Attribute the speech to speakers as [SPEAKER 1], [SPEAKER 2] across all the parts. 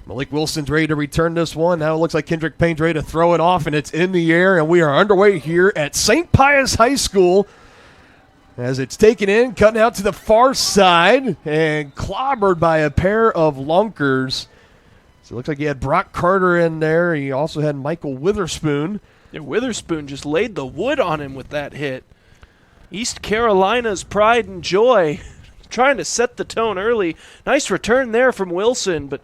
[SPEAKER 1] Malik Wilson's ready to return this one. Now it looks like Kendrick Payne's ready to throw it off, and it's in the air, and we are underway here at St. Pius High School as it's taken in, cutting out to the far side, and clobbered by a pair of Lunkers. So it looks like he had Brock Carter in there. He also had Michael Witherspoon.
[SPEAKER 2] Yeah, Witherspoon just laid the wood on him with that hit. East Carolina's pride and joy, trying to set the tone early. Nice return there from Wilson, but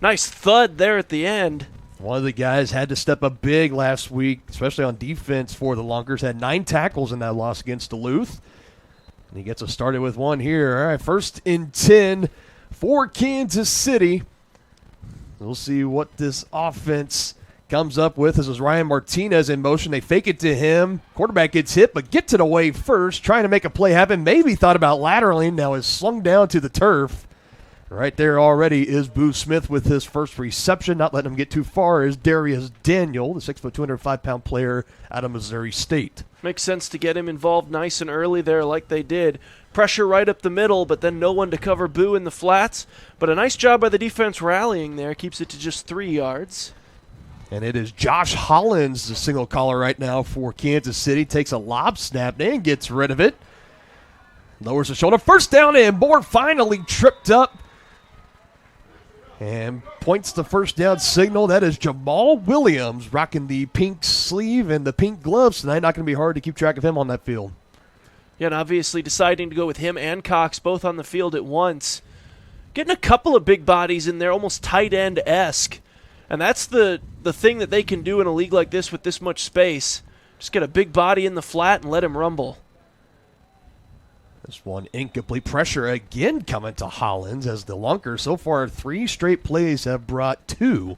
[SPEAKER 2] nice thud there at the end.
[SPEAKER 1] One of the guys had to step up big last week, especially on defense for the Lunkers. Had 9 tackles in that loss against Duluth. And he gets us started with one here. All right, 1st and 10 for Kansas City. We'll see what this offense comes up with. This is Ryan Martinez in motion. They fake it to him. Quarterback gets hit, but gets it away first, trying to make a play happen. Maybe thought about lateraling, now is slung down to the turf. Right there already is Boo Smith with his first reception. Not letting him get too far is Darius Daniel, the 6', 205-pound player out of Missouri State.
[SPEAKER 2] Makes sense to get him involved nice and early there like they did. Pressure right up the middle, but then no one to cover Boo in the flats. But a nice job by the defense rallying there. Keeps it to just 3 yards.
[SPEAKER 1] And it is Josh Hollins, the single caller right now for Kansas City. Takes a lob snap and gets rid of it. Lowers the shoulder. First down, and Moore finally tripped up. And points the first down signal. That is Jamal Williams rocking the pink sleeve and the pink gloves tonight. Not going to be hard to keep track of him on that field.
[SPEAKER 2] Yeah, and obviously deciding to go with him and Cox both on the field at once. Getting a couple of big bodies in there, almost tight end-esque. And that's the thing that they can do in a league like this with this much space. Just get a big body in the flat and let him rumble.
[SPEAKER 1] This one incomplete. Pressure again coming to Hollins as the Lunkers so far 3 straight plays have brought 2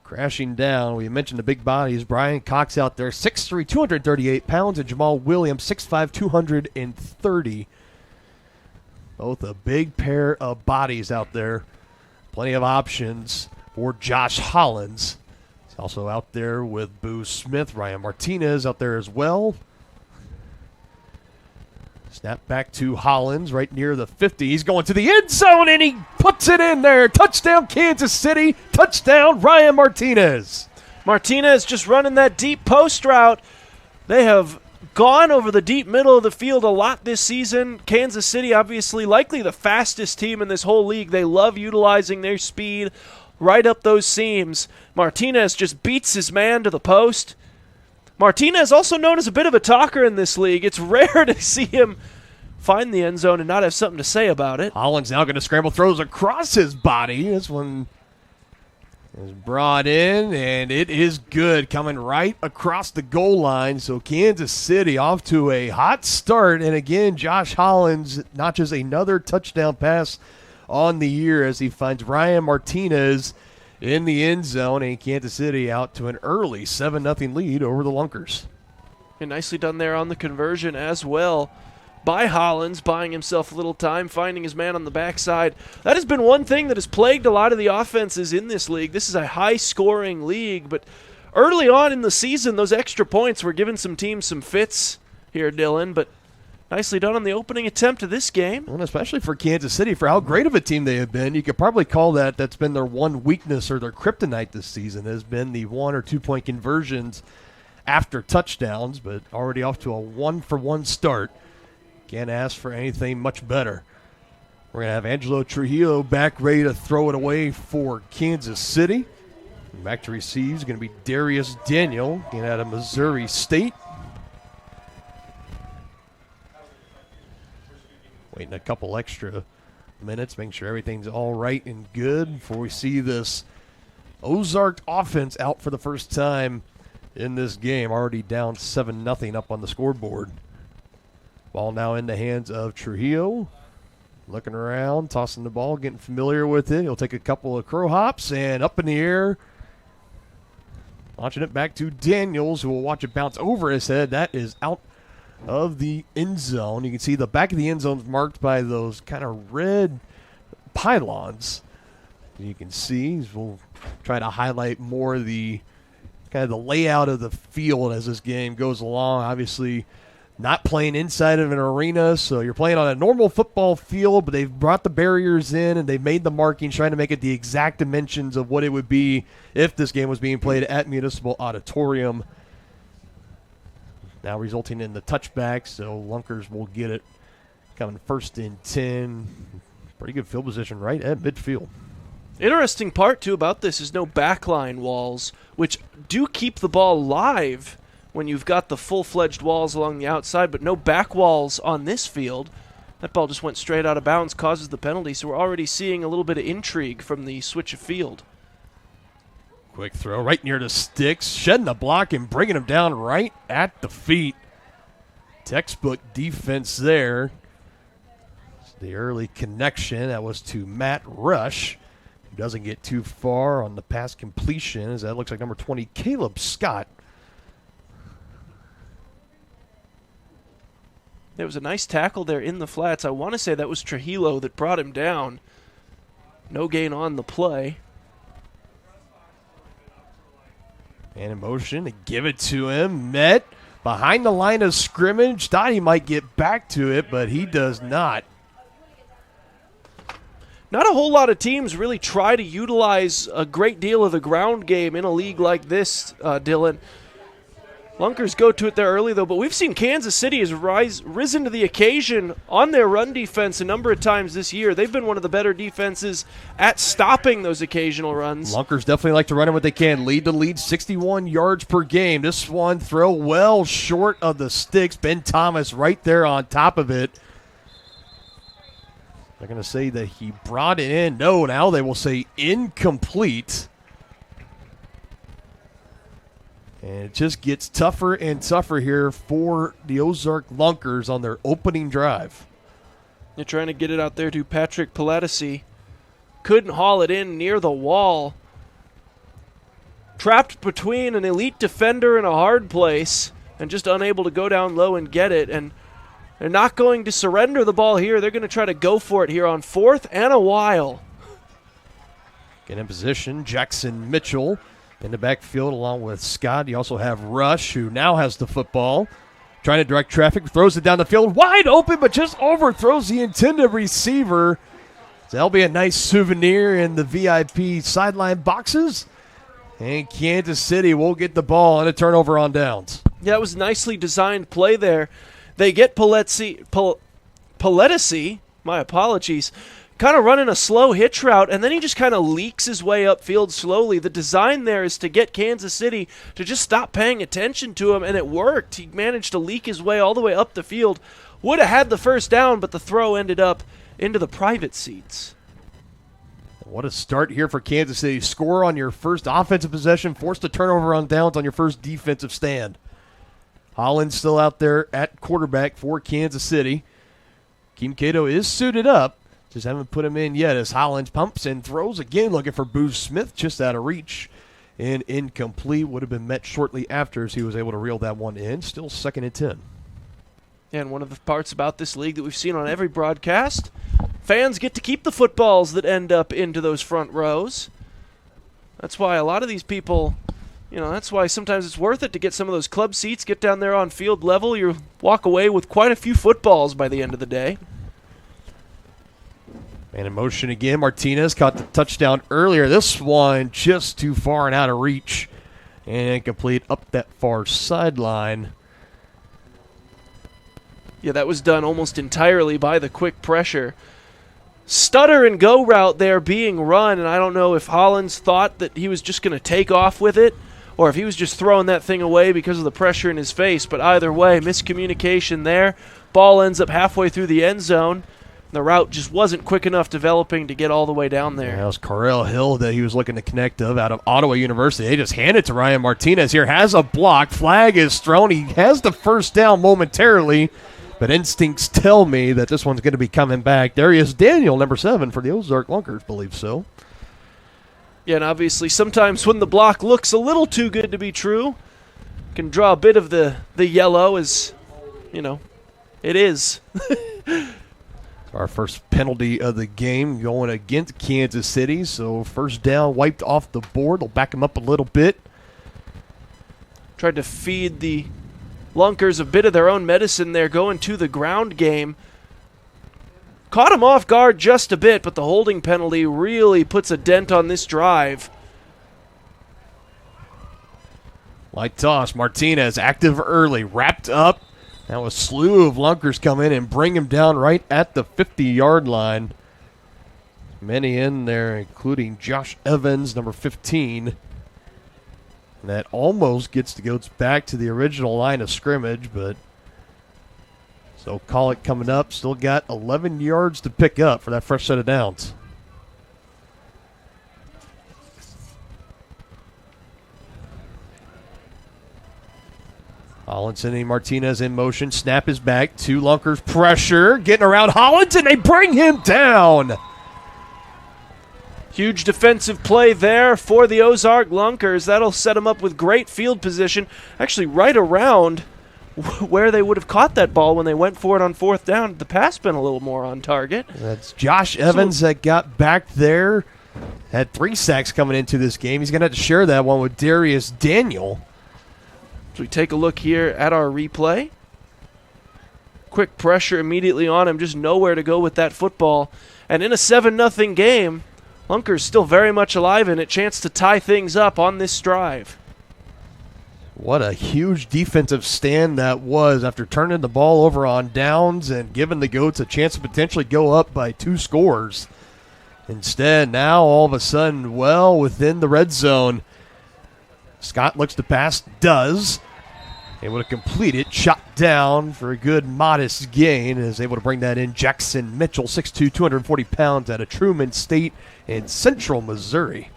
[SPEAKER 1] crashing down. We mentioned the big bodies. Brian Cox out there, 6'3", 238 pounds, and Jamal Williams, 6'5", 230. Both a big pair of bodies out there. Plenty of options for Josh Hollins. He's also out there with Boo Smith. Ryan Martinez out there as well. Snap back to Hollins right near the 50. He's going to the end zone, and he puts it in there. Touchdown, Kansas City. Touchdown, Ryan Martinez.
[SPEAKER 2] Martinez just running that deep post route. They have gone over the deep middle of the field a lot this season. Kansas City, obviously, likely the fastest team in this whole league. They love utilizing their speed right up those seams. Martinez just beats his man to the post. Martinez, also known as a bit of a talker in this league. It's rare to see him find the end zone and not have something to say about it.
[SPEAKER 1] Hollins now going to scramble, throws across his body. This one is brought in, and it is good, coming right across the goal line. So Kansas City off to a hot start. And again, Josh Hollins notches another touchdown pass on the year as he finds Ryan Martinez in the end zone, and Kansas City out to an early 7-0 lead over the Lunkers.
[SPEAKER 2] And nicely done there on the conversion as well by Hollins, buying himself a little time, finding his man on the backside. That has been one thing that has plagued a lot of the offenses in this league. This is a high-scoring league, but early on in the season, those extra points were giving some teams some fits here, Dylan, but nicely done on the opening attempt of this game.
[SPEAKER 1] And especially for Kansas City, for how great of a team they have been, you could probably call that's been their one weakness or their kryptonite this season, has been the 1 or 2 point conversions after touchdowns, but already off to a 1-for-1 start. Can't ask for anything much better. We're going to have Angelo Trujillo back ready to throw it away for Kansas City. And back to receive is going to be Darius Daniel, getting out of Missouri State. Waiting a couple extra minutes, making sure everything's all right and good before we see this Ozark offense out for the first time in this game. Already down 7-0 up on the scoreboard. Ball now in the hands of Trujillo. Looking around, tossing the ball, getting familiar with it. He'll take a couple of crow hops and up in the air. Launching it back to Daniels, who will watch it bounce over his head. That is out of the end zone. You can see the back of the end zone is marked by those kind of red pylons. You can see, we'll try to highlight more of the kind of the layout of the field as this game goes along. Obviously, not playing inside of an arena, so you're playing on a normal football field, but they've brought the barriers in and they've made the markings, trying to make it the exact dimensions of what it would be if this game was being played at Municipal Auditorium. Now resulting in the touchback, so Lunkers will get it. Coming 1st and 10. Pretty good field position right at midfield.
[SPEAKER 2] Interesting part, too, about this is no backline walls, which do keep the ball live when you've got the full-fledged walls along the outside, but no back walls on this field. That ball just went straight out of bounds, causes the penalty, so we're already seeing a little bit of intrigue from the switch of field.
[SPEAKER 1] Quick throw right near the sticks, shedding the block and bringing him down right at the feet. Textbook defense there. The early connection, that was to Matt Rush, who doesn't get too far on the pass completion, as that looks like number 20, Caleb Scott.
[SPEAKER 2] There was a nice tackle there in the flats. I want to say that was Trujillo that brought him down. No gain on the play.
[SPEAKER 1] And in motion to give it to him. Met behind the line of scrimmage. Thought he might get back to it, but he does not.
[SPEAKER 2] Not a whole lot of teams really try to utilize a great deal of the ground game in a league like this, Dylan. Lunkers go to it there early, though, but we've seen Kansas City has risen to the occasion on their run defense a number of times this year. They've been one of the better defenses at stopping those occasional runs.
[SPEAKER 1] Lunkers definitely like to run it when they can. Lead the lead, 61 yards per game. This one throw well short of the sticks. Ben Thomas right there on top of it. They're going to say that he brought it in. No, now they will say incomplete. And it just gets tougher and tougher here for the Ozark Lunkers on their opening drive.
[SPEAKER 2] They're trying to get it out there to Patrick Palatisi. Couldn't haul it in near the wall. Trapped between an elite defender and a hard place, and just unable to go down low and get it. And they're not going to surrender the ball here. They're going to try to go for it here on 4th and a while.
[SPEAKER 1] Get in position, Jackson Mitchell in the backfield along with Scott. You also have Rush, who now has the football. Trying to direct traffic, throws it down the field. Wide open, but just overthrows the intended receiver. So that'll be a nice souvenir in the VIP sideline boxes. And Kansas City will get the ball and a turnover on downs.
[SPEAKER 2] Yeah, it was a nicely designed play there. They get Paletsi, my apologies, kind of running a slow hitch route, and then he just kind of leaks his way upfield slowly. The design there is to get Kansas City to just stop paying attention to him, and it worked. He managed to leak his way all the way up the field. Would have had the first down, but the throw ended up into the private seats.
[SPEAKER 1] What a start here for Kansas City. Score on your first offensive possession, forced a turnover on downs on your first defensive stand. Holland's still out there at quarterback for Kansas City. Keem Cato is suited up. Just haven't put him in yet as Hollins pumps and throws again, looking for Booth Smith, just out of reach. And incomplete, would have been met shortly after as he was able to reel that one in. Still 2nd and 10.
[SPEAKER 2] And one of the parts about this league that we've seen on every broadcast, fans get to keep the footballs that end up into those front rows. That's why a lot of these people, that's why sometimes it's worth it to get some of those club seats, get down there on field level. You walk away with quite a few footballs by the end of the day.
[SPEAKER 1] And in motion again, Martinez caught the touchdown earlier. This one just too far and out of reach. And incomplete up that far sideline.
[SPEAKER 2] Yeah, that was done almost entirely by the quick pressure. Stutter and go route there being run, and I don't know if Hollins thought that he was just going to take off with it or if he was just throwing that thing away because of the pressure in his face. But either way, miscommunication there. Ball ends up halfway through the end zone. The route just wasn't quick enough developing to get all the way down there.
[SPEAKER 1] That was Carell Hill that he was looking to connect out of Ottawa University. They just hand it to Ryan Martinez here. Has a block. Flag is thrown. He has the first down momentarily, but instincts tell me that this one's going to be coming back. Darius Daniel, number 7 for the Ozark Lunkers, believe so.
[SPEAKER 2] Yeah, and obviously sometimes when the block looks a little too good to be true, can draw a bit of the yellow as, it is.
[SPEAKER 1] Our first penalty of the game going against Kansas City. So first down wiped off the board. They'll back him up a little bit.
[SPEAKER 2] Tried to feed the Lunkers a bit of their own medicine there, going to the ground game. Caught him off guard just a bit, but the holding penalty really puts a dent on this drive.
[SPEAKER 1] Light toss. Martinez active early, wrapped up. Now a slew of Lunkers come in and bring him down right at the 50-yard line. Many in there, including Josh Evans, number 15. And that almost gets the Goats back to the original line of scrimmage, but so call it coming up. Still got 11 yards to pick up for that fresh set of downs. Hollins and Martinez in motion. Snap is back. Two Lunkers pressure. Getting around Hollins, and they bring him down.
[SPEAKER 2] Huge defensive play there for the Ozark Lunkers. That'll set them up with great field position. Actually, right around where they would have caught that ball when they went for it on fourth down. The pass been a little more on target.
[SPEAKER 1] That's Josh Evans that got back there. Had 3 sacks coming into this game. He's going to have to share that one with Darius Daniel.
[SPEAKER 2] So we take a look here at our replay. Quick pressure immediately on him. Just nowhere to go with that football. And in a 7-0 game, Lunkers still very much alive in it. Chance to tie things up on this drive.
[SPEAKER 1] What a huge defensive stand that was after turning the ball over on downs and giving the Goats a chance to potentially go up by 2 scores. Instead, now all of a sudden, well within the red zone. Scott looks to pass, does. Able to complete it, shot down for a good modest gain. Is able to bring that in. Jackson Mitchell, 6'2", 240 pounds out of Truman State in central Missouri.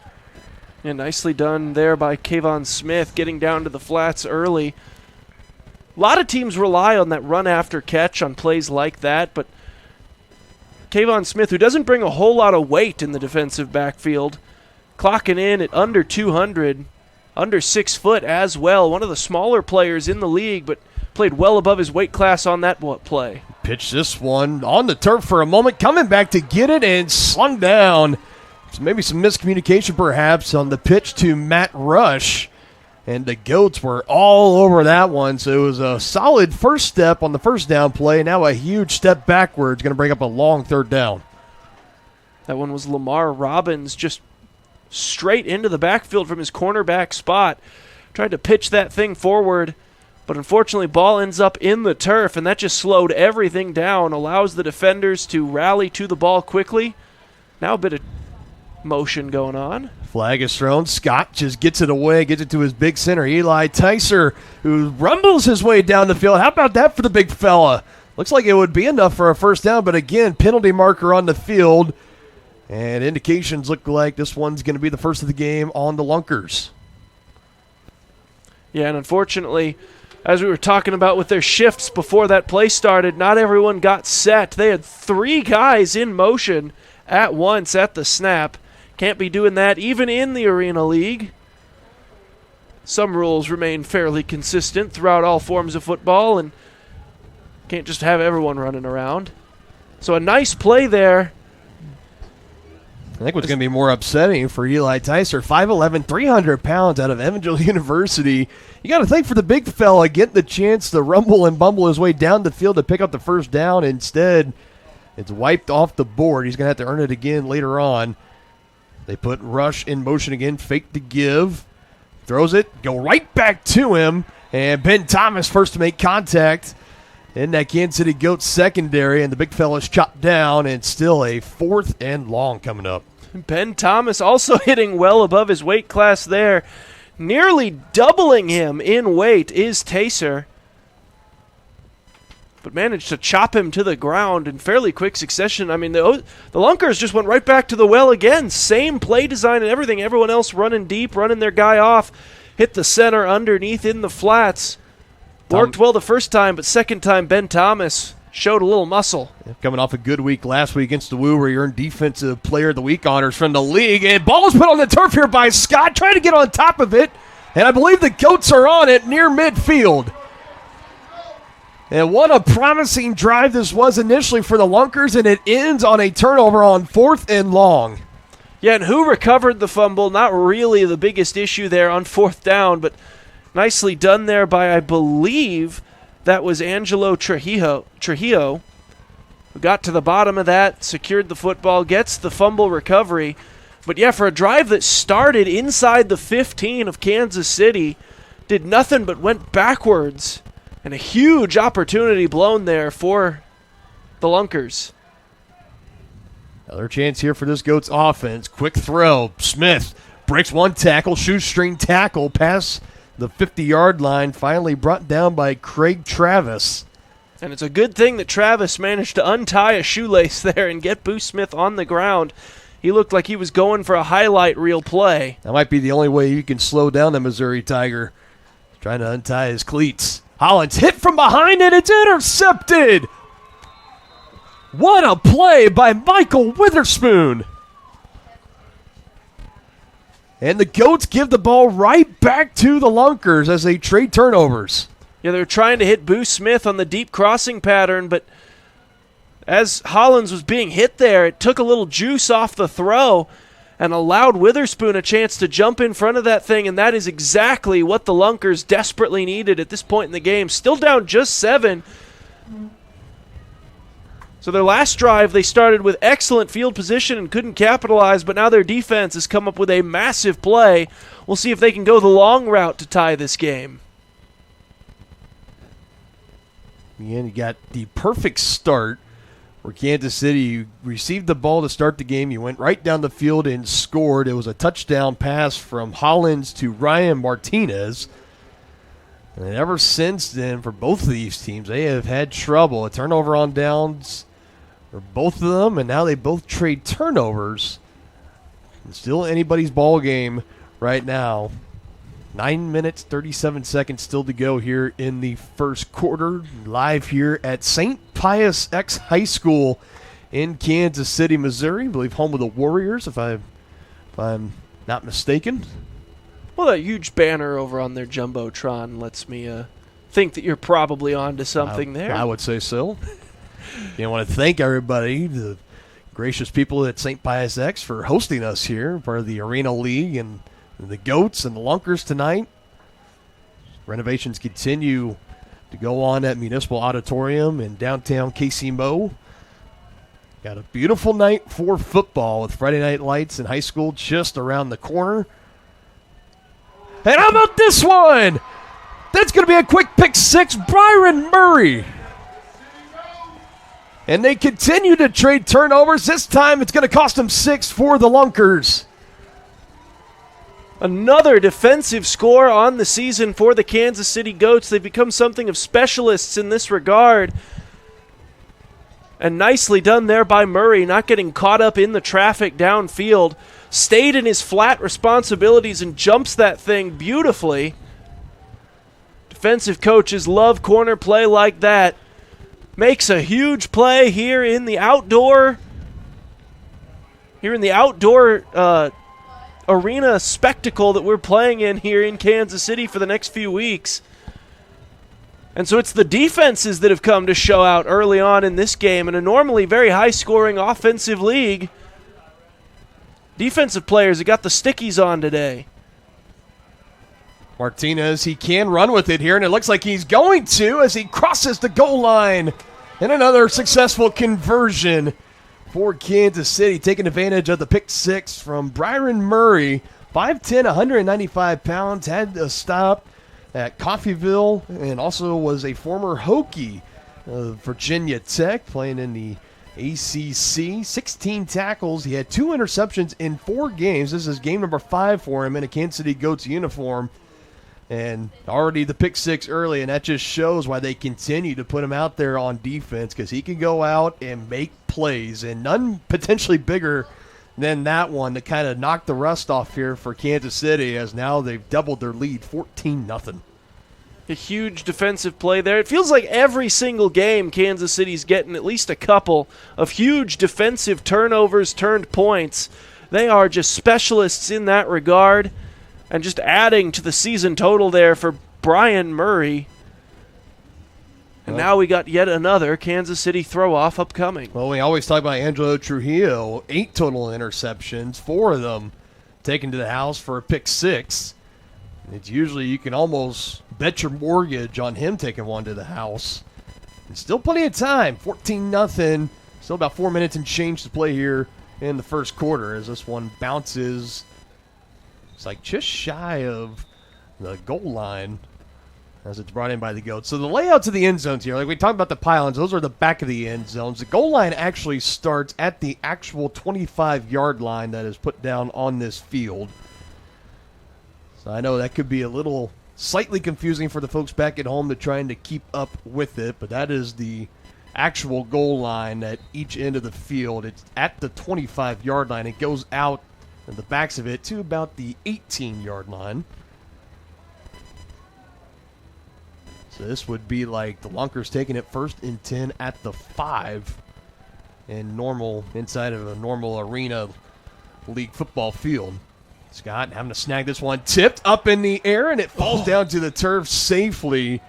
[SPEAKER 2] Yeah, nicely done there by Kayvon Smith, getting down to the flats early. A lot of teams rely on that run after catch on plays like that, but Kayvon Smith, who doesn't bring a whole lot of weight in the defensive backfield, clocking in at under 200, under 6 foot as well. One of the smaller players in the league, but played well above his weight class on that play.
[SPEAKER 1] Pitched this one on the turf for a moment, coming back to get it and slung down. So maybe some miscommunication perhaps on the pitch to Matt Rush. And the Goats were all over that one. So it was a solid first step on the first down play. Now a huge step backwards, going to bring up a long third down.
[SPEAKER 2] That one was Lamar Robbins, just straight into the backfield from his cornerback spot. Tried to pitch that thing forward, but unfortunately ball ends up in the turf, and that just slowed everything down, allows the defenders to rally to the ball quickly. Now a bit of motion going on.
[SPEAKER 1] Flag is thrown. Scott just gets it away, gets it to his big center, Eli Tyser, who rumbles his way down the field. How about that for the big fella? Looks like it would be enough for a first down, but again, penalty marker on the field. And indications look like this one's going to be the first of the game on the Lunkers.
[SPEAKER 2] Yeah, and unfortunately, as we were talking about with their shifts before that play started, not everyone got set. They had 3 guys in motion at once at the snap. Can't be doing that even in the Arena League. Some rules remain fairly consistent throughout all forms of football, and can't just have everyone running around. So a nice play there.
[SPEAKER 1] I think what's going to be more upsetting for Eli Tyser, 5'11", 300 pounds out of Evangel University. You got to think for the big fella getting the chance to rumble and bumble his way down the field to pick up the first down. Instead, it's wiped off the board. He's going to have to earn it again later on. They put Rush in motion again, fake to give. Throws it, go right back to him. And Ben Thomas first to make contact in that Kansas City Goats secondary. And the big fella's chopped down, and still a 4th and long coming up.
[SPEAKER 2] Ben Thomas also hitting well above his weight class there. Nearly doubling him in weight is Taser, but managed to chop him to the ground in fairly quick succession. I mean, the Lunkers just went right back to the well again. Same play design and everything. Everyone else running deep, running their guy off. Hit the center underneath in the flats. Worked well the first time, but second time Ben Thomas showed a little muscle.
[SPEAKER 1] Coming off a good week last week against the Woo, where he earned Defensive Player of the Week honors from the league. And ball is put on the turf here by Scott, trying to get on top of it. And I believe the Goats are on it near midfield. And what a promising drive this was initially for the Lunkers, and it ends on a turnover on 4th and long.
[SPEAKER 2] Yeah, and who recovered the fumble? Not really the biggest issue there on 4th down, but Nicely done there by, I believe, that was Angelo Trujillo, who got to the bottom of that, secured the football, gets the fumble recovery. But yeah, for a drive that started inside the 15 of Kansas City, did nothing but went backwards. And a huge opportunity blown there for the Lunkers.
[SPEAKER 1] Another chance here for this Goats offense. Quick throw. Smith breaks one tackle, shoestring tackle, past the 50-yard line, finally brought down by Craig Travis.
[SPEAKER 2] And it's a good thing that Travis managed to untie a shoelace there and get Boo Smith on the ground. He looked like he was going for a highlight reel play.
[SPEAKER 1] That might be the only way you can slow down the Missouri Tiger. Trying to untie his cleats. Hollins hit from behind and it's intercepted. What a play by Michael Witherspoon. And the Goats give the ball right back to the Lunkers as they trade turnovers.
[SPEAKER 2] Yeah, they were trying to hit Boo Smith on the deep crossing pattern, but as Hollins was being hit there, it took a little juice off the throw and allowed Witherspoon a chance to jump in front of that thing, and that is exactly what the Lunkers desperately needed at this point in the game. Still down just 7. So their last drive, they started with excellent field position and couldn't capitalize, but now their defense has come up with a massive play. We'll see if they can go the long route to tie this game.
[SPEAKER 1] Again, you got the perfect start where Kansas City received the ball to start the game. You went right down the field and scored. It was a touchdown pass from Hollins to Ryan Martinez. And ever since then, for both of these teams, they have had trouble. A turnover on downs for both of them, and now they both trade turnovers. It's still anybody's ball game right now. 9 minutes, 37 seconds still to go here in the first quarter. Live here at St. Pius X High School in Kansas City, Missouri. I believe home of the Warriors, if I'm not mistaken.
[SPEAKER 2] Well, that huge banner over on their Jumbotron lets me think that you're probably onto something there.
[SPEAKER 1] I would say so. I want to thank everybody, the gracious people at St. Pius X, for hosting us here, part of the Arena League, and the Goats and the Lunkers tonight. Renovations continue to go on at Municipal Auditorium in downtown KC-Mo. Got a beautiful night for football with Friday Night Lights in high school just around the corner. And how about this one? That's going to be a quick pick six, Byron Murray. And they continue to trade turnovers. This time it's going to cost them 6 for the Lunkers.
[SPEAKER 2] Another defensive score on the season for the Kansas City Goats. They've become something of specialists in this regard. And nicely done there by Murray, not getting caught up in the traffic downfield. Stayed in his flat responsibilities and jumps that thing beautifully. Defensive coaches love corner play like that. Makes a huge play here in the outdoor arena spectacle that we're playing in here in Kansas City for the next few weeks. And so it's the defenses that have come to show out early on in this game in a normally very high-scoring offensive league. Defensive players have got the stickies on today.
[SPEAKER 1] Martinez, he can run with it here, and it looks like he's going to as he crosses the goal line. And another successful conversion for Kansas City, taking advantage of the pick six from Byron Murray. 5'10", 195 pounds, had a stop at Coffeyville, and also was a former Hokie of Virginia Tech, playing in the ACC. 16 tackles. He had 2 interceptions in 4 games. This is game number 5 for him in a Kansas City Goats uniform. And already the pick six early, and that just shows why they continue to put him out there on defense, because he can go out and make plays, and none potentially bigger than that one to kind of knock the rust off here for Kansas City, as now they've doubled their lead 14-0.
[SPEAKER 2] A huge defensive play there. It feels like every single game Kansas City's getting at least a couple of huge defensive turnovers turned points. They are just specialists in that regard. And just adding to the season total there for Brian Murray. And now we got yet another Kansas City throw-off upcoming.
[SPEAKER 1] Well, we always talk about Angelo Trujillo. 8 total interceptions, 4 of them taken to the house for a pick six. It's usually you can almost bet your mortgage on him taking one to the house. And still plenty of time. 14-0. Still about 4 minutes and change to play here in the first quarter as this one bounces. It's like just shy of the goal line as it's brought in by the Goats. So the layouts of the end zones here, like we talked about the pylons, those are the back of the end zones. The goal line actually starts at the actual 25-yard line that is put down on this field. So I know that could be a little slightly confusing for the folks back at home to trying to keep up with it, but that is the actual goal line at each end of the field. It's at the 25-yard line. It goes out at the backs of it to about the 18-yard line. So this would be like the Lunkers taking it 1st and 10 at the 5 inside of a normal arena league football field. Scott having to snag this one, tipped up in the air, and it falls down to the turf safely.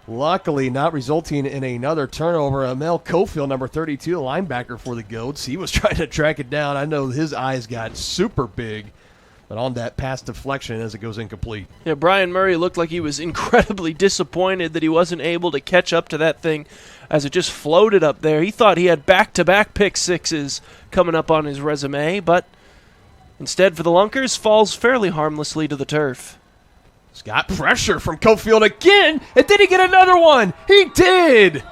[SPEAKER 1] Luckily, not resulting in another turnover. Amel Cofield, number 32, a linebacker for the Goats. He was trying to track it down. I know his eyes got super big, but on that pass deflection as it goes incomplete.
[SPEAKER 2] Yeah, Brian Murray looked like he was incredibly disappointed that he wasn't able to catch up to that thing as it just floated up there. He thought he had back-to-back pick sixes coming up on his resume, but instead for the Lunkers, falls fairly harmlessly to the turf.
[SPEAKER 1] Scott, pressure from Cofield again, and did he get another one? He did!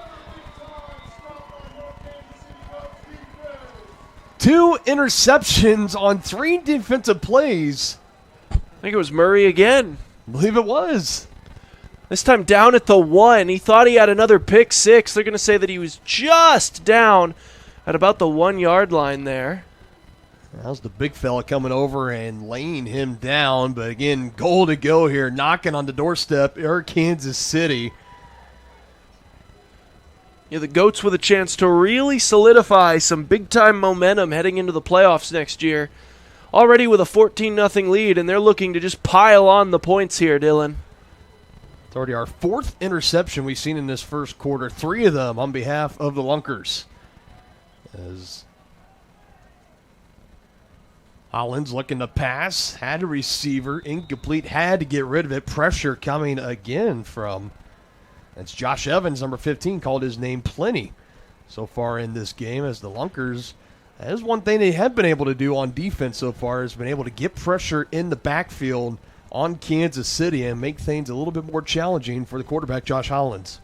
[SPEAKER 1] 2 interceptions on 3 defensive plays.
[SPEAKER 2] I think it was Murray again.
[SPEAKER 1] I believe it was.
[SPEAKER 2] This time down at the 1. He thought he had another pick six. They're going to say that he was just down at about the 1-yard line there.
[SPEAKER 1] That was the big fella coming over and laying him down. But again, goal to go here, knocking on the doorstep of Kansas City.
[SPEAKER 2] Yeah, the Goats with a chance to really solidify some big-time momentum heading into the playoffs next year. Already with a 14-0 lead, and they're looking to just pile on the points here, Dylan.
[SPEAKER 1] It's already our 4th interception we've seen in this first quarter. 3 of them on behalf of the Lunkers. As Hollins looking to pass, had a receiver, incomplete, had to get rid of it. Pressure coming again from, that's Josh Evans, number 15, called his name plenty so far in this game as the Lunkers, that is one thing they have been able to do on defense so far, has been able to get pressure in the backfield on Kansas City and make things a little bit more challenging for the quarterback, Josh Hollins.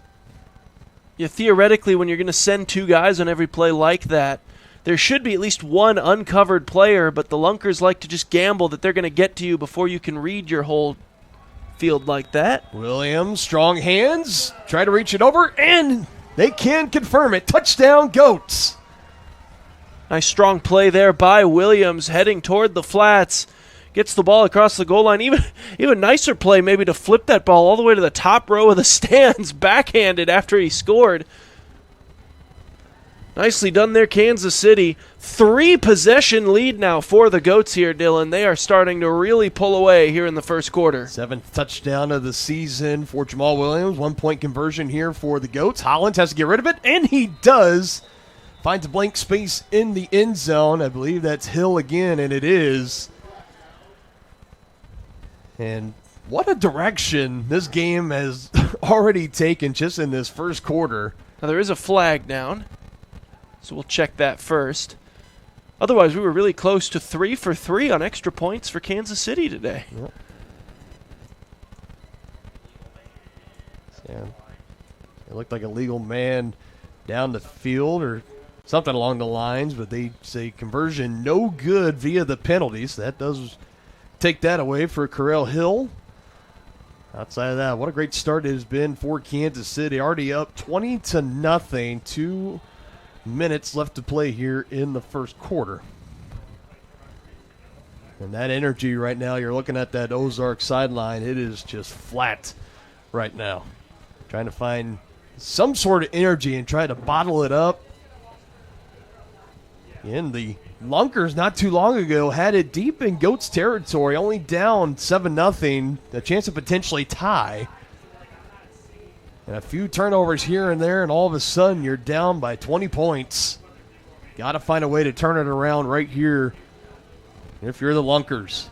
[SPEAKER 2] Yeah, theoretically, when you're going to send 2 guys on every play like that, there should be at least one uncovered player, but the Lunkers like to just gamble that they're going to get to you before you can read your whole field like that.
[SPEAKER 1] Williams, strong hands, try to reach it over, and they can confirm it. Touchdown, Goats.
[SPEAKER 2] Nice strong play there by Williams, heading toward the flats. Gets the ball across the goal line. Even nicer play maybe to flip that ball all the way to the top row of the stands, backhanded after he scored. Nicely done there, Kansas City. 3-possession lead now for the Goats here, Dylan. They are starting to really pull away here in the first quarter.
[SPEAKER 1] 7th touchdown of the season for Jamal Williams. 1-point conversion here for the Goats. Hollins has to get rid of it, and he does. Finds a blank space in the end zone. I believe that's Hill again, and it is. And what a direction this game has already taken just in this first quarter.
[SPEAKER 2] Now there is a flag down, so we'll check that first. Otherwise, we were really close to 3 for 3 on extra points for Kansas City today.
[SPEAKER 1] Yep. Yeah. It looked like a legal man down the field or something along the lines, but they say conversion no good via the penalties. That does take that away for Carell Hill. Outside of that, what a great start it has been for Kansas City. Already up 20-0. 2 minutes left to play here in the first quarter. And that energy right now, you're looking at that Ozarks sideline, it is just flat right now. Trying to find some sort of energy and try to bottle it up. And the Lunkers not too long ago had it deep in Goats territory, only down 7-0, a chance to potentially tie. And a few turnovers here and there, and all of a sudden you're down by 20 points. Got to find a way to turn it around right here if you're the Lunkers.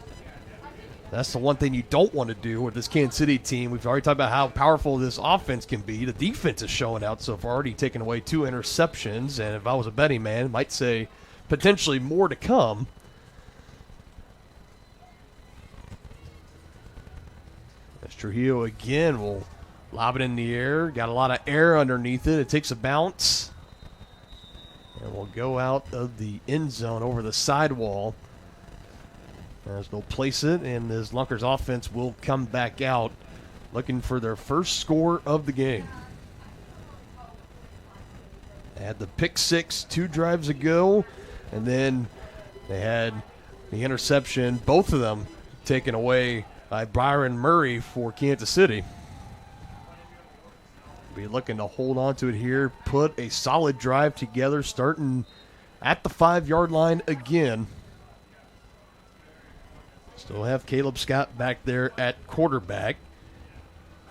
[SPEAKER 1] That's the one thing you don't want to do with this Kansas City team. We've already talked about how powerful this offense can be. The defense is showing out so far, already taken away 2 interceptions. And if I was a betting man, I might say potentially more to come. As Trujillo again will lob it in the air. Got a lot of air underneath it. It takes a bounce. And will go out of the end zone over the sidewall. As they'll place it, and this Lunkers offense will come back out looking for their first score of the game. They had the pick 6 2 drives ago, and then they had the interception, both of them taken away by Byron Murray for Kansas City. Be looking to hold on to it here, put a solid drive together, starting at the 5-yard line again. Still have Caleb Scott back there at quarterback.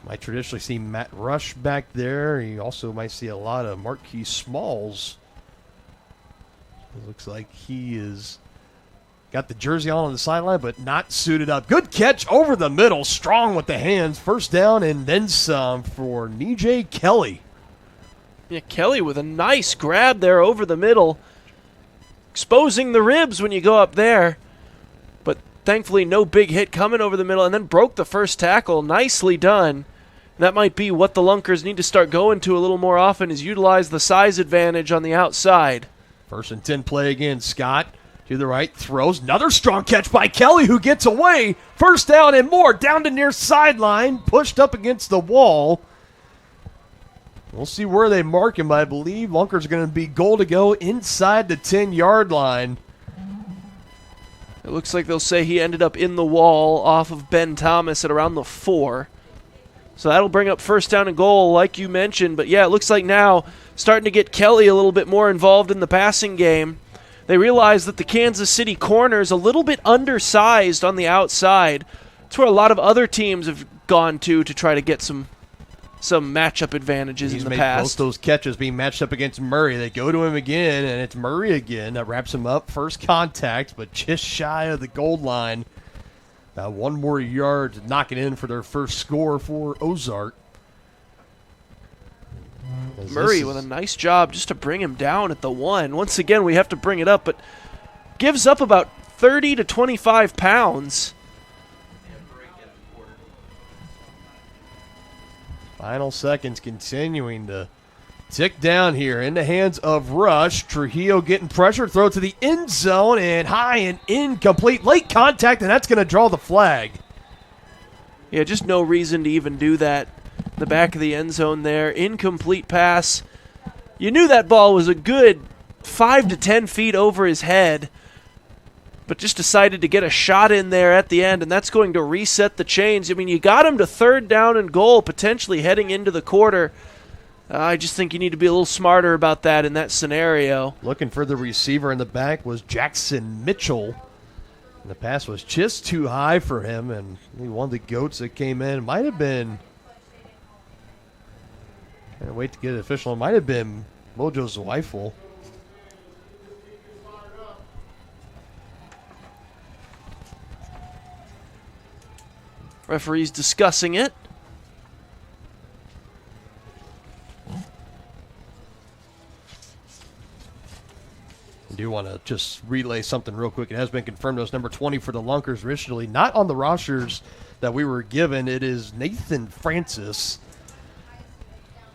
[SPEAKER 1] Might traditionally see Matt Rush back there. You also might see a lot of Marquise Smalls. It looks like he is got the jersey on the sideline, but not suited up. Good catch over the middle, strong with the hands. First down and then some for Nijay Kelly.
[SPEAKER 2] Yeah, Kelly with a nice grab there over the middle, exposing the ribs when you go up there. Thankfully, no big hit coming over the middle, and then broke the first tackle. Nicely done. That might be what the Lunkers need to start going to a little more often, is utilize the size advantage on the outside. 1st and
[SPEAKER 1] 10 play again. Scott to the right, throws. Another strong catch by Kelly, who gets away. First down and more, down to near sideline, pushed up against the wall. We'll see where they mark him. I believe Lunkers are going to be goal to go inside the 10-yard line.
[SPEAKER 2] It looks like they'll say he ended up in the wall off of Ben Thomas at around the 4. So that'll bring up first down and goal, like you mentioned. But, yeah, it looks like now starting to get Kelly a little bit more involved in the passing game. They realize that the Kansas City corner is a little bit undersized on the outside. That's where a lot of other teams have gone to try to get some matchup advantages in the past.
[SPEAKER 1] Both those catches being matched up against Murray. They go to him again, and it's Murray again that wraps him up. First contact, but just shy of the goal line. About 1 more yard to knock it in for their first score for Ozark.
[SPEAKER 2] Murray with a nice job just to bring him down at the 1. Once again, we have to bring it up, but gives up about 30 to 25 pounds.
[SPEAKER 1] Final seconds continuing to tick down here in the hands of Rush. Trujillo getting pressure, throw to the end zone, and high and incomplete. Late contact, and that's going to draw the flag.
[SPEAKER 2] Yeah, just no reason to even do that. The back of the end zone there, incomplete pass. You knew that ball was a good 5 to 10 feet over his head, but just decided to get a shot in there at the end, and that's going to reset the chains. I mean, you got him to 3rd down and goal, potentially heading into the quarter. I just think you need to be a little smarter about that in that scenario.
[SPEAKER 1] Looking for the receiver in the back was Jackson Mitchell. And the pass was just too high for him, and one of the goats that came in might have been, can't wait to get it official, it might have been Mojo Zweifel.
[SPEAKER 2] Referee's discussing it.
[SPEAKER 1] I do want to just relay something real quick. It has been confirmed as number 20 for the Lunkers originally, not on the rosters that we were given. It is Nathan Francis,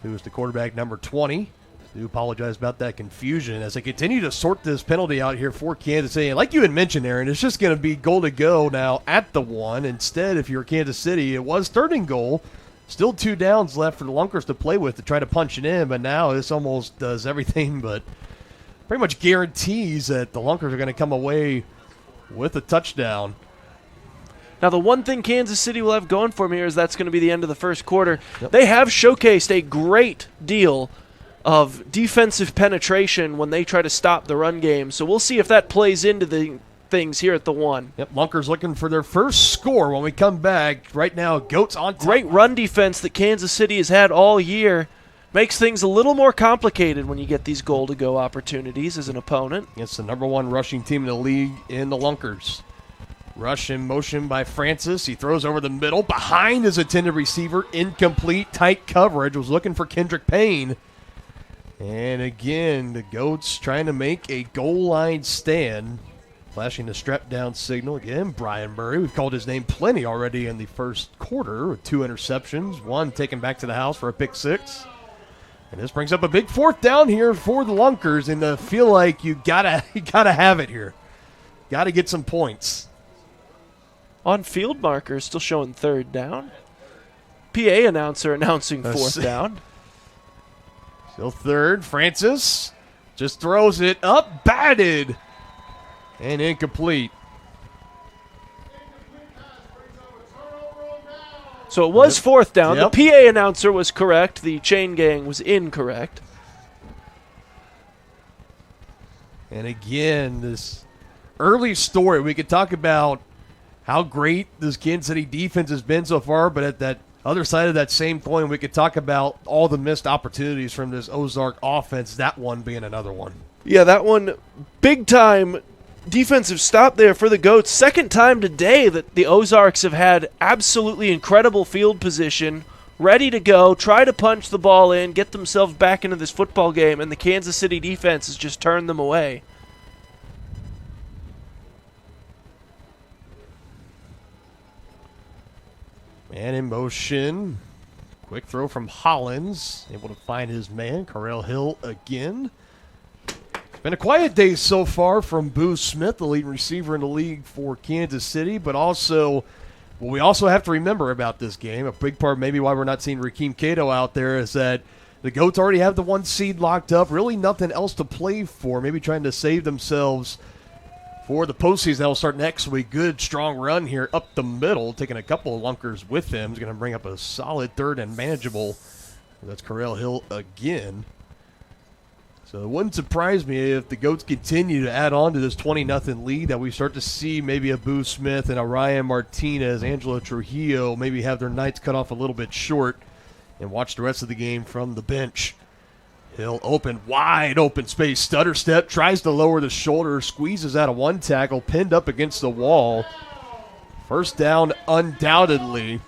[SPEAKER 1] who is the quarterback number 20. I do apologize about that confusion as they continue to sort this penalty out here for Kansas City. And like you had mentioned, Aaron, it's just going to be goal to go now at the 1. Instead, if you're Kansas City, it was 3rd and goal. Still 2 downs left for the Lunkers to play with to try to punch it in, but now this almost does everything but pretty much guarantees that the Lunkers are going to come away with a touchdown.
[SPEAKER 2] Now, the one thing Kansas City will have going for them here is that's going to be the end of the first quarter. Yep. They have showcased a great deal of defensive penetration when they try to stop the run game. So we'll see if that plays into the things here at the 1.
[SPEAKER 1] Yep, Lunkers looking for their first score when we come back. Right now, Goats on top.
[SPEAKER 2] Great run defense that Kansas City has had all year. Makes things a little more complicated when you get these goal-to-go opportunities as an opponent.
[SPEAKER 1] It's the number 1 rushing team in the league in the Lunkers. Rush in motion by Francis. He throws over the middle. Behind his intended receiver. Incomplete. Tight coverage. Was looking for Kendrick Payne. And again, the Goats trying to make a goal line stand. Flashing the strap down signal. Again, Brian Murray. We've called his name plenty already in the first quarter with 2 interceptions. 1 taken back to the house for a pick 6. And this brings up a big 4th down here for the Lunkers. And I feel like you gotta have it here. Gotta get some points.
[SPEAKER 2] On field marker, still showing 3rd down. PA announcer announcing 4th down.
[SPEAKER 1] Still 3rd. Francis just throws it up, batted, and incomplete.
[SPEAKER 2] So it was 4th down.
[SPEAKER 1] Yep.
[SPEAKER 2] The PA announcer was correct. The chain gang was incorrect.
[SPEAKER 1] And again, this early story, we could talk about how great this Kansas City defense has been so far, but at that other side of that same coin, we could talk about all the missed opportunities from this Ozark offense, that one being another one.
[SPEAKER 2] Yeah, that one, big time defensive stop there for the Goats. 2nd time today that the Ozarks have had absolutely incredible field position, ready to go, try to punch the ball in, get themselves back into this football game, and the Kansas City defense has just turned them away.
[SPEAKER 1] Man in motion. Quick throw from Hollins. Able to find his man, Carell Hill again. It's been a quiet day so far from Boo Smith, the leading receiver in the league for Kansas City, but also, what we also have to remember about this game, a big part maybe why we're not seeing Rakeem Cato out there, is that the Goats already have the 1 seed locked up. Really nothing else to play for. Maybe trying to save themselves for the postseason. That'll start next week. Good, strong run here up the middle, taking a couple of Lunkers with him. He's going to bring up a solid 3rd and manageable. That's Carell Hill again. So it wouldn't surprise me if the Goats continue to add on to this 20-0 lead, that we start to see maybe a Boo Smith and a Ryan Martinez, Angelo Trujillo, maybe have their nights cut off a little bit short and watch the rest of the game from the bench. Hill open, wide open space, stutter step, tries to lower the shoulder, squeezes out of 1 tackle, pinned up against the wall. 1st down undoubtedly.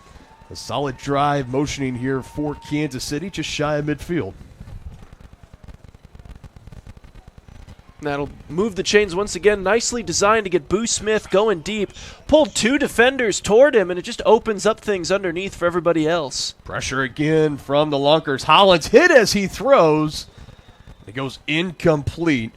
[SPEAKER 1] A solid drive motioning here for Kansas City, just shy of midfield.
[SPEAKER 2] That'll move the chains once again. Nicely designed to get Boo Smith going deep. Pulled 2 defenders toward him, and it just opens up things underneath for everybody else.
[SPEAKER 1] Pressure again from the Lunkers. Hollins hit as he throws. It goes incomplete.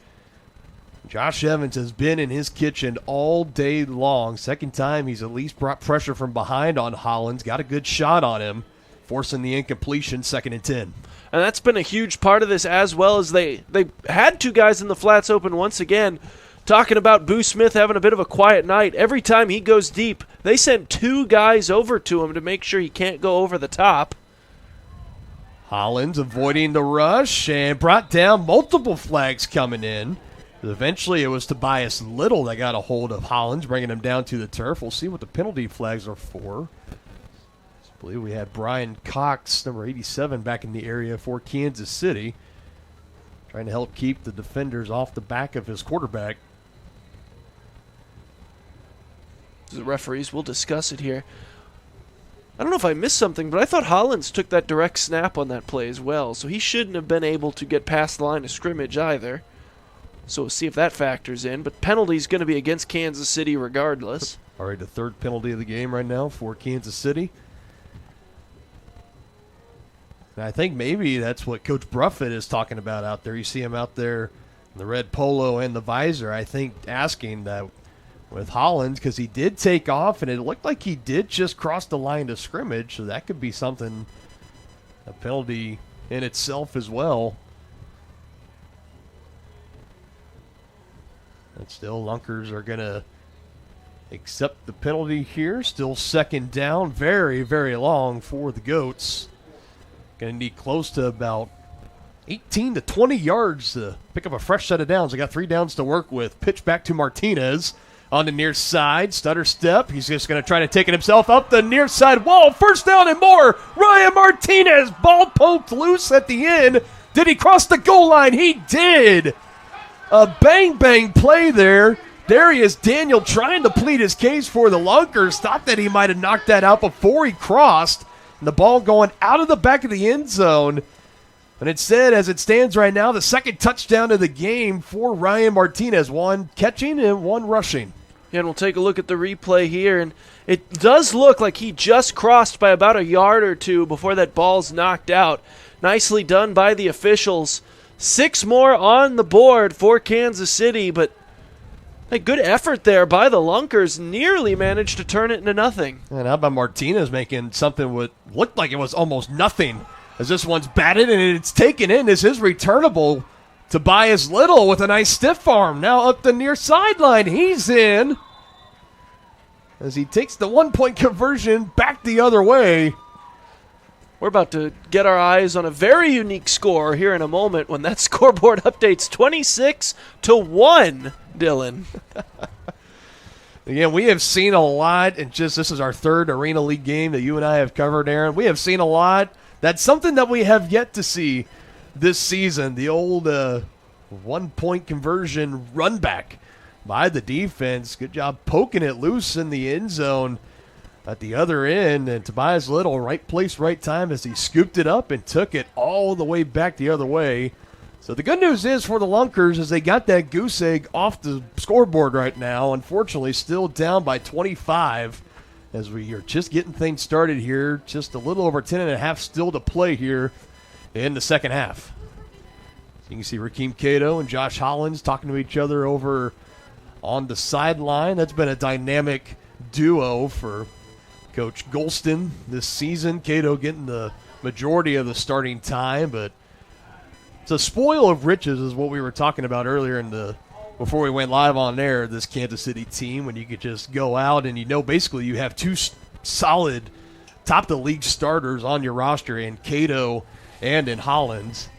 [SPEAKER 1] Josh Evans has been in his kitchen all day long. 2nd time he's at least brought pressure from behind on Hollins. Got a good shot on him, forcing the incompletion, 2nd and 10.
[SPEAKER 2] And that's been a huge part of this, as well as they had 2 guys in the flats open once again. Talking about Boo Smith having a bit of a quiet night. Every time he goes deep, they send 2 guys over to him to make sure he can't go over the top.
[SPEAKER 1] Hollins avoiding the rush and brought down, multiple flags coming in. Eventually it was Tobias Little that got a hold of Hollins, bringing him down to the turf. We'll see what the penalty flags are for. I believe we had Brian Cox, number 87, back in the area for Kansas City, trying to help keep the defenders off the back of his quarterback.
[SPEAKER 2] The referees will discuss it here. I don't know if I missed something, but I thought Hollins took that direct snap on that play as well, so he shouldn't have been able to get past the line of scrimmage either. So we'll see if that factors in, but penalty's going to be against Kansas City regardless.
[SPEAKER 1] All right, the 3rd penalty of the game right now for Kansas City. And I think maybe that's what Coach Bruffett is talking about out there. You see him out there in the red polo and the visor, I think, asking that with Hollins, because he did take off, and it looked like he did just cross the line of scrimmage, so that could be something, a penalty in itself as well. And still, Lunkers are going to accept the penalty here. Still 2nd down, very, very long for the Goats. Going to need close to about 18 to 20 yards to pick up a fresh set of downs. They got 3 downs to work with. Pitch back to Martinez on the near side. Stutter step. He's just going to try to take it himself up the near side wall. 1st down and more. Ryan Martinez. Ball poked loose at the end. Did he cross the goal line? He did. A bang-bang play there There he is, Daniel, trying to plead his case for the Lunkers. Thought that he might have knocked that out before he crossed. And the ball going out of the back of the end zone. And instead, as it stands right now, the second touchdown of the game for Ryan Martinez. One catching and one rushing.
[SPEAKER 2] Yeah, and we'll take a look at the replay here. And it does look like he just crossed by about a yard or two before that ball's knocked out. Nicely done by the officials. 6 more on the board for Kansas City, but a good effort there by the Lunkers. Nearly managed to turn it into nothing.
[SPEAKER 1] And how about Martinez making something what looked like it was almost nothing, as this one's batted and it's taken in as his returnable. Tobias Little with a nice stiff arm. Now up the near sideline. He's in as he takes the 1-point conversion back the other way.
[SPEAKER 2] We're about to get our eyes on a very unique score here in a moment when that scoreboard updates 26-1, Dylan.
[SPEAKER 1] Again, we have seen a lot, and just this is our third Arena League game that you and I have covered, Aaron. We have seen a lot. That's something that we have yet to see this season. The old 1-point conversion run back by the defense. Good job poking it loose in the end zone at the other end. And Tobias Little, right place, right time as he scooped it up and took it all the way back the other way. So the good news is for the Lunkers is they got that goose egg off the scoreboard right now. Unfortunately, still down by 25 as we are just getting things started here. Just a little over 10.5 still to play here in the second half. So you can see Rakeem Cato and Josh Hollins talking to each other over on the sideline. That's been a dynamic duo for Coach Golston this season. Cato getting the majority of the starting time, but it's a spoil of riches is what we were talking about earlier before we went live on air, this Kansas City team, when you could just go out and basically you have 2 solid top-of-the-league starters on your roster in Cato and in Hollins.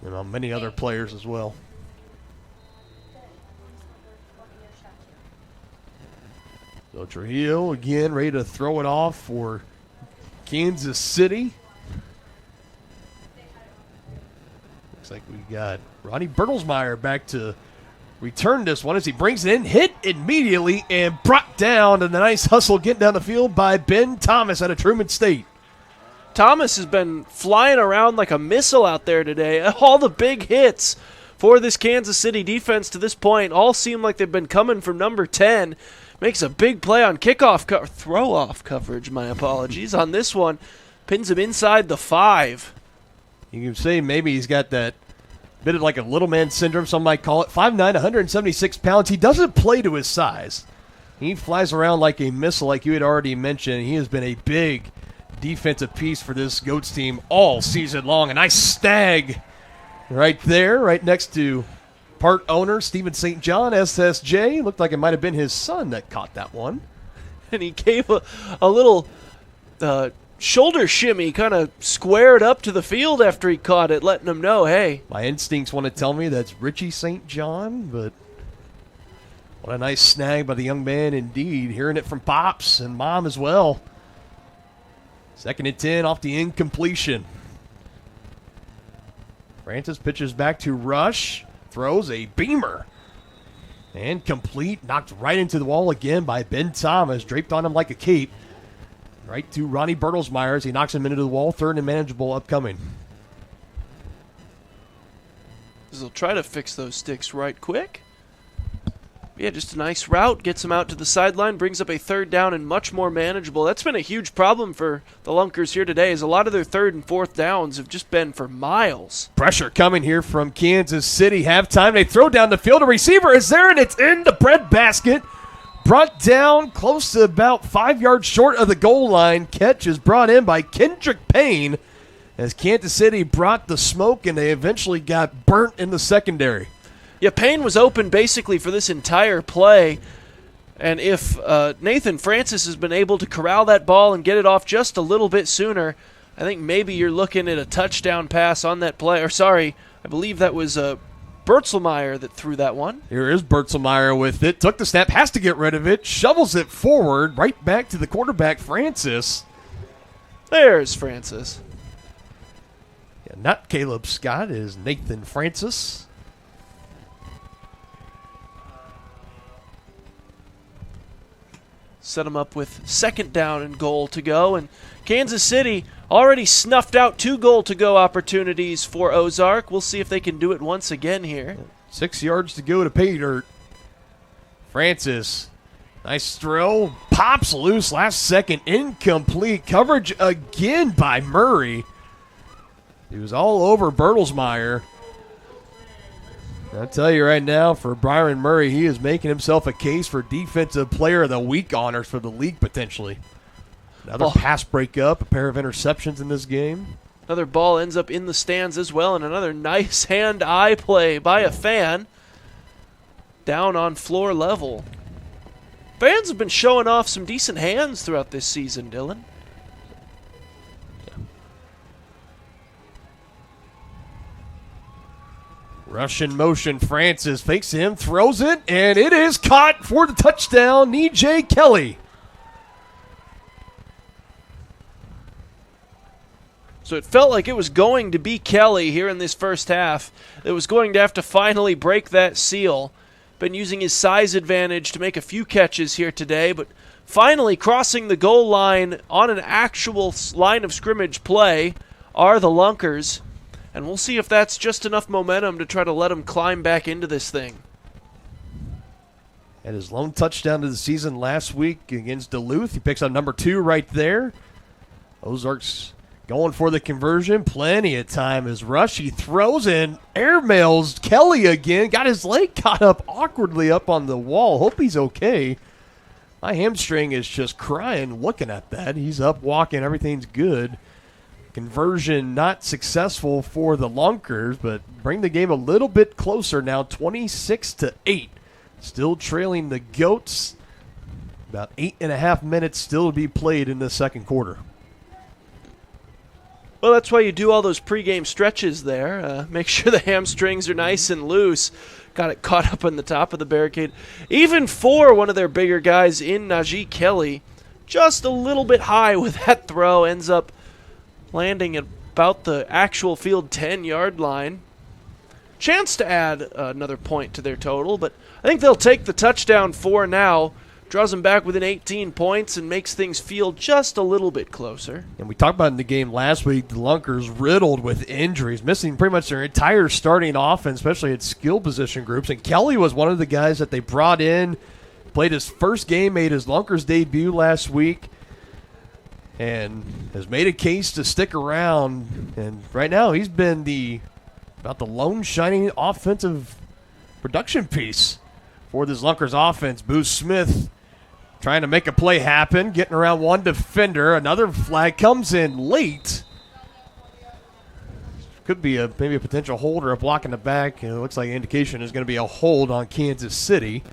[SPEAKER 1] And many other players as well. So Trujillo again ready to throw it off for Kansas City. Looks like we got Ronnie Bertelsmeyer back to return this one as he brings it in, hit immediately, and brought down, and the nice hustle getting down the field by Ben Thomas out of Truman State.
[SPEAKER 2] Thomas has been flying around like a missile out there today. All the big hits for this Kansas City defense to this point all seem like they've been coming from number 10. Makes a big play on throw-off coverage, my apologies, on this one. Pins him inside the 5.
[SPEAKER 1] You can say maybe he's got that bit of like a little man syndrome, some might call it. 5'9", 176 pounds. He doesn't play to his size. He flies around like a missile, like you had already mentioned. He has been a big defensive piece for this Goats team all season long. A nice snag right there, right next to part owner Stephen St. John, SSJ. Looked like it might have been his son that caught that one.
[SPEAKER 2] And he gave a little shoulder shimmy, kind of squared up to the field after he caught it, letting him know, hey.
[SPEAKER 1] My instincts want to tell me that's Richie St. John, but what a nice snag by the young man indeed. Hearing it from Pops and Mom as well. 2nd and 10 off the incompletion. Francis pitches back to Rush. Throws a beamer. And complete. Knocked right into the wall again by Ben Thomas. Draped on him like a cape. Right to Ronnie Bertelsmeyer as he knocks him into the wall. 3rd and manageable upcoming.
[SPEAKER 2] They'll try to fix those sticks right quick. Yeah, just a nice route. Gets him out to the sideline. Brings up a 3rd down and much more manageable. That's been a huge problem for the Lunkers here today, as a lot of their 3rd and 4th downs have just been for miles.
[SPEAKER 1] Pressure coming here from Kansas City. Halftime. They throw down the field. A receiver is there, and it's in the breadbasket. Brought down close to about 5 yards short of the goal line. Catch is brought in by Kendrick Payne as Kansas City brought the smoke, and they eventually got burnt in the secondary.
[SPEAKER 2] Yeah, Payne was open basically for this entire play, and if Nathan Francis has been able to corral that ball and get it off just a little bit sooner, I think maybe you're looking at a touchdown pass on that play. Or sorry, I believe that was Bertelsmeyer that threw that one.
[SPEAKER 1] Here is Bertelsmeyer with it. Took the snap, has to get rid of it, shovels it forward, right back to the quarterback, Francis.
[SPEAKER 2] There's Francis.
[SPEAKER 1] Yeah, not Caleb Scott, is Nathan Francis.
[SPEAKER 2] set them up with 2nd down and goal to go. And Kansas City already snuffed out 2 goal-to-go opportunities for Ozark. We'll see if they can do it once again here.
[SPEAKER 1] 6 yards to go to pay dirt. Francis, nice throw, pops loose, last second, incomplete. Coverage again by Murray. He was all over Bertelsmeyer. I'll tell you right now, for Byron Murray, he is making himself a case for Defensive Player of the Week honors for the league potentially. Another pass breakup, a pair of interceptions in this game.
[SPEAKER 2] Another ball ends up in the stands as well, and another nice hand-eye play by a fan down on floor level. Fans have been showing off some decent hands throughout this season, Dylan.
[SPEAKER 1] Russian motion, Francis fakes him, throws it, and it is caught for the touchdown, E.J. Kelly.
[SPEAKER 2] So it felt like it was going to be Kelly here in this first half. It was going to have to finally break that seal. Been using his size advantage to make a few catches here today, but finally crossing the goal line on an actual line of scrimmage play are the Lunkers. And we'll see if that's just enough momentum to try to let him climb back into this thing.
[SPEAKER 1] And his lone touchdown of the season last week against Duluth. He picks up number 2 right there. Ozarks going for the conversion. Plenty of time as Rush. He throws in, airmails Kelly again. Got his leg caught up awkwardly up on the wall. Hope he's okay. My hamstring is just crying looking at that. He's up walking. Everything's good. Conversion not successful for the Lunkers, but bring the game a little bit closer now, 26-8. Still trailing the Goats. About 8.5 minutes still to be played in the second quarter.
[SPEAKER 2] Well, that's why you do all those pregame stretches there. Make sure the hamstrings are nice and loose. Got it caught up on the top of the barricade. Even for one of their bigger guys in Najee Kelly, just a little bit high with that throw. Ends up landing at about the actual field 10-yard line. Chance to add another point to their total, but I think they'll take the touchdown for now. Draws them back within 18 points and makes things feel just a little bit closer.
[SPEAKER 1] And we talked about in the game last week, the Lunkers riddled with injuries, missing pretty much their entire starting offense, especially at skill position groups. And Kelly was one of the guys that they brought in, played his first game, made his Lunkers debut last week, and has made a case to stick around. And right now he's been about the lone shining offensive production piece for this Lunkers offense. Booth Smith trying to make a play happen, getting around one defender. Another flag comes in late. Could be maybe a potential holder, a block in the back. It looks like an indication is going to be a hold on Kansas City.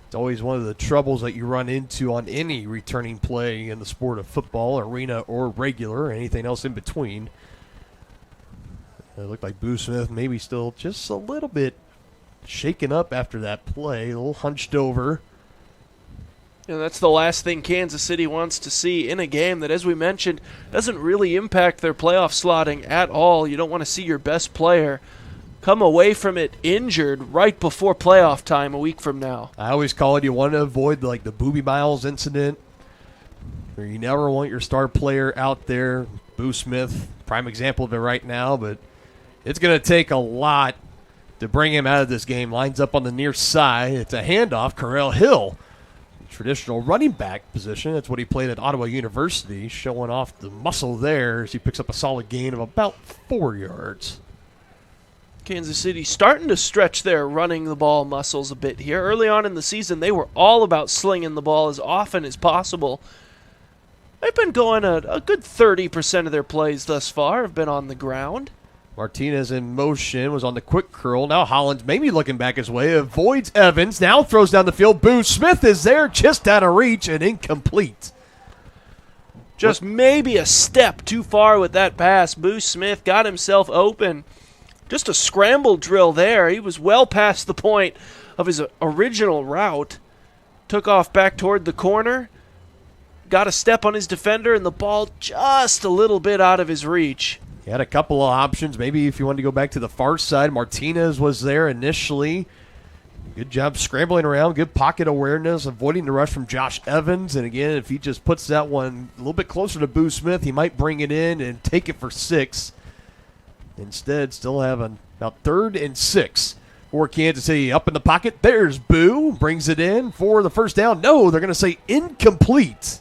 [SPEAKER 1] It's always one of the troubles that you run into on any returning play in the sport of football, arena or regular, or anything else in between. It looked like Boo Smith maybe still just a little bit shaken up after that play, a little hunched over.
[SPEAKER 2] And that's the last thing Kansas City wants to see in a game that, as we mentioned, doesn't really impact their playoff slotting at all. You don't want to see your best player come away from it injured right before playoff time a week from now.
[SPEAKER 1] I always call it, you want to avoid like the Booby Miles incident, where you never want your star player out there. Boo Smith, prime example of it right now, but it's going to take a lot to bring him out of this game. Lines up on the near side. It's a handoff. Carell Hill, traditional running back position. That's what he played at Ottawa University, showing off the muscle there as he picks up a solid gain of about 4 yards.
[SPEAKER 2] Kansas City starting to stretch their running the ball muscles a bit here. Early on in the season, they were all about slinging the ball as often as possible. They've been going a good 30% of their plays thus far have been on the ground.
[SPEAKER 1] Martinez in motion, was on the quick curl. Now Hollins maybe looking back his way, avoids Evans, now throws down the field. Boo Smith is there, just out of reach and incomplete.
[SPEAKER 2] Just maybe a step too far with that pass. Boo Smith got himself open. Just a scramble drill there. He was well past the point of his original route. Took off back toward the corner. Got a step on his defender, and the ball just a little bit out of his reach.
[SPEAKER 1] He had a couple of options. Maybe if you wanted to go back to the far side, Martinez was there initially. Good job scrambling around, good pocket awareness, avoiding the rush from Josh Evans. And again, if he just puts that one a little bit closer to Boo Smith, he might bring it in and take it for 6. Instead, still have about 3rd and 6 for Kansas City. Up in the pocket, there's Boo, brings it in for the first down. No, they're going to say incomplete.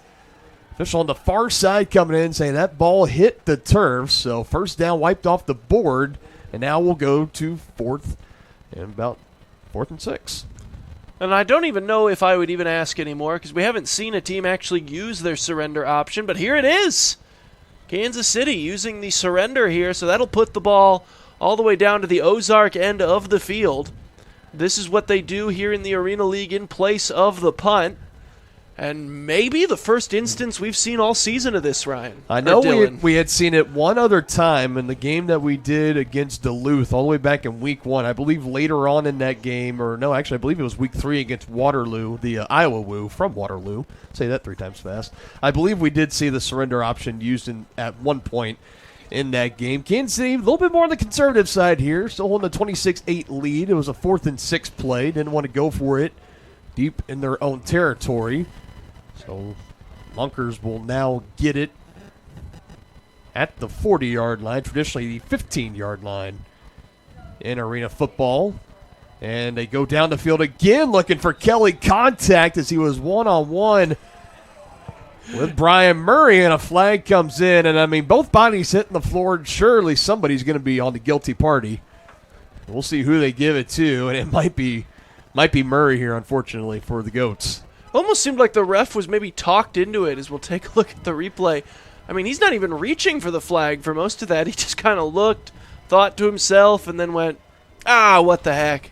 [SPEAKER 1] Official on the far side coming in saying that ball hit the turf, so first down wiped off the board, and now we'll go to 4th and about 4th and 6.
[SPEAKER 2] And I don't even know if I would even ask anymore because we haven't seen a team actually use their surrender option, but here it is. Kansas City using the surrender here, so that'll put the ball all the way down to the Ozark end of the field. This is what they do here in the Arena League in place of the punt. And maybe the first instance we've seen all season of this, Ryan.
[SPEAKER 1] I know we had seen it one other time in the game that we did against Duluth all the way back in week 1. I believe later on in that game, or no, actually I believe it was week 3 against Waterloo, the Iowa Woo from Waterloo. Say that 3 times fast. I believe we did see the surrender option used at one point in that game. Kansas City, a little bit more on the conservative side here, still holding a 26-8 lead. It was a 4th and 6 play. Didn't want to go for it deep in their own territory. So Lunkers will now get it at the 40-yard line, traditionally the 15-yard line in arena football. And they go down the field again looking for Kelly contact as he was one-on-one with Brian Murray, and a flag comes in. And, I mean, both bodies hitting the floor. Surely somebody's going to be on the guilty party. We'll see who they give it to, and it might be Murray here, unfortunately, for the Goats.
[SPEAKER 2] Almost seemed like the ref was maybe talked into it as we'll take a look at the replay. I mean, he's not even reaching for the flag for most of that. He just kind of looked, thought to himself, and then went, what the heck.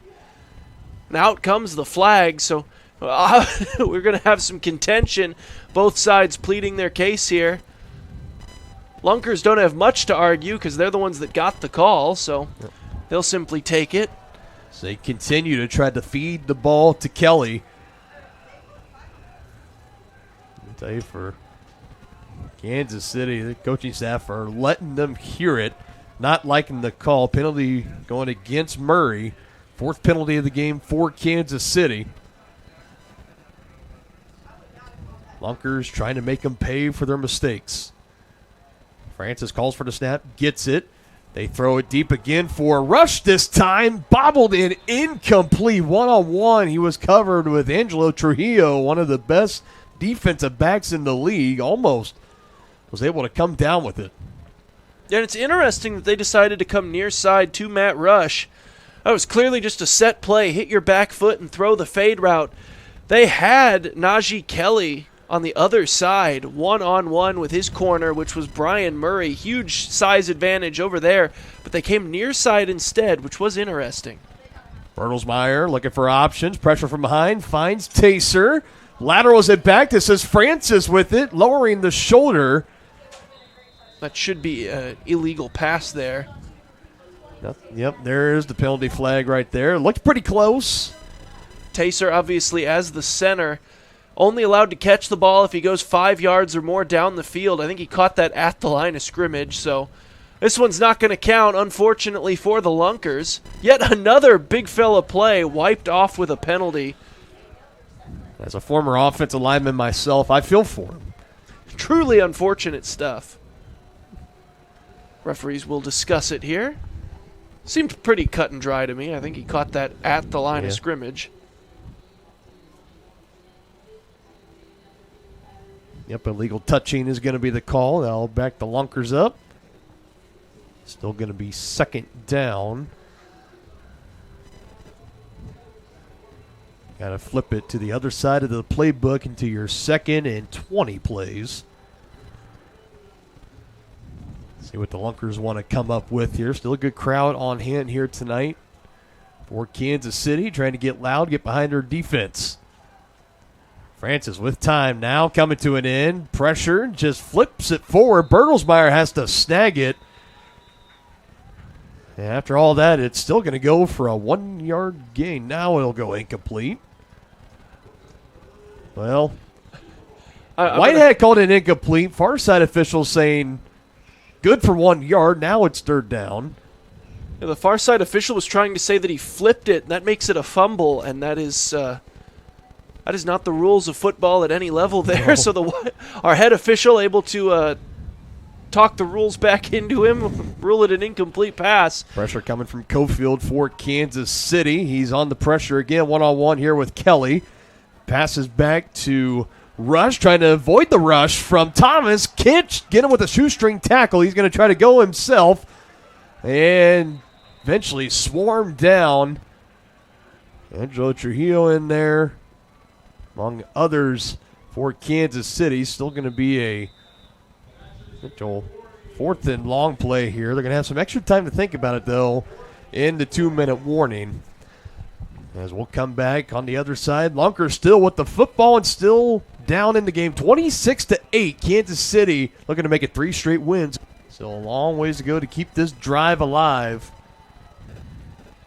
[SPEAKER 2] And out comes the flag, so we're going to have some contention. Both sides pleading their case here. Lunkers don't have much to argue because they're the ones that got the call, so they'll simply take it.
[SPEAKER 1] So they continue to try to feed the ball to Kelly. I'll tell you, for Kansas City, the coaching staff are letting them hear it, not liking the call. Penalty going against Murray. 4th penalty of the game for Kansas City. Lunkers trying to make them pay for their mistakes. Francis calls for the snap, gets it. They throw it deep again for a rush this time. Bobbled in, incomplete. One-on-one, he was covered with Angelo Trujillo, one of the best defensive backs in the league. Almost was able to come down with it.
[SPEAKER 2] And it's interesting that they decided to come near side to Matt Rush. That was clearly just a set play. Hit your back foot and throw the fade route. They had Najee Kelly on the other side, one-on-one with his corner, which was Brian Murray. Huge size advantage over there, but they came near side instead, which was interesting.
[SPEAKER 1] Bertelsmeyer looking for options. Pressure from behind. Finds Taser. Laterals it back. This is Francis with it, lowering the shoulder.
[SPEAKER 2] That should be an illegal pass there.
[SPEAKER 1] Yep, there's the penalty flag right there. Looked pretty close.
[SPEAKER 2] Taser, obviously, as the center, only allowed to catch the ball if he goes 5 yards or more down the field. I think he caught that at the line of scrimmage, so this one's not going to count, unfortunately, for the Lunkers. Yet another big fella play wiped off with a penalty.
[SPEAKER 1] As a former offensive lineman myself, I feel for him.
[SPEAKER 2] Truly unfortunate stuff. Referees will discuss it here. Seemed pretty cut and dry to me. I think he caught that at the line of scrimmage.
[SPEAKER 1] Yep, illegal touching is going to be the call. That'll back the Lunkers up. Still going to be 2nd down. Got to flip it to the other side of the playbook into your 2nd and 20 plays. See what the Lunkers want to come up with here. Still a good crowd on hand here tonight for Kansas City, trying to get loud, get behind their defense. Francis with time now, coming to an end. Pressure, just flips it forward. Bertelsmeyer has to snag it. And after all that, it's still going to go for a 1-yard gain. Now it'll go incomplete. Well, Whitehead called it incomplete. Far side officials saying good for 1 yard. Now it's 3rd down.
[SPEAKER 2] Yeah, the far side official was trying to say that he flipped it, and that makes it a fumble, and that is not the rules of football at any level there.
[SPEAKER 1] No.
[SPEAKER 2] So our head official able to talk the rules back into him, rule it an incomplete pass.
[SPEAKER 1] Pressure coming from Cofield for Kansas City. He's on the pressure again, one-on-one here with Kelly. Passes back to Rush, trying to avoid the rush from Thomas. Can't get him with a shoestring tackle. He's going to try to go himself and eventually swarm down. Angelo Trujillo in there, among others, for Kansas City. Still going to be a fourth and long play here. They're going to have some extra time to think about it, though, in the 2-minute warning. As we'll come back on the other side. Lunkers still with the football and still down in the game. 26-8. Kansas City looking to make it 3 straight wins. Still a long ways to go to keep this drive alive.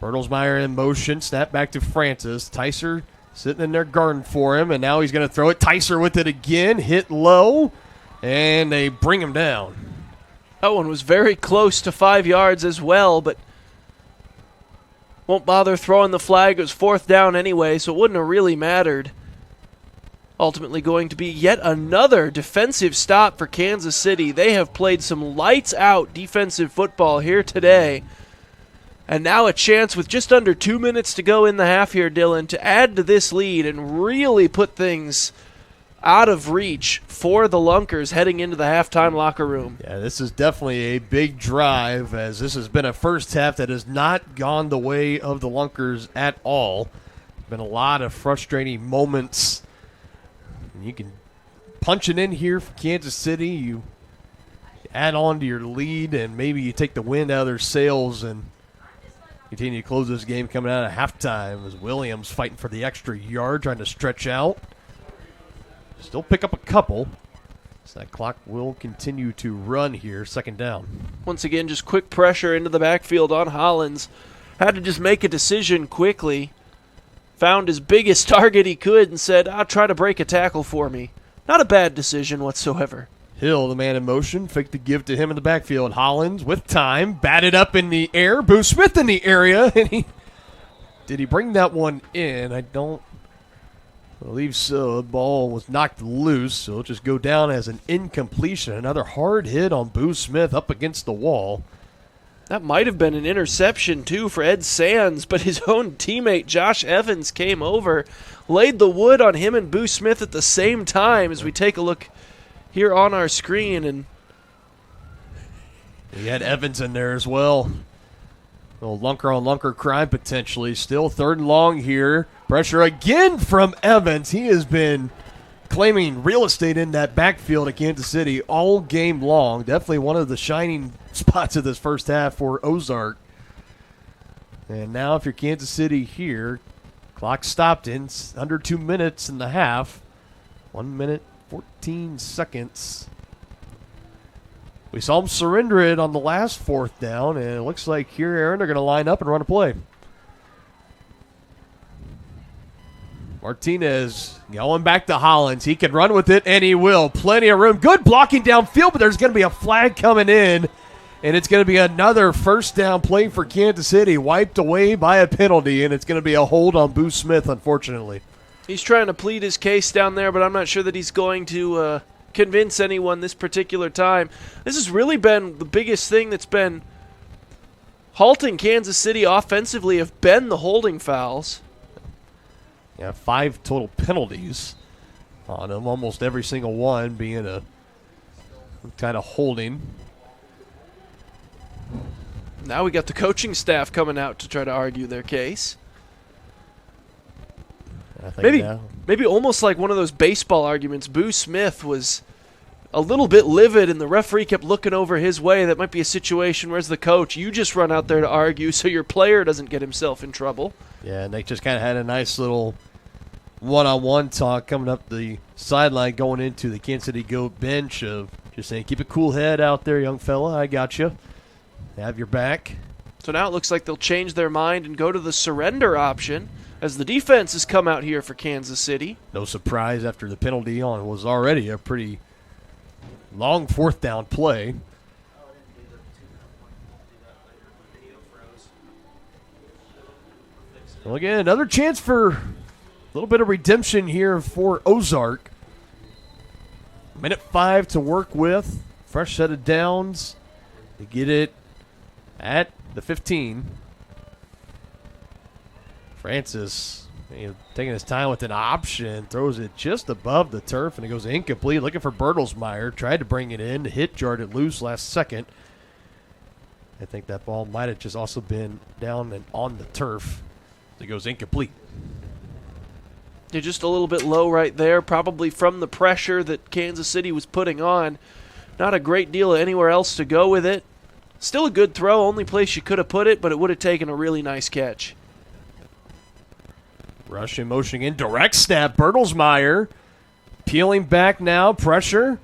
[SPEAKER 1] Bertelsmeyer in motion. Snap back to Francis. Tyser sitting in there guarding for him, and now he's going to throw it. Tyser with it again. Hit low, and they bring him down.
[SPEAKER 2] That one was very close to 5 yards as well, but won't bother throwing the flag. It was 4th down anyway, so it wouldn't have really mattered. Ultimately going to be yet another defensive stop for Kansas City. They have played some lights-out defensive football here today. And now a chance with just under 2 minutes to go in the half here, Dylan, to add to this lead and really put things out of reach for the Lunkers heading into the halftime locker room.
[SPEAKER 1] Yeah, this is definitely a big drive, as this has been a first half that has not gone the way of the Lunkers at all. Been a lot of frustrating moments. You can punch it in here for Kansas City. You add on to your lead, and maybe you take the wind out of their sails and continue to close this game coming out of halftime as Williams fighting for the extra yard, trying to stretch out. Still pick up a couple. So that clock will continue to run here, 2nd down.
[SPEAKER 2] Once again, just quick pressure into the backfield on Hollins. Had to just make a decision quickly. Found his biggest target he could and said, I'll try to break a tackle for me. Not a bad decision whatsoever.
[SPEAKER 1] Hill, the man in motion, faked the give to him in the backfield. Hollins with time, batted up in the air. Boo Smith in the area. And did he bring that one in? I don't believe so. The ball was knocked loose, so it'll just go down as an incompletion. Another hard hit on Boo Smith up against the wall.
[SPEAKER 2] That might have been an interception, too, for Ed Sands, but his own teammate Josh Evans came over, laid the wood on him and Boo Smith at the same time as we take a look here on our screen. And
[SPEAKER 1] he had Evans in there as well. A little lunker-on-lunker crime potentially. Still 3rd and long here. Pressure again from Evans. He has been claiming real estate in that backfield at Kansas City all game long. Definitely one of the shining spots of this first half for Ozark. And now if you're Kansas City here, clock stopped in under 2 minutes in the half. 1 minute, 14 seconds. We saw them surrender it on the last 4th down, and it looks like here, Aaron, they're going to line up and run a play. Martinez going back to Hollins. He can run with it, and he will. Plenty of room. Good blocking downfield, but there's going to be a flag coming in, and it's going to be another 1st down play for Kansas City, wiped away by a penalty, and it's going to be a hold on Boo Smith, unfortunately.
[SPEAKER 2] He's trying to plead his case down there, but I'm not sure that he's going to convince anyone this particular time. This has really been the biggest thing that's been halting Kansas City offensively have been the holding fouls.
[SPEAKER 1] Yeah, 5 total penalties on them, almost every single one being a kind of holding.
[SPEAKER 2] Now we got the coaching staff coming out to try to argue their case.
[SPEAKER 1] I think
[SPEAKER 2] Maybe almost like one of those baseball arguments. Boo Smith was a little bit livid, and the referee kept looking over his way. That might be a situation where, as the coach, you just run out there to argue so your player doesn't get himself in trouble.
[SPEAKER 1] Yeah, and they just kind of had a nice little one-on-one talk coming up the sideline going into the Kansas City Goat bench of just saying, keep a cool head out there, young fella. I got you. Have your back.
[SPEAKER 2] So now it looks like they'll change their mind and go to the surrender option as the defense has come out here for Kansas City.
[SPEAKER 1] No surprise after the penalty on was already a pretty long 4th down play. Well, again, another chance for a little bit of redemption here for Ozark. Minute 5 to work with. Fresh set of downs. They get it at the 15. Francis taking his time with an option, throws it just above the turf, and it goes incomplete. Looking for Bertelsmeyer. Tried to bring it in. Hit, jarred it loose last second. I think that ball might have just also been down and on the turf. It goes incomplete.
[SPEAKER 2] They're just a little bit low right there, probably from the pressure that Kansas City was putting on. Not a great deal of anywhere else to go with it. Still a good throw, only place you could have put it, but it would have taken a really nice catch.
[SPEAKER 1] Rush in motion in, direct snap. Bertelsmeyer peeling back now, pressure.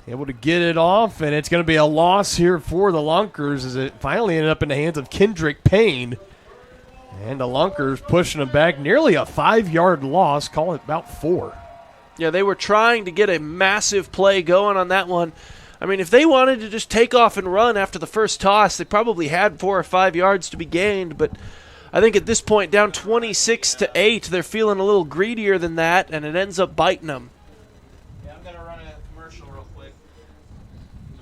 [SPEAKER 1] Able to get it off, and it's going to be a loss here for the Lunkers as it finally ended up in the hands of Kendrick Payne. And the Lunkers pushing him back, nearly a 5-yard loss, call it about 4.
[SPEAKER 2] Yeah, they were trying to get a massive play going on that one. I mean, if they wanted to just take off and run after the first toss, they probably had 4 or 5 yards to be gained, but I think at this point, down 26-8, they're feeling a little greedier than that, and it ends up biting them.
[SPEAKER 3] Yeah, I'm going to run a commercial real quick.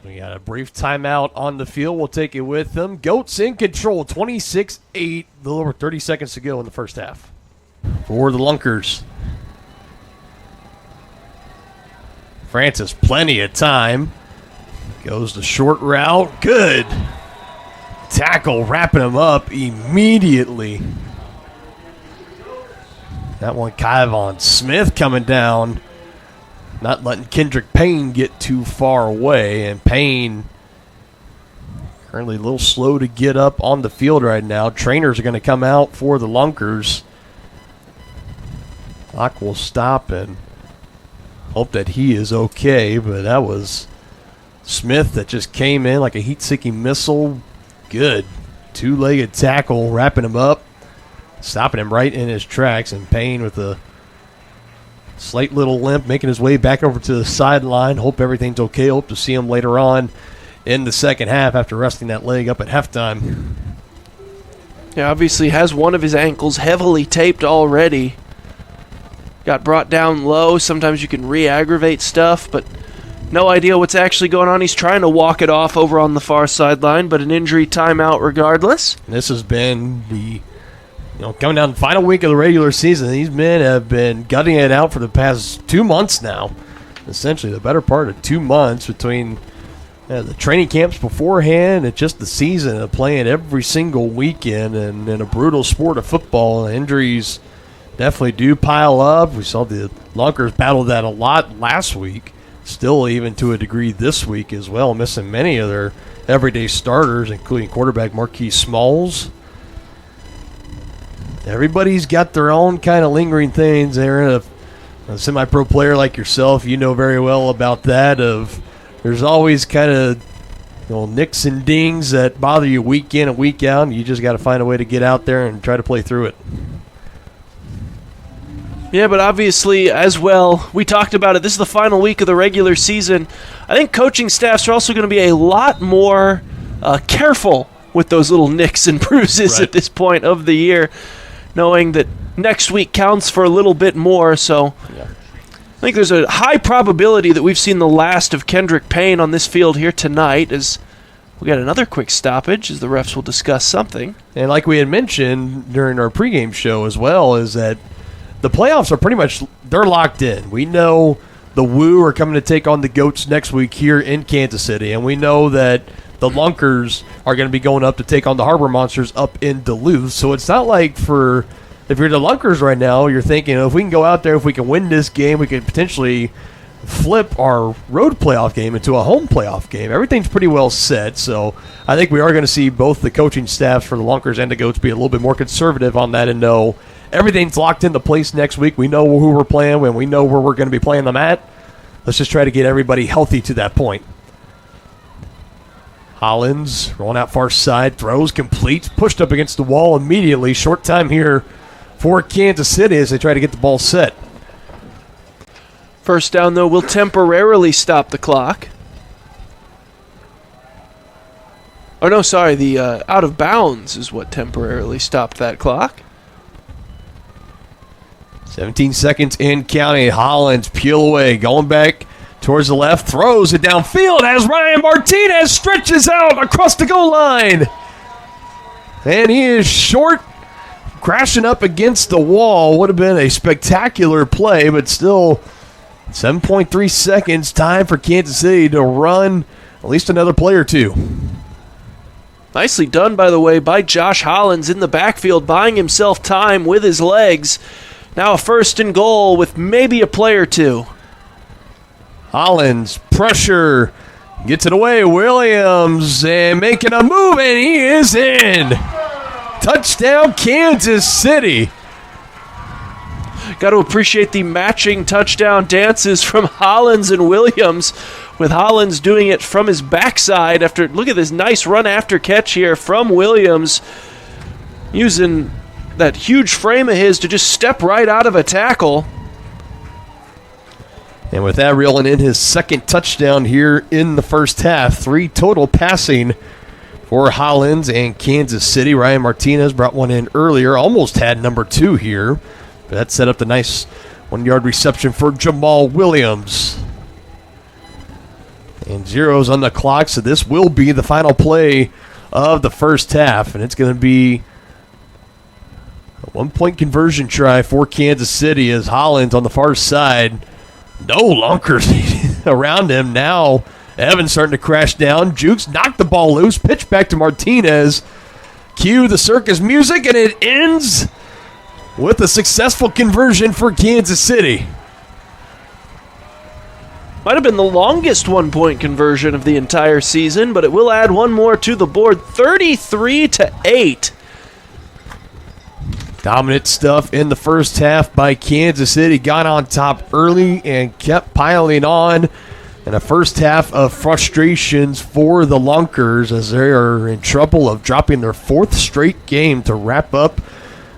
[SPEAKER 1] We got a brief timeout on the field. We'll take it with them. Goats in control, 26-8, a little over 30 seconds to go in the first half for the Lunkers. Francis, plenty of time. Goes the short route. Good tackle, wrapping him up immediately. That one, Kyvon Smith coming down, not letting Kendrick Payne get too far away. And Payne currently a little slow to get up on the field right now. Trainers are going to come out for the Lunkers. Clock will stop and hope that he is okay, but that was Smith that just came in like a heat-seeking missile. Good two-legged tackle, wrapping him up, stopping him right in his tracks, and Payne with a slight little limp, making his way back over to the sideline. Hope everything's okay. Hope to see him later on in the second half after resting that leg up at halftime.
[SPEAKER 2] Yeah, obviously has one of his ankles heavily taped already. Got brought down low. Sometimes you can re-aggravate stuff, but no idea what's actually going on. He's trying to walk it off over on the far sideline, but an injury timeout regardless.
[SPEAKER 1] This has been the, coming down the final week of the regular season. These men have been gutting it out for the past 2 months now. Essentially the better part of 2 months between the training camps beforehand and just the season of playing every single weekend and in a brutal sport of football. Injuries definitely do pile up. We saw the Lunkers battle that a lot last week. Still, even to a degree this week as well, missing many of their everyday starters, including quarterback Marquise Smalls. Everybody's got their own kind of lingering things. They're a semi-pro player like yourself. You know very well about that. There's always kind of nicks and dings that bother you week in and week out, and you just got to find a way to get out there and try to play through it.
[SPEAKER 2] Yeah, but obviously, as well, we talked about it. This is the final week of the regular season. I think coaching staffs are also going to be a lot more careful with those little nicks and bruises at this point of the year, knowing that next week counts for a little bit more. So I think there's a high probability that we've seen the last of Kendrick Payne on this field here tonight, as we got another quick stoppage as the refs will discuss something.
[SPEAKER 1] And like we had mentioned during our pregame show as well, is that the playoffs are pretty much, they're locked in. We know the Woo are coming to take on the Goats next week here in Kansas City, and we know that the Lunkers are going to be going up to take on the Harbor Monsters up in Duluth. So it's not like if you're the Lunkers right now, you're thinking, if we can go out there, if we can win this game, we could potentially flip our road playoff game into a home playoff game. Everything's pretty well set, so I think we are going to see both the coaching staffs for the Lunkers and the Goats be a little bit more conservative on that and know everything's locked into place next week. We know who we're playing when we know where we're going to be playing them at. Let's just try to get everybody healthy to that point. Hollins rolling out far side, throws, complete, pushed up against the wall immediately. Short time here for Kansas City as they try to get the ball set.
[SPEAKER 2] First down, though, will temporarily stop the clock. Oh, no, sorry, the out of bounds is what temporarily stopped that clock.
[SPEAKER 1] 17 seconds in counting. Hollins peel away, going back towards the left, throws it downfield as Ryan Martinez stretches out across the goal line. And he is short, crashing up against the wall. Would have been a spectacular play, but still 7.3 seconds, time for Kansas City to run at least another play or two.
[SPEAKER 2] Nicely done, by the way, by Josh Hollins in the backfield, buying himself time with his legs. Now a 1st and goal with maybe a play or two.
[SPEAKER 1] Hollins, pressure, gets it away. Williams, and making a move, and he is in. Touchdown, Kansas City.
[SPEAKER 2] Got to appreciate the matching touchdown dances from Hollins and Williams, with Hollins doing it from his backside after, look at this nice run after catch here from Williams, using that huge frame of his to just step right out of a tackle.
[SPEAKER 1] And with that, reeling in his 2nd touchdown here in the first half. 3 total passing for Hollins and Kansas City. Ryan Martinez brought one in earlier, almost had number 2 here. But that set up the nice 1-yard reception for Jamal Williams. And zeros on the clock, so this will be the final play of the first half. And it's going to be a 1-point conversion try for Kansas City as Hollins on the far side. No Lunkers around him. Now Evans starting to crash down. Jukes knocked the ball loose. Pitch back to Martinez. Cue the circus music, and it ends with a successful conversion for Kansas City.
[SPEAKER 2] Might have been the longest 1-point conversion of the entire season, but it will add one more to the board. 33-8.
[SPEAKER 1] Dominant stuff in the first half by Kansas City. Got on top early and kept piling on. And a first half of frustrations for the Lunkers as they are in trouble of dropping their 4th straight game to wrap up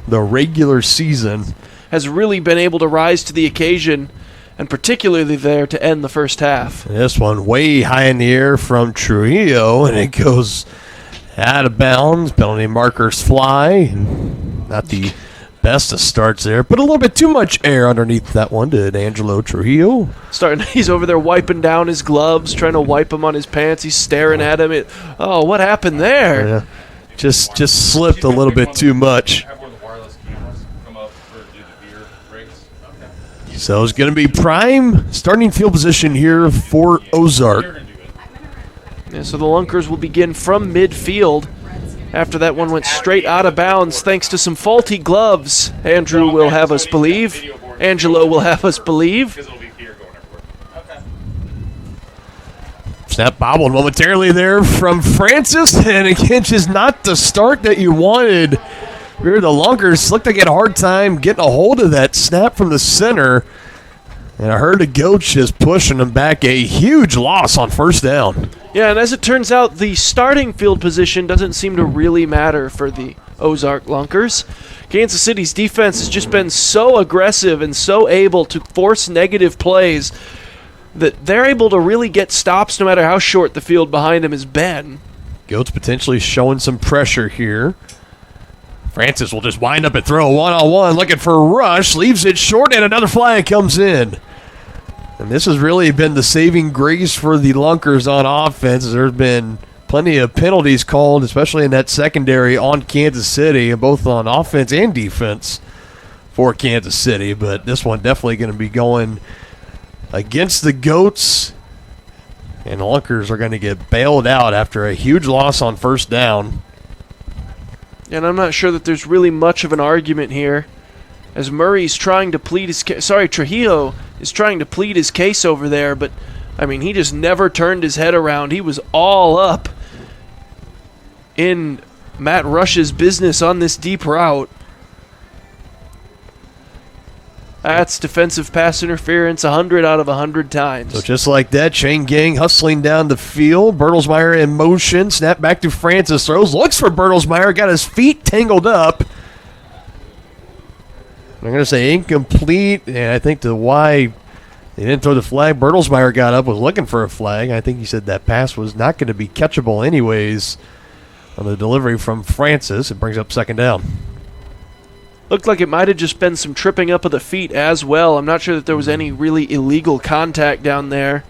[SPEAKER 1] the regular season.
[SPEAKER 2] Has really been able to rise to the occasion, and particularly there to end the first half.
[SPEAKER 1] And this one way high in the air from Trujillo, and it goes out of bounds. Penalty markers fly. Not the best of starts there, but a little bit too much air underneath that one to Angelo Trujillo.
[SPEAKER 2] He's over there wiping down his gloves, trying to wipe them on his pants. He's staring at him. What happened there?
[SPEAKER 1] Yeah. Just slipped a little bit too much. So it's going to be prime starting field position here for Ozark.
[SPEAKER 2] Yeah, so the Lunkers will begin from midfield. After that one went straight out of bounds thanks to some faulty gloves, Angelo will have us believe.
[SPEAKER 1] Snap bobbled momentarily there from Francis, and again, just not the start that you wanted. Here the Lunkers looked like they had a hard time getting a hold of that snap from the center. And I heard the coach just pushing them back. A huge loss on 1st down.
[SPEAKER 2] Yeah, and as it turns out, the starting field position doesn't seem to really matter for the Ozark Lunkers. Kansas City's defense has just been so aggressive and so able to force negative plays that they're able to really get stops no matter how short the field behind them has been.
[SPEAKER 1] Goats potentially showing some pressure here. Francis will just wind up and throw a one-on-one, looking for a rush, leaves it short, and another flag comes in. And this has really been the saving grace for the Lunkers on offense. There's been plenty of penalties called, especially in that secondary on Kansas City, both on offense and defense for Kansas City. But this one definitely going to be going against the Goats. And the Lunkers are going to get bailed out after a huge loss on 1st down.
[SPEAKER 2] And I'm not sure that there's really much of an argument here, as Murray's trying to plead his case. Trujillo is trying to plead his case over there, but, I mean, he just never turned his head around. He was all up in Matt Rush's business on this deep route. That's defensive pass interference 100 out of 100 times.
[SPEAKER 1] So just like that, Shane Gang hustling down the field. Bertelsmeyer in motion. Snap back to Francis. Throws. Looks for Bertelsmeyer. Got his feet tangled up. I'm going to say incomplete. And I think the why they didn't throw the flag, Bertelsmeyer got up, was looking for a flag. I think he said that pass was not going to be catchable anyways on the delivery from Francis. It brings up 2nd down.
[SPEAKER 2] Looked like it might have just been some tripping up of the feet as well. I'm not sure that there was any really illegal contact down there.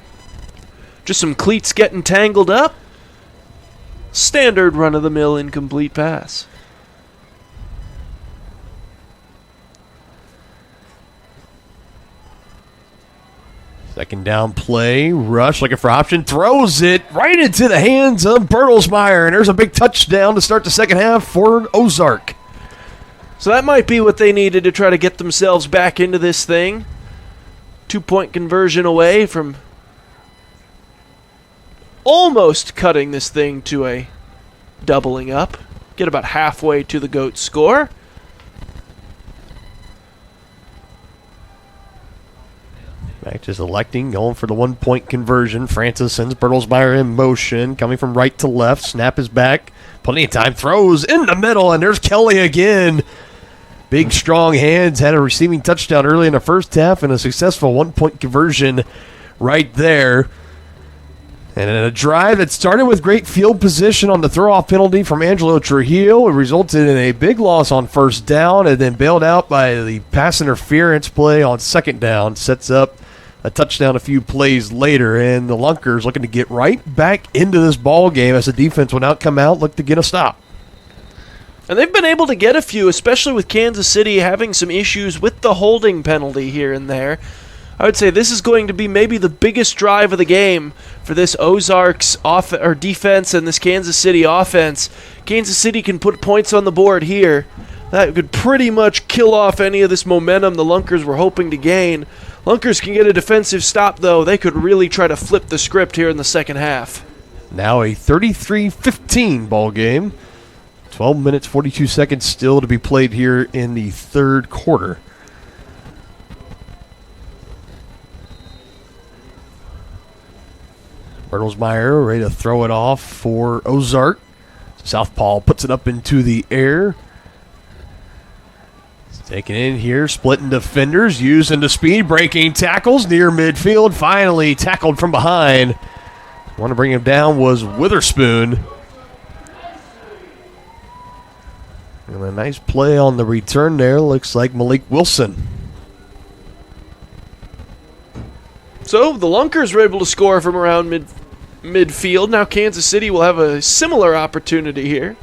[SPEAKER 2] Just some cleats getting tangled up. Standard run-of-the-mill incomplete pass.
[SPEAKER 1] Second down play, rush looking for option, throws it right into the hands of Bertelsmeyer, and there's a big touchdown to start the second half for Ozark.
[SPEAKER 2] So that might be what they needed to try to get themselves back into this thing. 2-point conversion away from almost cutting this thing to a doubling up. Get about halfway to the GOAT score.
[SPEAKER 1] Back just electing, going for the 1-point conversion. Francis sends Bertelsmeyer in motion, coming from right to left. Snap is back. Plenty of time. Throws in the middle, and there's Kelly again. Big, strong hands. Had a receiving touchdown early in the first half and a successful 1-point conversion right there. And in a drive that started with great field position on the throw-off penalty from Angelo Trujillo, it resulted in a big loss on first down and then bailed out by the pass interference play on second down. Sets up a touchdown a few plays later, and the Lunkers looking to get right back into this ball game as the defense will now come out, look to get a stop.
[SPEAKER 2] And they've been able to get a few, especially with Kansas City having some issues with the holding penalty here and there. I would say this is going to be maybe the biggest drive of the game for this Ozarks defense and this Kansas City offense. Kansas City can put points on the board here. That could pretty much kill off any of this momentum the Lunkers were hoping to gain. Lunkers can get a defensive stop, though. They could really try to flip the script here in the second half.
[SPEAKER 1] Now a 33-15 ball game. 12 minutes, 42 seconds still to be played here in the third quarter. Bertelsmeyer ready to throw it off for Ozark. Southpaw puts it up into the air. Taken in here, splitting defenders, using the speed, breaking tackles near midfield. Finally tackled from behind. Want to bring him down was Witherspoon. And a nice play on the return there. Looks like Malik Wilson.
[SPEAKER 2] So the Lunkers were able to score from around midfield. Now Kansas City will have a similar opportunity here.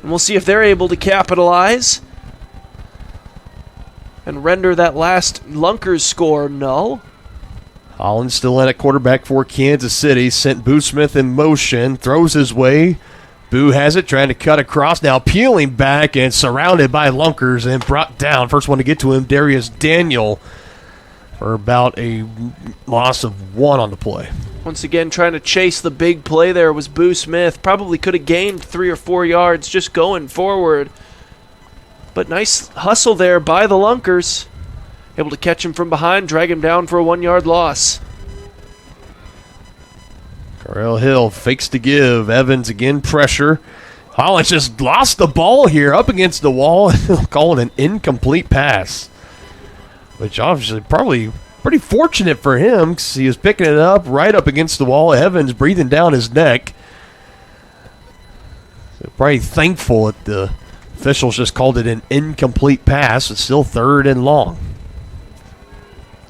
[SPEAKER 2] And we'll see if they're able to capitalize and render that last Lunkers score null.
[SPEAKER 1] Holland still in at quarterback for Kansas City. Sent Boo Smith in motion. Throws his way. Boo has it, trying to cut across. Now peeling back and surrounded by Lunkers and brought down. First one to get to him, Darius Daniel, for about a loss of 1 on the play.
[SPEAKER 2] Once again, trying to chase the big play there was Boo Smith. Probably could have gained 3 or 4 yards just going forward. But nice hustle there by the Lunkers. Able to catch him from behind, drag him down for a 1-yard loss.
[SPEAKER 1] Carell Hill fakes to give. Evans again pressure. Holland just lost the ball here up against the wall. Calling an incomplete pass. Which obviously probably pretty fortunate for him because he was picking it up right up against the wall. Evans breathing down his neck. So probably thankful that the officials just called it an incomplete pass. It's still 3rd and long.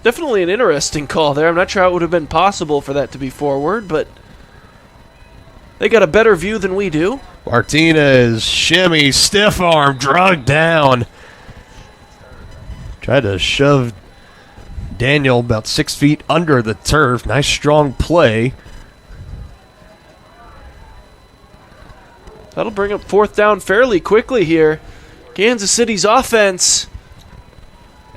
[SPEAKER 2] Definitely an interesting call there. I'm not sure how it would have been possible for that to be forward, but they got a better view than we do.
[SPEAKER 1] Martinez, shimmy, stiff arm, drugged down. Tried to shove Daniel about 6 feet under the turf. Nice strong play.
[SPEAKER 2] That'll bring up 4th down fairly quickly here. Kansas City's offense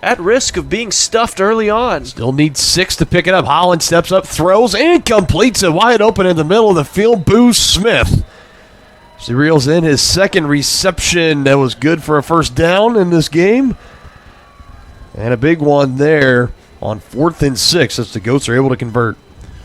[SPEAKER 2] at risk of being stuffed early on.
[SPEAKER 1] Still needs 6 to pick it up. Holland steps up, throws, and completes it wide open in the middle of the field. Boo Smith. She reels in his second reception. That was good for a first down in this game. And a big one there on 4th and 6 as the Goats are able to convert.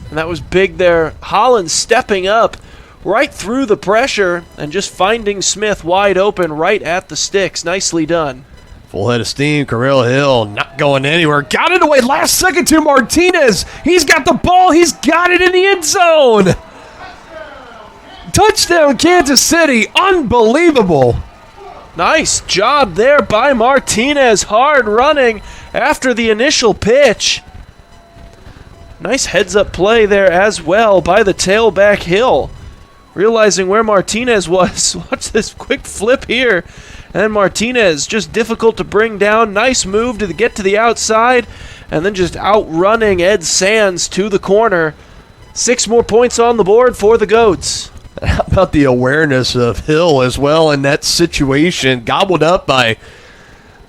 [SPEAKER 2] And that was big there. Holland stepping up right through the pressure and just finding Smith wide open right at the sticks. Nicely done.
[SPEAKER 1] Full head of steam. Carell Hill not going anywhere. Got it away last second to Martinez. He's got the ball. He's got it in the end zone. Touchdown, Kansas City. Unbelievable.
[SPEAKER 2] Nice job there by Martinez. Hard running after the initial pitch. Nice heads-up play there as well by the tailback Hill. Realizing where Martinez was. Watch this quick flip here. And then Martinez, just difficult to bring down. Nice move to get to the outside. And then just outrunning Ed Sands to the corner. 6 more points on the board for the Goats.
[SPEAKER 1] How about the awareness of Hill as well in that situation? Gobbled up by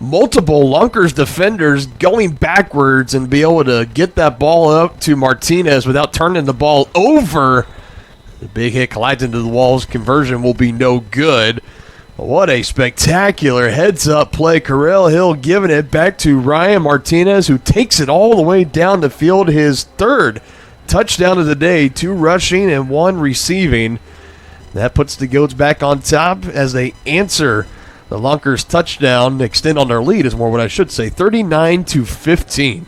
[SPEAKER 1] multiple Lunkers defenders going backwards and be able to get that ball up to Martinez without turning the ball over. The big hit collides into the walls. Conversion will be no good. But what a spectacular heads-up play. Correll Hill giving it back to Ryan Martinez, who takes it all the way down the field. His 3rd touchdown of the day, 2 rushing and 1 receiving. That puts the Goats back on top as they answer the Lunkers touchdown, extend on their lead is more what I should say, 39-15.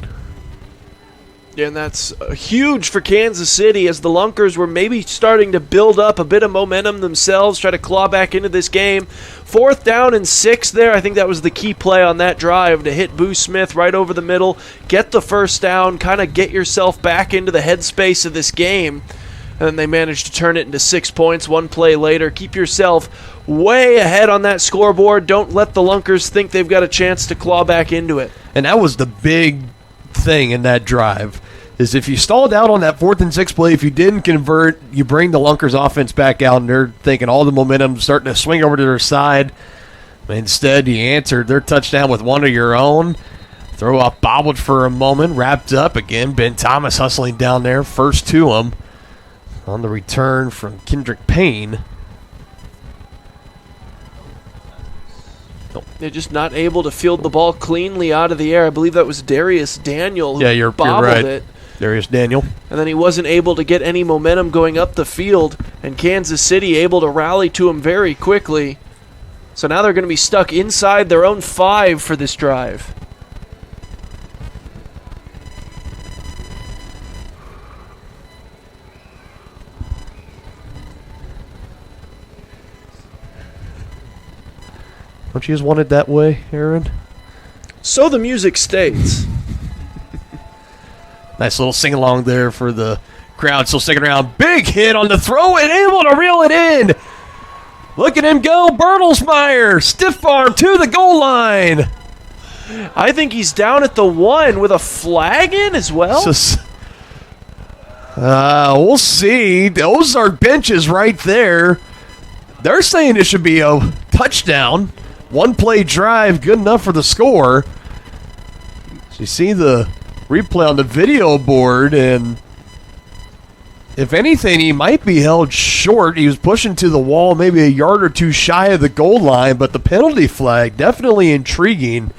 [SPEAKER 2] Yeah, and that's huge for Kansas City as the Lunkers were maybe starting to build up a bit of momentum themselves, try to claw back into this game. 4th down and 6 there. I think that was the key play on that drive, to hit Boo Smith right over the middle, get the 1st down, kind of get yourself back into the headspace of this game. And then they managed to turn it into 6 points 1 play later. Keep yourself way ahead on that scoreboard. Don't let the Lunkers think they've got a chance to claw back into it.
[SPEAKER 1] And that was the big thing in that drive, is if you stalled out on that 4th and 6 play, if you didn't convert, you bring the Lunkers offense back out, and they're thinking all the momentum starting to swing over to their side. Instead, you answered their touchdown with one of your own. Throw up bobbled for a moment, wrapped up again. Ben Thomas hustling down there, first to him. On the return from Kendrick Payne.
[SPEAKER 2] They're just not able to field the ball cleanly out of the air. I believe that was Darius Daniel who
[SPEAKER 1] you're
[SPEAKER 2] bobbled
[SPEAKER 1] right.
[SPEAKER 2] it.
[SPEAKER 1] Darius Daniel.
[SPEAKER 2] And then he wasn't able to get any momentum going up the field, and Kansas City able to rally to him very quickly. So now they're going to be stuck inside their own 5 for this drive.
[SPEAKER 1] Don't you just want it that way, Aaron?
[SPEAKER 2] So the music states.
[SPEAKER 1] Nice little sing-along there for the crowd still sticking around. Big hit on the throw and able to reel it in. Look at him go. Bertelsmeyer, stiff arm to the goal line.
[SPEAKER 2] I think he's down at the 1 with a flag in as well.
[SPEAKER 1] We'll see. The Ozark bench is right there. They're saying it should be a touchdown. 1-play drive, good enough for the score. So you see the replay on the video board, and if anything, he might be held short. He was pushing to the wall, maybe a yard or 2 shy of the goal line, but the penalty flag, definitely intriguing.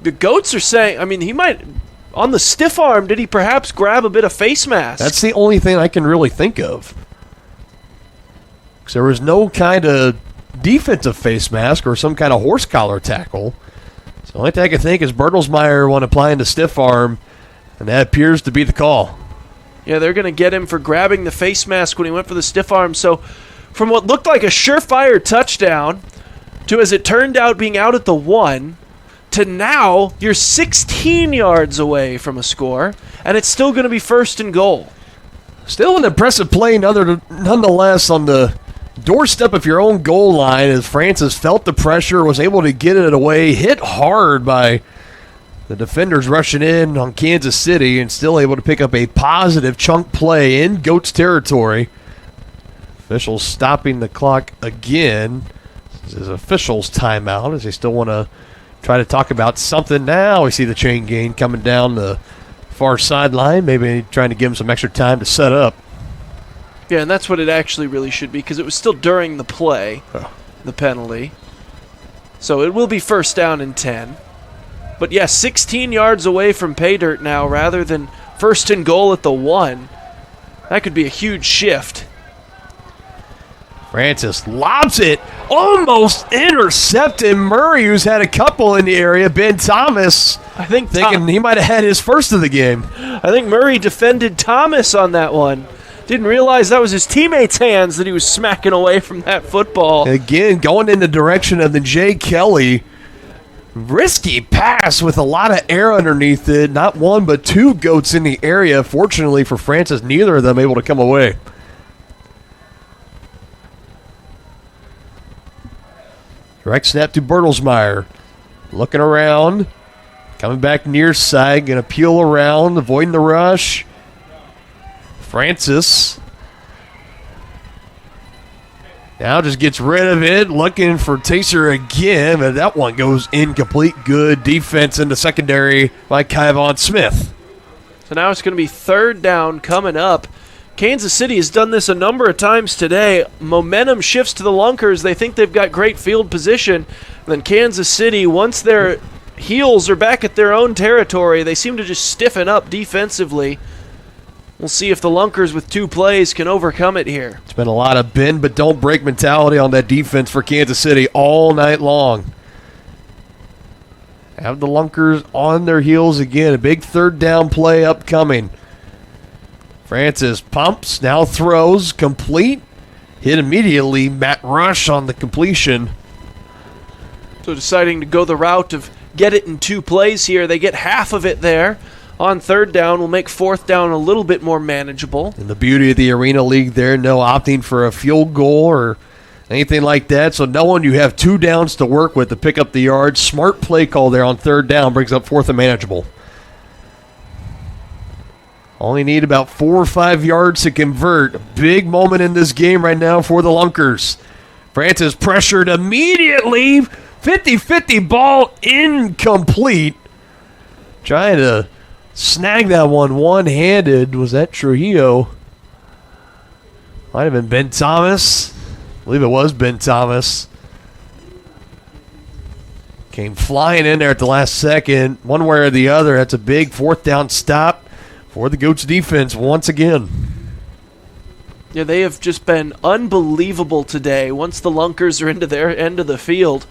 [SPEAKER 2] The Goats are saying, he might, on the stiff arm, did he perhaps grab a bit of face mask?
[SPEAKER 1] That's the only thing I can really think of. Because there was no kind of defensive face mask or some kind of horse collar tackle. So the only thing I can think is Bertelsmeyer when applying the stiff arm, and that appears to be the call.
[SPEAKER 2] Yeah, they're going to get him for grabbing the face mask when he went for the stiff arm. So from what looked like a surefire touchdown to, as it turned out, being out at the 1, to now you're 16 yards away from a score, and it's still going to be 1st and goal.
[SPEAKER 1] Still an impressive play nonetheless on the doorstep of your own goal line as Francis felt the pressure, was able to get it away, hit hard by the defenders rushing in on Kansas City, and still able to pick up a positive chunk play in Goats territory. Officials stopping the clock again. This is officials' timeout as they still want to try to talk about something. Now we see the chain gain coming down the far sideline, maybe trying to give him some extra time to set up.
[SPEAKER 2] Yeah, and that's what it actually really should be, because it was still during the play, the penalty. So it will be 1st down and 10. But yeah, 16 yards away from pay dirt now rather than 1st and goal at the 1. That could be a huge shift.
[SPEAKER 1] Francis lobs it, almost intercepted Murray, who's had a couple in the area. Ben Thomas, thinking he might have had his first of the game.
[SPEAKER 2] I think Murray defended Thomas on that one. Didn't realize that was his teammate's hands that he was smacking away from that football.
[SPEAKER 1] Again, going in the direction of the Jay Kelly. Risky pass with a lot of air underneath it. Not one, but two goats in the area. Fortunately for Francis, neither of them able to come away. Direct snap to Bertelsmeyer. Looking around. Coming back near side. Going to peel around. Avoiding the rush. Francis. Now just gets rid of it. Looking for Taser again. But that one goes incomplete. Good defense in the secondary by Kyvon Smith.
[SPEAKER 2] So now it's going to be third down coming up. Kansas City has done this a number of times today. Momentum shifts to the Lunkers. They think they've got great field position. Then Kansas City, once their heels are back at their own territory, they seem to just stiffen up defensively. We'll see if the Lunkers with two plays can overcome it here.
[SPEAKER 1] It's been a lot of bend but don't break mentality on that defense for Kansas City all night long. Have the Lunkers on their heels again. A big third down play upcoming. Francis pumps, now throws, complete. Hit immediately. Matt Rush on the completion.
[SPEAKER 2] So deciding to go the route of get it in two plays here. They get half of it there. On third down will make fourth down a little bit more manageable.
[SPEAKER 1] And the beauty of the Arena League there, no opting for a field goal or anything like that. So knowing you have two downs to work with to pick up the yards. Smart play call there on third down brings up fourth and manageable. Only need about 4 or 5 yards to convert. A big moment in this game right now for the Lunkers. Francis pressured immediately. 50-50 ball incomplete. Trying to snag that one one-handed. Was that Trujillo? Might have been Ben Thomas. I believe it was Ben Thomas. Came flying in there at the last second. One way or the other. That's a big fourth down stop for the Goats defense once again.
[SPEAKER 2] Yeah, they have just been unbelievable today once the Lunkers are into their end of the field.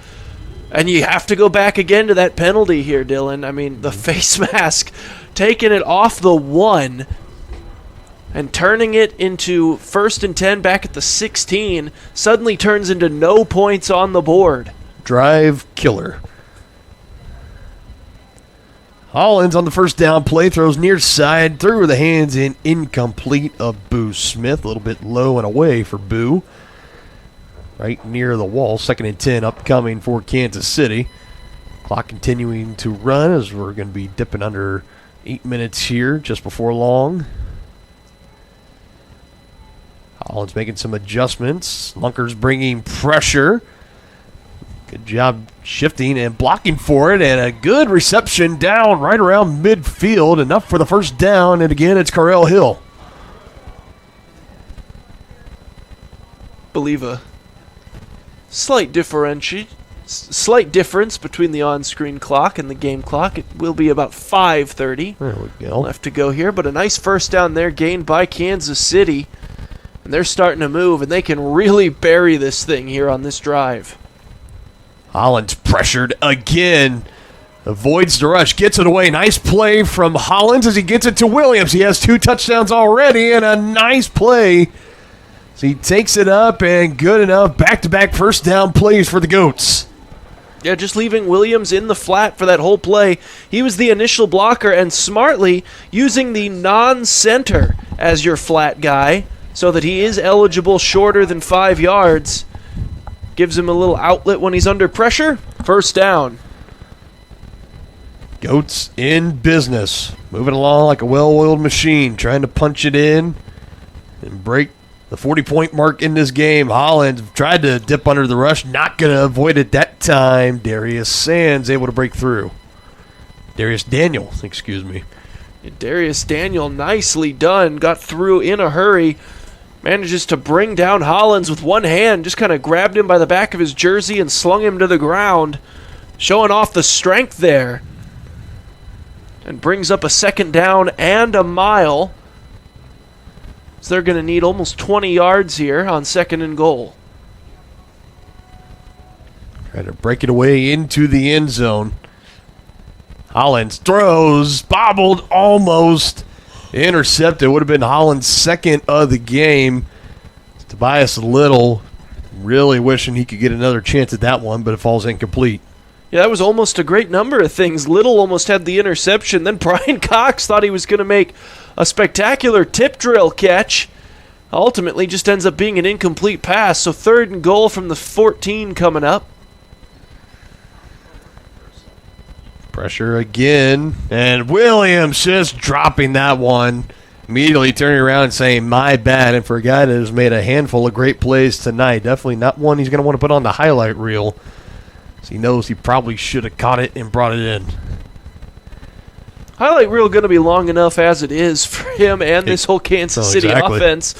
[SPEAKER 2] And you have to go back again to that penalty here, Dylan. I mean, the face mask, taking it off the 1 and turning it into 1st and 10 back at the 16 suddenly turns into no points on the board.
[SPEAKER 1] Drive killer. Hollins on the first down play, throws near side, through the hands in incomplete of Boo Smith. A little bit low and away for Boo. Right near the wall, 2nd and 10 upcoming for Kansas City. Clock continuing to run as we're going to be dipping under 8 minutes here just before long. Hollins making some adjustments. Lunkers bringing pressure. Good job shifting and blocking for it, and a good reception down right around midfield. Enough for the first down, and again, it's Carell Hill.
[SPEAKER 2] Believe a slight difference between the on-screen clock and the game clock. It will be about 5:30
[SPEAKER 1] There we go.
[SPEAKER 2] left to go here, but a nice first down there gained by Kansas City, and they're starting to move, and they can really bury this thing here on this drive.
[SPEAKER 1] Hollins pressured again. Avoids the rush, gets it away. Nice play from Hollins as he gets it to Williams. He has 2 touchdowns already and a nice play. So he takes it up and good enough. Back-to-back first down plays for the Goats.
[SPEAKER 2] Yeah, just leaving Williams in the flat for that whole play. He was the initial blocker and smartly using the non-center as your flat guy so that he is eligible shorter than 5 yards. Gives him a little outlet when he's under pressure. First down.
[SPEAKER 1] Goats in business. Moving along like a well-oiled machine. Trying to punch it in and break the 40-point mark in this game. Hollins tried to dip under the rush. Not going to avoid it that time. Darius Sands able to break through. Darius Daniel, excuse me.
[SPEAKER 2] Darius Daniel, nicely done. Got through in a hurry. Manages to bring down Hollins with one hand. Just kind of grabbed him by the back of his jersey and slung him to the ground. Showing off the strength there. And brings up a second down and a mile. So they're going to need almost 20 yards here on 2nd and goal.
[SPEAKER 1] Trying to break it away into the end zone. Hollins throws, bobbled almost. Intercepted. Would have been Holland's second of the game. Tobias Little really wishing he could get another chance at that one, but it falls incomplete.
[SPEAKER 2] Yeah, that was almost a great number of things. Little almost had the interception. Then Brian Cox thought he was going to make a spectacular tip drill catch. Ultimately, just ends up being an incomplete pass. So 3rd and goal from the 14 coming up.
[SPEAKER 1] Pressure again. And Williams just dropping that one. Immediately turning around and saying, my bad. And for a guy that has made a handful of great plays tonight, definitely not one he's going to want to put on the highlight reel. So he knows he probably should have caught it and brought it in.
[SPEAKER 2] Highlight reel going to be long enough as it is for him and this whole Kansas City offense.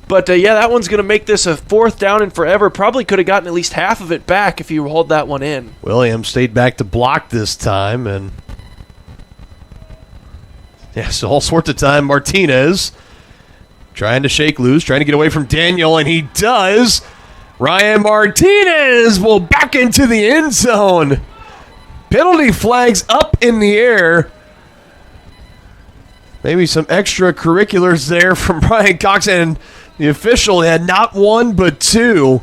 [SPEAKER 2] But, yeah, that one's going to make this a 4th down and forever. Probably could have gotten at least half of it back if you hold that one in.
[SPEAKER 1] Williams stayed back to block this time. And, yeah, so all sorts of time. Martinez trying to shake loose, trying to get away from Daniel, and he does. Ryan Martinez will back into the end zone. Penalty flags up in the air. Maybe some extracurriculars there from Brian Cox, and the official had not one but two.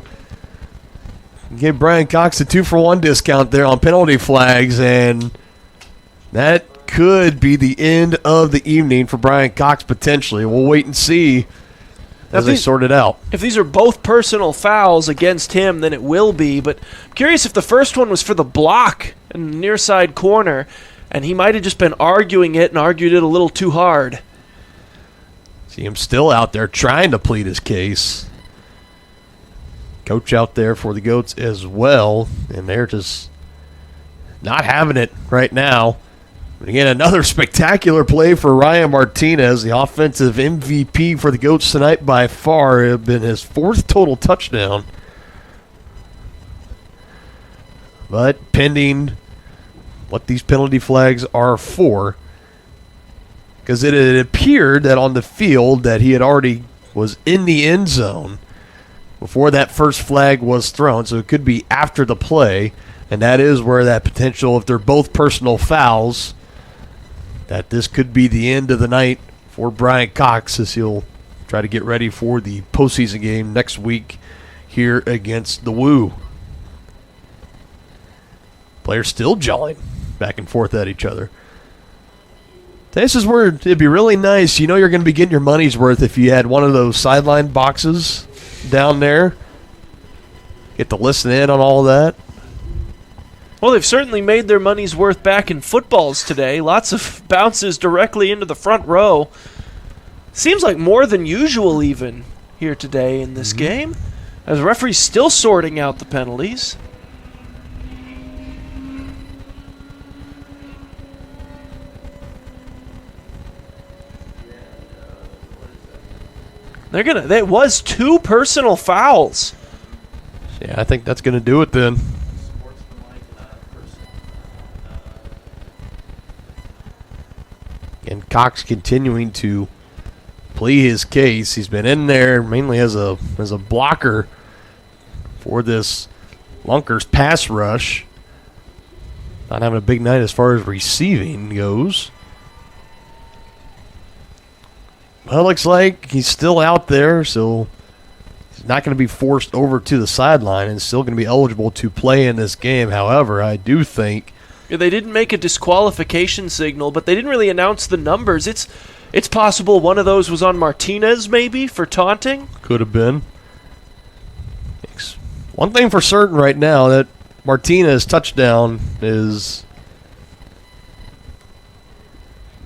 [SPEAKER 1] Gave Brian Cox a 2-for-1 discount there on penalty flags, and that could be the end of the evening for Brian Cox potentially. We'll wait and see as they sort it out.
[SPEAKER 2] If these are both personal fouls against him, then it will be. But I'm curious if the first one was for the block in the near side corner, and he might have just been arguing it and argued it a little too hard.
[SPEAKER 1] See him still out there trying to plead his case. Coach out there for the Goats as well, and they're just not having it right now. But again, another spectacular play for Ryan Martinez, the offensive MVP for the Goats tonight by far. It had been his 4th total touchdown. But pending what these penalty flags are for, because it had appeared that on the field that he had already was in the end zone before that first flag was thrown, so it could be after the play, and that is where that potential, if they're both personal fouls, that this could be the end of the night for Brian Cox as he'll try to get ready for the postseason game next week here against the Woo. Players still jawing back and forth at each other. This is where it'd be really nice. You know you're going to be getting your money's worth if you had one of those sideline boxes down there. Get to listen in on all of that.
[SPEAKER 2] Well, they've certainly made their money's worth back in footballs today. Lots of bounces directly into the front row. Seems like more than usual even here today in this game, as the referee's still sorting out the penalties. That was 2 personal fouls.
[SPEAKER 1] Yeah, I think that's going to do it then. And Cox continuing to plead his case. He's been in there mainly as a blocker for this Lunkers pass rush. Not having a big night as far as receiving goes. Well, it looks like he's still out there, so he's not going to be forced over to the sideline and still going to be eligible to play in this game. However, I do think
[SPEAKER 2] they didn't make a disqualification signal, but they didn't really announce the numbers. It's possible one of those was on Martinez, maybe, for taunting.
[SPEAKER 1] Could have been. One thing for certain right now, that Martinez touchdown is...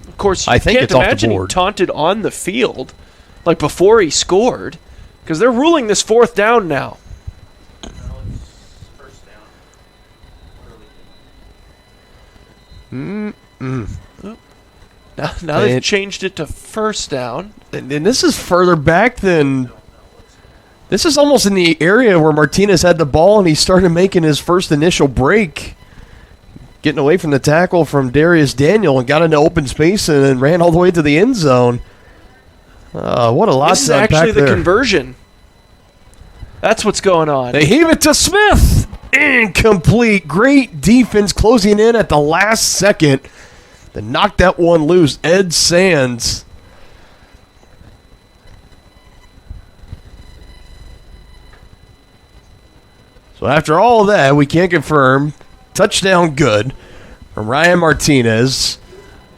[SPEAKER 2] Of course,
[SPEAKER 1] I think
[SPEAKER 2] can't
[SPEAKER 1] it's off the
[SPEAKER 2] imagine he
[SPEAKER 1] board.
[SPEAKER 2] taunted on the field, like before he scored, because they're ruling this 4th down now.
[SPEAKER 3] No, it's first down.
[SPEAKER 2] Now they've changed it to 1st down.
[SPEAKER 1] And this is further back than... This is almost in the area where Martinez had the ball and he started making his first initial break. Getting away from the tackle from Darius Daniel and got into open space and then ran all the way to the end zone. What a lot
[SPEAKER 2] This is actually the conversion. That's what's going on.
[SPEAKER 1] They heave it to Smith. Incomplete. Great defense closing in at the last second. They knocked that one loose. Ed Sands So after all of that, we can confirm touchdown good from Ryan Martinez,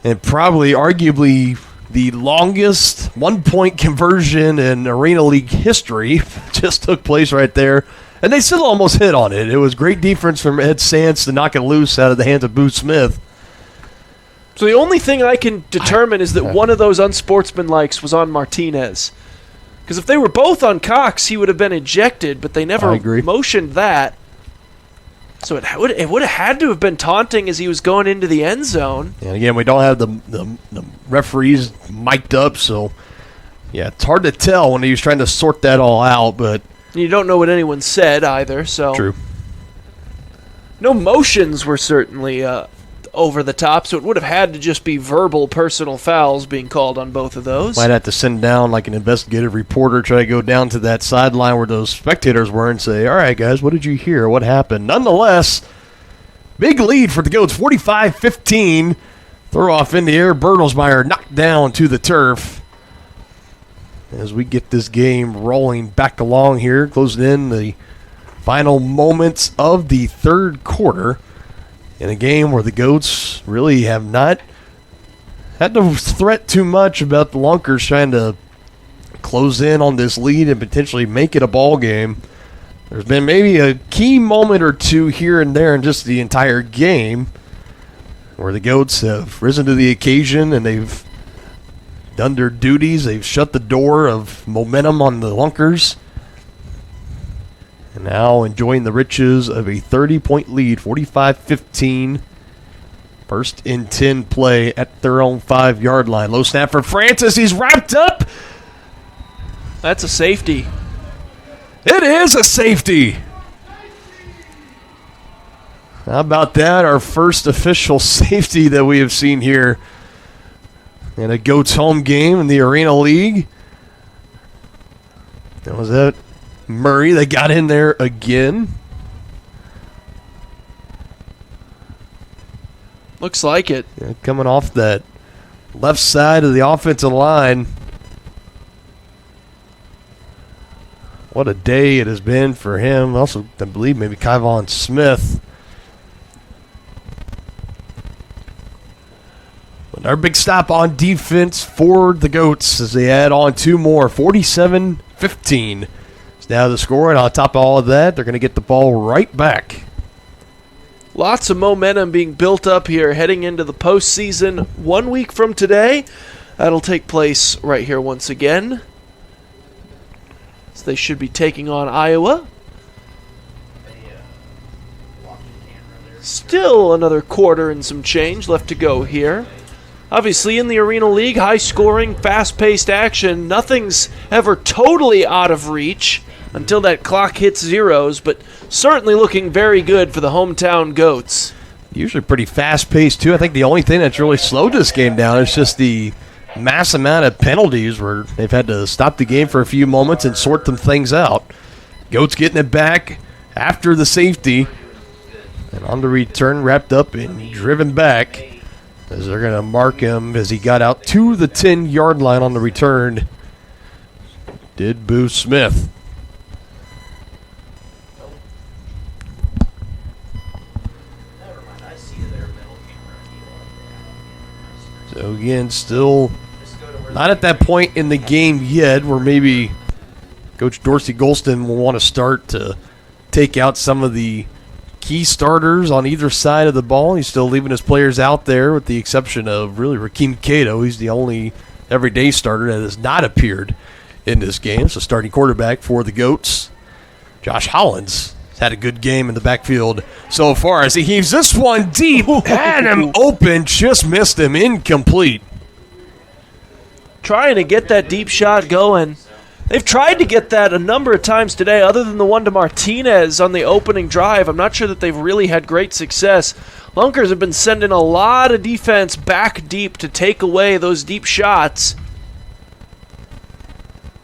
[SPEAKER 1] and probably arguably the longest one-point conversion in Arena League history just took place right there. And they still almost hit on it. It was great defense from Ed Sands to knock it loose out of the hands of Booth Smith.
[SPEAKER 2] So the only thing I can determine is that one of those unsportsmanlikes was on Martinez. Because if they were both on Cox, he would have been ejected, but they never motioned that. So it would have had to have been taunting as he was going into the end zone.
[SPEAKER 1] And again, we don't have the referees mic'd up, so yeah, it's hard to tell when he was trying to sort that all out, but
[SPEAKER 2] you don't know what anyone said either, so
[SPEAKER 1] true.
[SPEAKER 2] No motions were certainly over the top, so it would have had to just be verbal personal fouls being called on both of those.
[SPEAKER 1] Might have to send down like an investigative reporter, try to go down to that sideline where those spectators were and say, all right, guys, what did you hear? What happened? Nonetheless, big lead for the Goats, 45-15. Throw off in the air. Bertelsmeyer knocked down to the turf. As we get this game rolling back along here, closing in the final moments of the third quarter. In a game where the Goats really have not had to threat too much about the Lunkers trying to close in on this lead and potentially make it a ball game. There's been maybe a key moment or two here and there in just the entire game where the Goats have risen to the occasion and they've done their duties. They've shut the door of momentum on the Lunkers. And now enjoying the riches of a 30-point lead, 45-15. First and 10 play at their own 5-yard line. Low snap for Francis. He's wrapped up.
[SPEAKER 2] That's a safety.
[SPEAKER 1] It is a safety. How about that? Our first official safety that we have seen here in a Goats home game in the Arena League. That was it. Murray, they got in there again.
[SPEAKER 2] Looks like it.
[SPEAKER 1] Yeah, coming off that left side of the offensive line. What a day it has been for him. Also, I believe maybe Kyvon Smith. But our big stop on defense for the Goats as they add on two more. 47-15. Now the score, and on top of all of that, they're going to get the ball right back.
[SPEAKER 2] Lots of momentum being built up here heading into the postseason 1 week from today. That'll take place right here once again. So they should be taking on Iowa. Still another quarter and some change left to go here. Obviously, in the Arena League, high-scoring, fast-paced action. Nothing's ever totally out of reach until that clock hits zeros, but certainly looking very good for the hometown Goats.
[SPEAKER 1] Usually pretty fast-paced, too. I think the only thing that's really slowed this game down is just the mass amount of penalties where they've had to stop the game for a few moments and sort some things out. Goats getting it back after the safety. And on the return, wrapped up and driven back as they're going to mark him as he got out to the 10-yard line on the return. Did Booth Smith. So again, still not at that point in the game yet where maybe Coach Dorsey Golston will want to start to take out some of the key starters on either side of the ball. He's still leaving his players out there with the exception of really Rakeem Cato. He's the only everyday starter that has not appeared in this game. So starting quarterback for the Goats, Josh Hollins, has had a good game in the backfield so far as he heaves this one deep. Had him open, just missed him, incomplete.
[SPEAKER 2] Trying to get that deep shot going. They've tried to get that a number of times today, other than the one to Martinez on the opening drive. I'm not sure that they've really had great success. Lunkers have been sending a lot of defense back deep to take away those deep shots.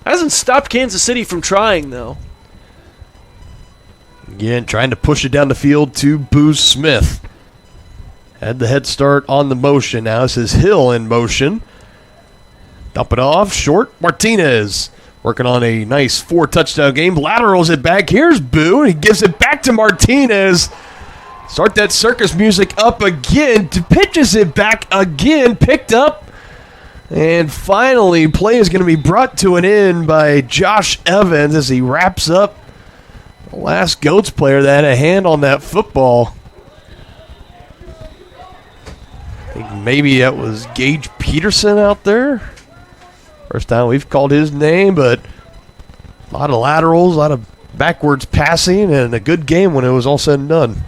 [SPEAKER 2] Hasn't stopped Kansas City from trying, though.
[SPEAKER 1] Again, trying to push it down the field to Booth Smith. Had the head start on the motion. Now this is Hill in motion. Dump it off, short, Martinez. working on a nice 4-touchdown game. Laterals it back. Here's Boo. He gives it back to Martinez. Start that circus music up again. Pitches it back again. Picked up. And finally, play is going to be brought to an end by Josh Evans as he wraps up the last Goats player that had a hand on that football. I think maybe that was Gage Peterson out there. First time we've called his name, but a lot of laterals, a lot of backwards passing, and a good game when it was all said and done.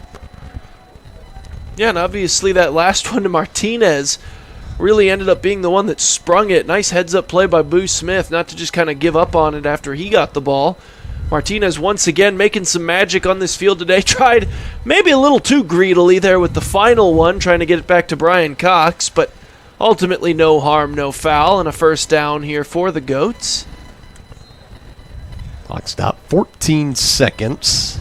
[SPEAKER 2] Yeah, and obviously that last one to Martinez really ended up being the one that sprung it. Nice heads-up play by Boo Smith, not to just kind of give up on it after he got the ball. Martinez once again making some magic on this field today. Tried maybe a little too greedily there with the final one, trying to get it back to Brian Cox, but ultimately no harm, no foul, and a first down here for the Goats.
[SPEAKER 1] Clock stop, 14 seconds.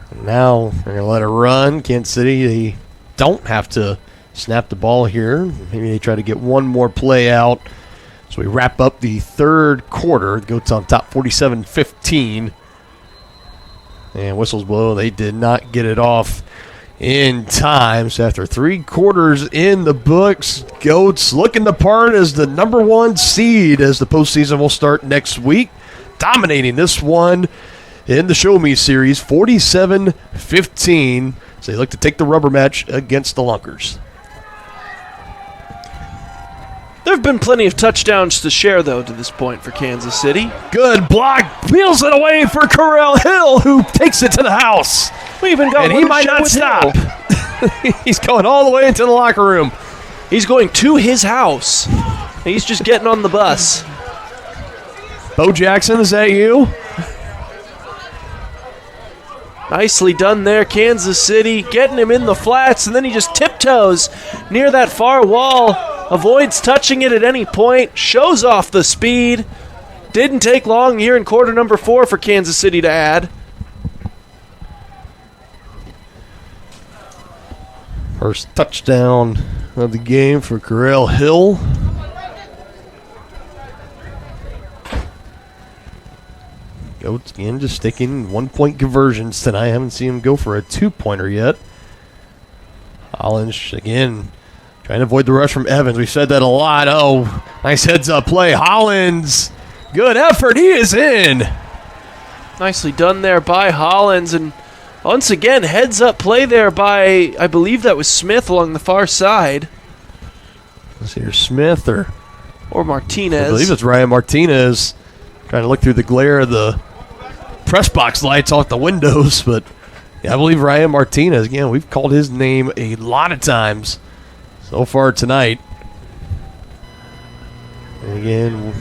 [SPEAKER 1] And now they're going to let it run. Kansas City, they don't have to snap the ball here. Maybe they try to get one more play out. So we wrap up the third quarter. The Goats on top 47-15. And whistles blow. They did not get it off in time. So after 3 quarters in the books, Goats looking the part as the number 1 seed as the postseason will start next week. Dominating this one in the Show Me series, 47-15. So they look to take the rubber match against the Lunkers.
[SPEAKER 2] There have been plenty of touchdowns to share, though, to this point for Kansas City.
[SPEAKER 1] Good block. Peels it away for Correll Hill, who takes it to the house.
[SPEAKER 2] We even got
[SPEAKER 1] and he might not stop. He's going all the way into the locker room.
[SPEAKER 2] He's going to his house. He's just getting on the bus.
[SPEAKER 1] Bo Jackson, is that you?
[SPEAKER 2] Nicely done there, Kansas City, getting him in the flats, and then he just tiptoes near that far wall, avoids touching it at any point, shows off the speed. Didn't take long here in quarter number 4 for Kansas City to add.
[SPEAKER 1] First touchdown of the game for Correll Hill. Goats again just sticking 1-point conversions tonight. I haven't seen him go for a 2-pointer yet. Hollins again trying to avoid the rush from Evans. We said that a lot. Oh, nice heads-up play. Hollins, good effort. He is in.
[SPEAKER 2] Nicely done there by Hollins. And once again, heads-up play there by, I believe that was Smith along the far side.
[SPEAKER 1] Let's see here, Smith or
[SPEAKER 2] Martinez.
[SPEAKER 1] I believe it's Ryan Martinez. Trying to look through the glare of the press box lights off the windows, but yeah, I believe Ryan Martinez. Again, we've called his name a lot of times so far tonight. And again,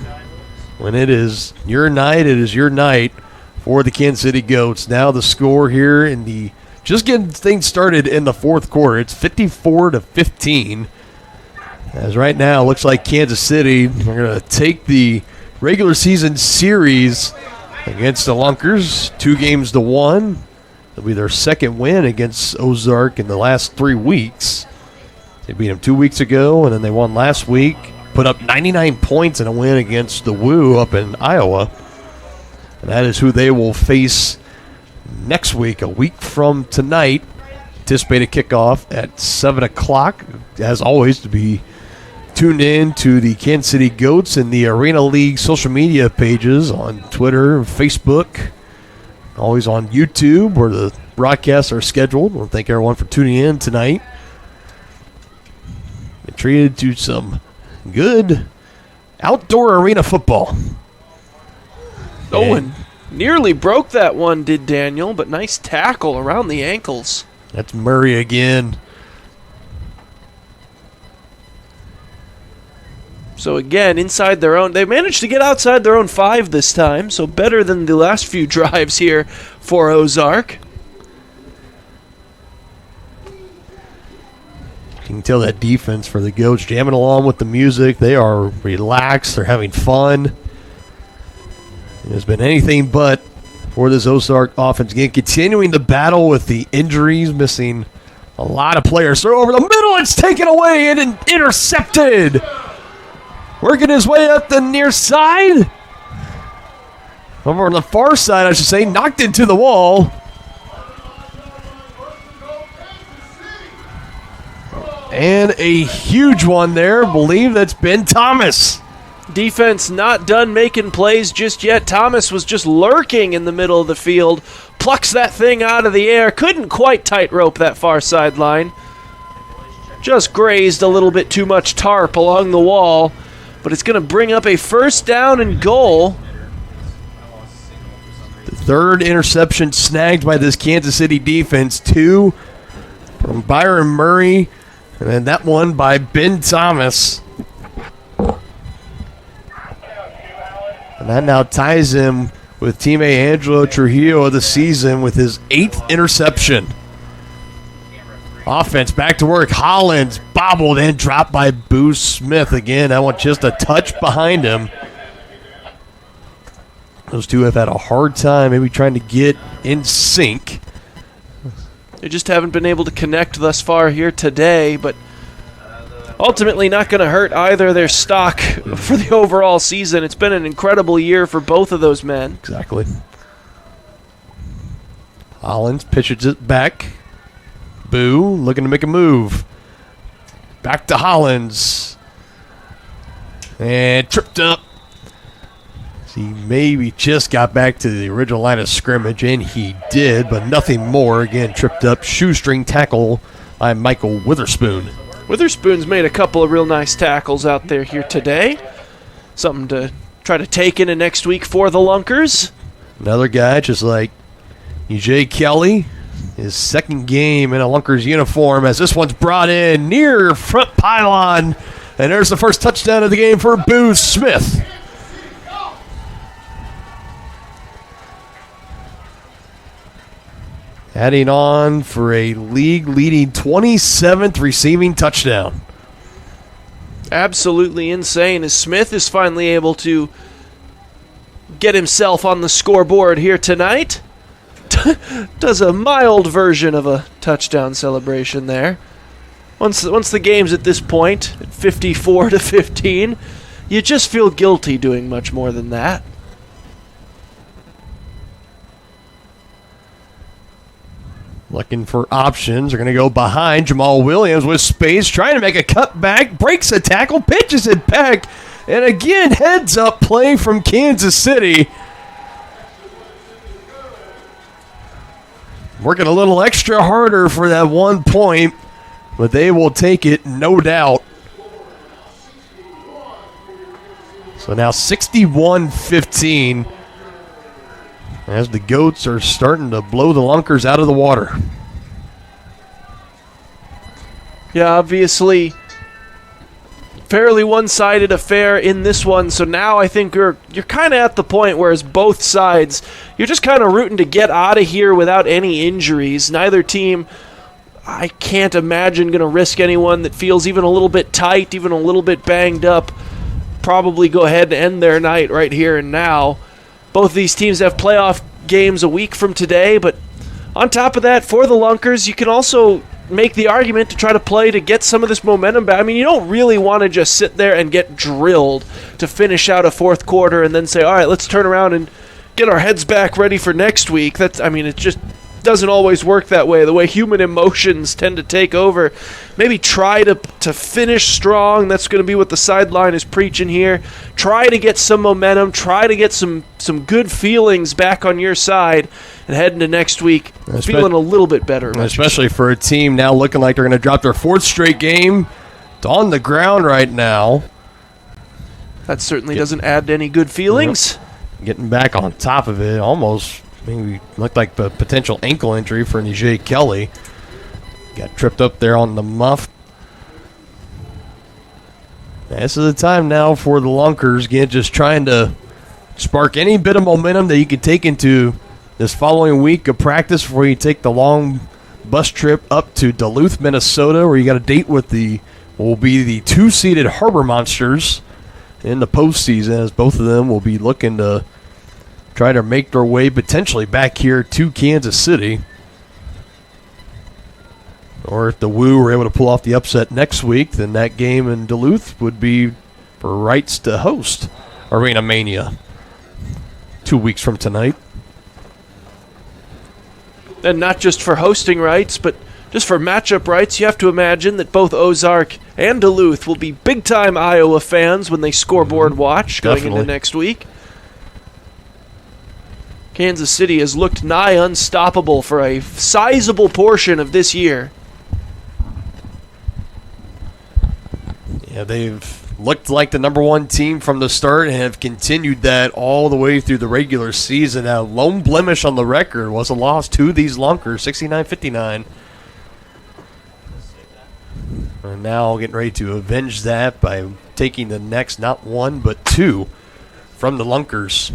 [SPEAKER 1] when it is your night, it is your night for the Kansas City Goats. Now the score here in the just getting things started in the fourth quarter. It's 54-15. As right now, it looks like Kansas City are going to take the regular season series against the Lunkers, 2-1. It'll be their second win against Ozark in the last 3 weeks. They beat them 2 weeks ago, and then they won last week. Put up 99 points in a win against the Woo up in Iowa. And that is who they will face next week, a week from tonight. Anticipated kickoff at 7 o'clock. As always, to be tuned in to the Kansas City Goats and the Arena League social media pages on Twitter, Facebook, always on YouTube where the broadcasts are scheduled. I want to thank everyone for tuning in tonight. Been treated to some good outdoor arena football.
[SPEAKER 2] And nearly broke that one, did Daniel, but nice tackle around the ankles.
[SPEAKER 1] That's Murray again.
[SPEAKER 2] So again, inside their own, they managed to get outside their own 5 this time, so better than the last few drives here for Ozark.
[SPEAKER 1] You can tell that defense for the Goats jamming along with the music. They are relaxed. They're having fun. It has been anything but for this Ozark offense. Again, continuing the battle with the injuries, missing a lot of players. Throw over the middle. It's taken away and intercepted. Working his way up the near side. Over on the far side, I should say, knocked into the wall. And a huge one there. Believe that's Ben Thomas.
[SPEAKER 2] Defense not done making plays just yet. Thomas was just lurking in the middle of the field. Plucks that thing out of the air. Couldn't quite tightrope that far sideline. Just grazed a little bit too much tarp along the wall. But it's going to bring up a first down and goal.
[SPEAKER 1] The third interception snagged by this Kansas City defense. 2 from Byron Murray. And then that one by Ben Thomas. And that now ties him with teammate Angelo Trujillo of the season with his 8th interception. Offense back to work. Hollins bobbled and dropped by Boo Smith again. That one just a touch behind him. Those two have had a hard time maybe trying to get in sync.
[SPEAKER 2] They just haven't been able to connect thus far here today, but ultimately not going to hurt either their stock for the overall season. It's been an incredible year for both of those men.
[SPEAKER 1] Exactly. Hollins pitches it back. Boo looking to make a move. Back to Hollins. And tripped up. He maybe just got back to the original line of scrimmage, and he did, but nothing more. Again, tripped up. Shoestring tackle by Michael Witherspoon.
[SPEAKER 2] Witherspoon's made a couple of real nice tackles out there here today. Something to try to take into next week for the Lunkers.
[SPEAKER 1] Another guy just like EJ Kelly. His second game in a Lunkers uniform as this one's brought in near front pylon. And there's the first touchdown of the game for Boo Smith. Adding on for a league-leading 27th receiving touchdown.
[SPEAKER 2] Absolutely insane as Smith is finally able to get himself on the scoreboard here tonight. Does a mild version of a touchdown celebration there. Once the game's at this point, at 54-15, you just feel guilty doing much more than that.
[SPEAKER 1] Looking for options. They're going to go behind Jamal Williams with space, trying to make a cutback, breaks a tackle, pitches it back, and again, heads up play from Kansas City. Working a little extra harder for that 1 point, but they will take it, no doubt. So now 61-15. As the Goats are starting to blow the Lunkers out of the water.
[SPEAKER 2] Yeah, obviously, fairly one-sided affair in this one. So now I think you're kind of at the point where it's both sides. You're just kind of rooting to get out of here without any injuries. Neither team, I can't imagine, going to risk anyone that feels even a little bit tight, even a little bit banged up. Probably go ahead and end their night right here and now. Both of these teams have playoff games a week from today, but on top of that, for the Lunkers, you can also make the argument to try to play to get some of this momentum back. I mean, you don't really want to just sit there and get drilled to finish out a fourth quarter and then say, all right, let's turn around and get our heads back ready for next week. It just doesn't always work that way. The way human emotions tend to take over. Maybe try to finish strong. That's going to be what the sideline is preaching here. Try to get some momentum. Try to get some good feelings back on your side and head into next week feeling a little bit better.
[SPEAKER 1] Especially for a team now looking like they're going to drop their 4th straight game. It's on the ground right now.
[SPEAKER 2] That certainly doesn't add to any good feelings.
[SPEAKER 1] Getting back on top of it, almost maybe looked like the potential ankle injury for EJ Kelly. Got tripped up there on the muff. This is the time now for the Lunkers, again, just trying to spark any bit of momentum that you can take into this following week of practice before you take the long bus trip up to Duluth, Minnesota, where you got a date with the 2-seeded Harbor Monsters in the postseason, as both of them will be looking to try to make their way potentially back here to Kansas City. Or if the Woo were able to pull off the upset next week, then that game in Duluth would be for rights to host Arena Mania 2 weeks from tonight.
[SPEAKER 2] And not just for hosting rights, but just for matchup rights. You have to imagine that both Ozark and Duluth will be big-time Iowa fans when they scoreboard watch going into next week. Kansas City has looked nigh unstoppable for a sizable portion of this year.
[SPEAKER 1] Yeah, they've looked like the number one team from the start and have continued that all the way through the regular season. Now, lone blemish on the record was a loss to these Lunkers, 69-59. And now getting ready to avenge that by taking the next, not one, but two from the Lunkers.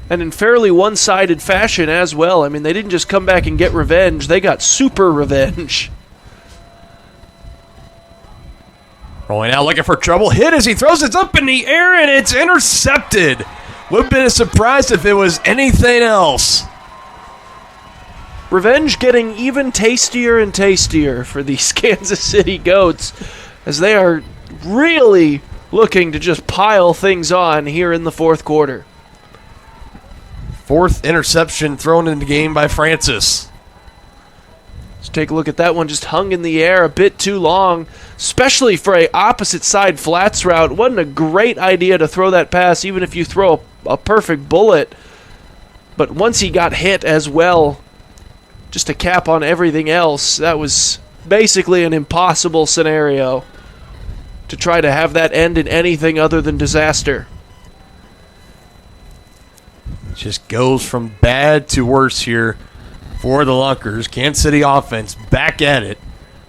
[SPEAKER 2] And in fairly one-sided fashion as well. I mean, they didn't just come back and get revenge. They got super revenge.
[SPEAKER 1] Rolling out, looking for trouble. Hit as he throws it up in the air, and it's intercepted. Would have been a surprise if it was anything else.
[SPEAKER 2] Revenge getting even tastier and tastier for these Kansas City Goats as they are really looking to just pile things on here in the fourth quarter.
[SPEAKER 1] Fourth interception thrown in the game by Francis.
[SPEAKER 2] Let's take a look at that one. Just hung in the air a bit too long, especially for a opposite side flats route. Wasn't a great idea to throw that pass, even if you throw a perfect bullet. But once he got hit as well, just to cap on everything else, that was basically an impossible scenario to try to have that end in anything other than disaster.
[SPEAKER 1] Just goes from bad to worse here for the Lunkers. Kansas City offense back at it.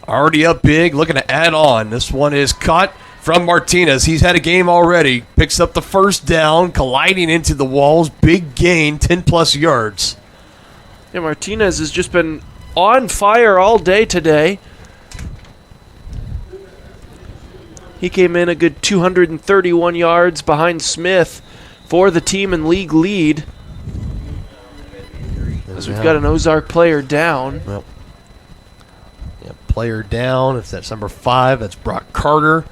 [SPEAKER 1] Already up big, looking to add on. This one is caught from Martinez. He's had a game already. Picks up the first down, colliding into the walls. Big gain, 10-plus yards.
[SPEAKER 2] Yeah, Martinez has just been on fire all day today. He came in a good 231 yards behind Smith for the team in league lead. As we've got an Ozark player down.
[SPEAKER 1] Well, yeah, player down. If that's number 5, that's Brock Carter.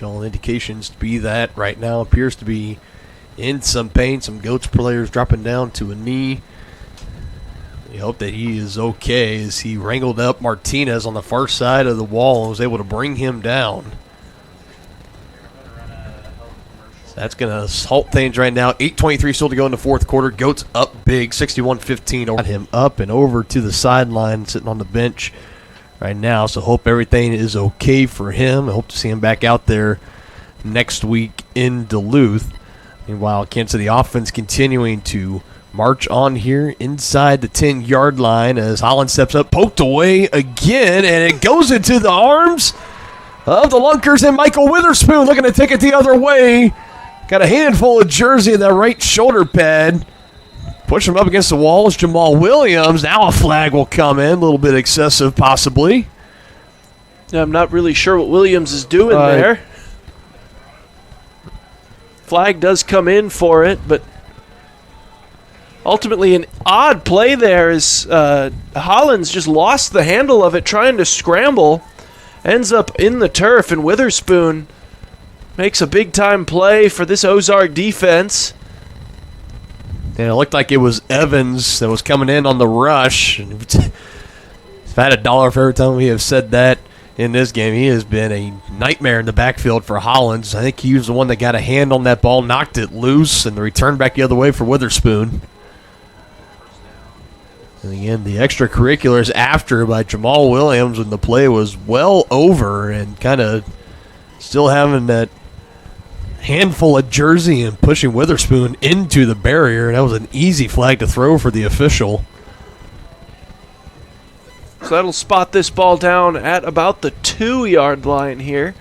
[SPEAKER 1] All indications to be that right now appears to be in some pain. Some Goats players dropping down to a knee. We hope that he is okay as he wrangled up Martinez on the far side of the wall and was able to bring him down. That's going to halt things right now. 8:23 still to go in the fourth quarter. Goats up big, 61-15. Got him up and over to the sideline, sitting on the bench right now. So hope everything is okay for him. I hope to see him back out there next week in Duluth. Meanwhile, Kansas City offense continuing to march on here inside the 10-yard line as Holland steps up, poked away again, and it goes into the arms of the Lunkers and Michael Witherspoon looking to take it the other way. Got a handful of jersey in that right shoulder pad. Push him up against the walls. Jamal Williams. Now a flag will come in. A little bit excessive, possibly.
[SPEAKER 2] Yeah, I'm not really sure what Williams is doing there. Flag does come in for it, but ultimately an odd play there as Hollins just lost the handle of it trying to scramble. Ends up in the turf, and Witherspoon makes a big-time play for this Ozark defense.
[SPEAKER 1] And it looked like it was Evans that was coming in on the rush. If I had $1 for every time we have said that in this game, he has been a nightmare in the backfield for Hollins. I think he was the one that got a hand on that ball, knocked it loose, and the return back the other way for Witherspoon. And again, the extracurriculars after by Jamal Williams when the play was well over and kind of still having that handful of jersey and pushing Witherspoon into the barrier. That was an easy flag to throw for the official.
[SPEAKER 2] So that'll spot this ball down at about the 2-yard line here.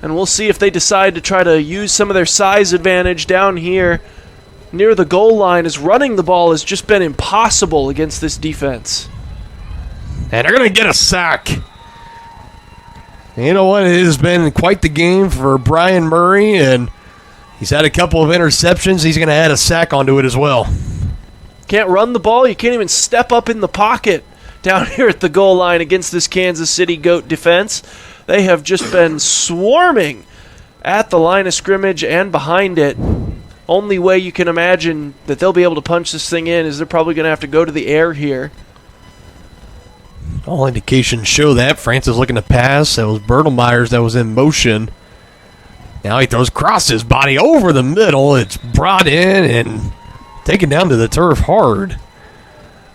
[SPEAKER 2] And we'll see if they decide to try to use some of their size advantage down here near the goal line, as running the ball has just been impossible against this defense.
[SPEAKER 1] And they're going to get a sack. You know what? It has been quite the game for Brian Murray, and he's had a couple of interceptions. He's going to add a sack onto it as well.
[SPEAKER 2] Can't run the ball. You can't even step up in the pocket down here at the goal line against this Kansas City Goat defense. They have just been swarming at the line of scrimmage and behind it. Only way you can imagine that they'll be able to punch this thing in is they're probably going to have to go to the air here.
[SPEAKER 1] All indications show that. Francis looking to pass. That was Bertelmeyers that was in motion. Now he throws across his body over the middle. It's brought in and taken down to the turf hard.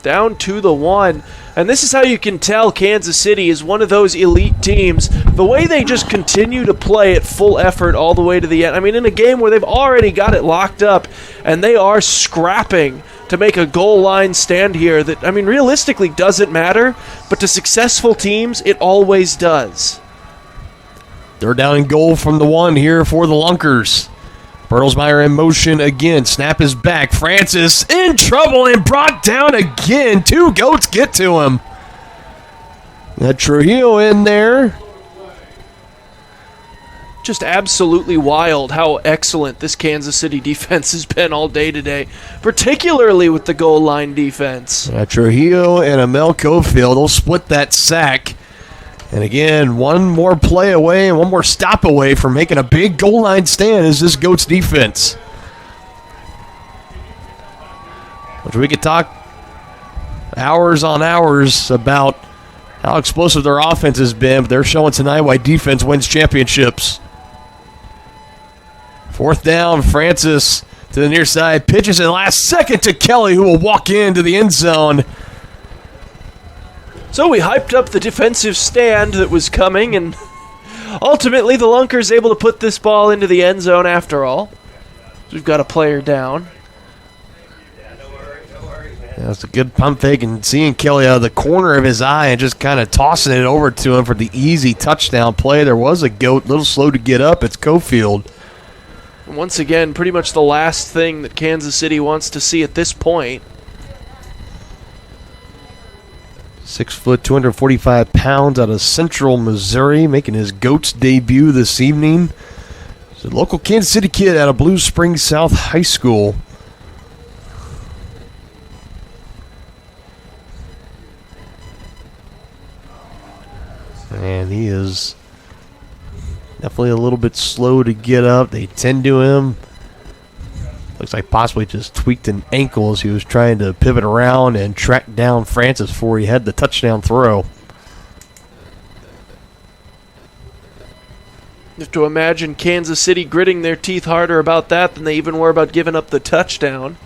[SPEAKER 2] Down to the 1. And this is how you can tell Kansas City is one of those elite teams. The way they just continue to play at full effort all the way to the end. I mean, in a game where they've already got it locked up and they are scrapping to make a goal line stand here that, I mean, realistically doesn't matter, but to successful teams, it always does.
[SPEAKER 1] They're down in goal from the 1 here for the Lunkers. Bertelsmeyer in motion again. Snap is back. Francis in trouble and brought down again. 2 Goats get to him. Got Trujillo in there.
[SPEAKER 2] Just absolutely wild how excellent this Kansas City defense has been all day today, particularly with the goal line defense.
[SPEAKER 1] Trujillo and Amel Cofield will split that sack. And again, one more play away and one more stop away from making a big goal line stand is this Goats defense. Which we could talk hours on hours about how explosive their offense has been, but they're showing tonight why defense wins championships. 4th down, Francis to the near side, pitches it last second to Kelly, who will walk into the end zone.
[SPEAKER 2] So we hyped up the defensive stand that was coming, and ultimately the Lunkers able to put this ball into the end zone after all. So we've got a player down.
[SPEAKER 1] Yeah, it's a good pump fake, and seeing Kelly out of the corner of his eye and just kind of tossing it over to him for the easy touchdown play. There was a Goat, a little slow to get up. It's Cofield.
[SPEAKER 2] Once again, pretty much the last thing that Kansas City wants to see at this point.
[SPEAKER 1] 6 foot, 245 pounds out of Central Missouri, making his Goats debut this evening. He's a local Kansas City kid out of Blue Springs South High School. And he is definitely a little bit slow to get up. They tend to him. Looks like possibly just tweaked an ankle as he was trying to pivot around and track down Francis before he had the touchdown throw.
[SPEAKER 2] You have to imagine Kansas City gritting their teeth harder about that than they even were about giving up the touchdown.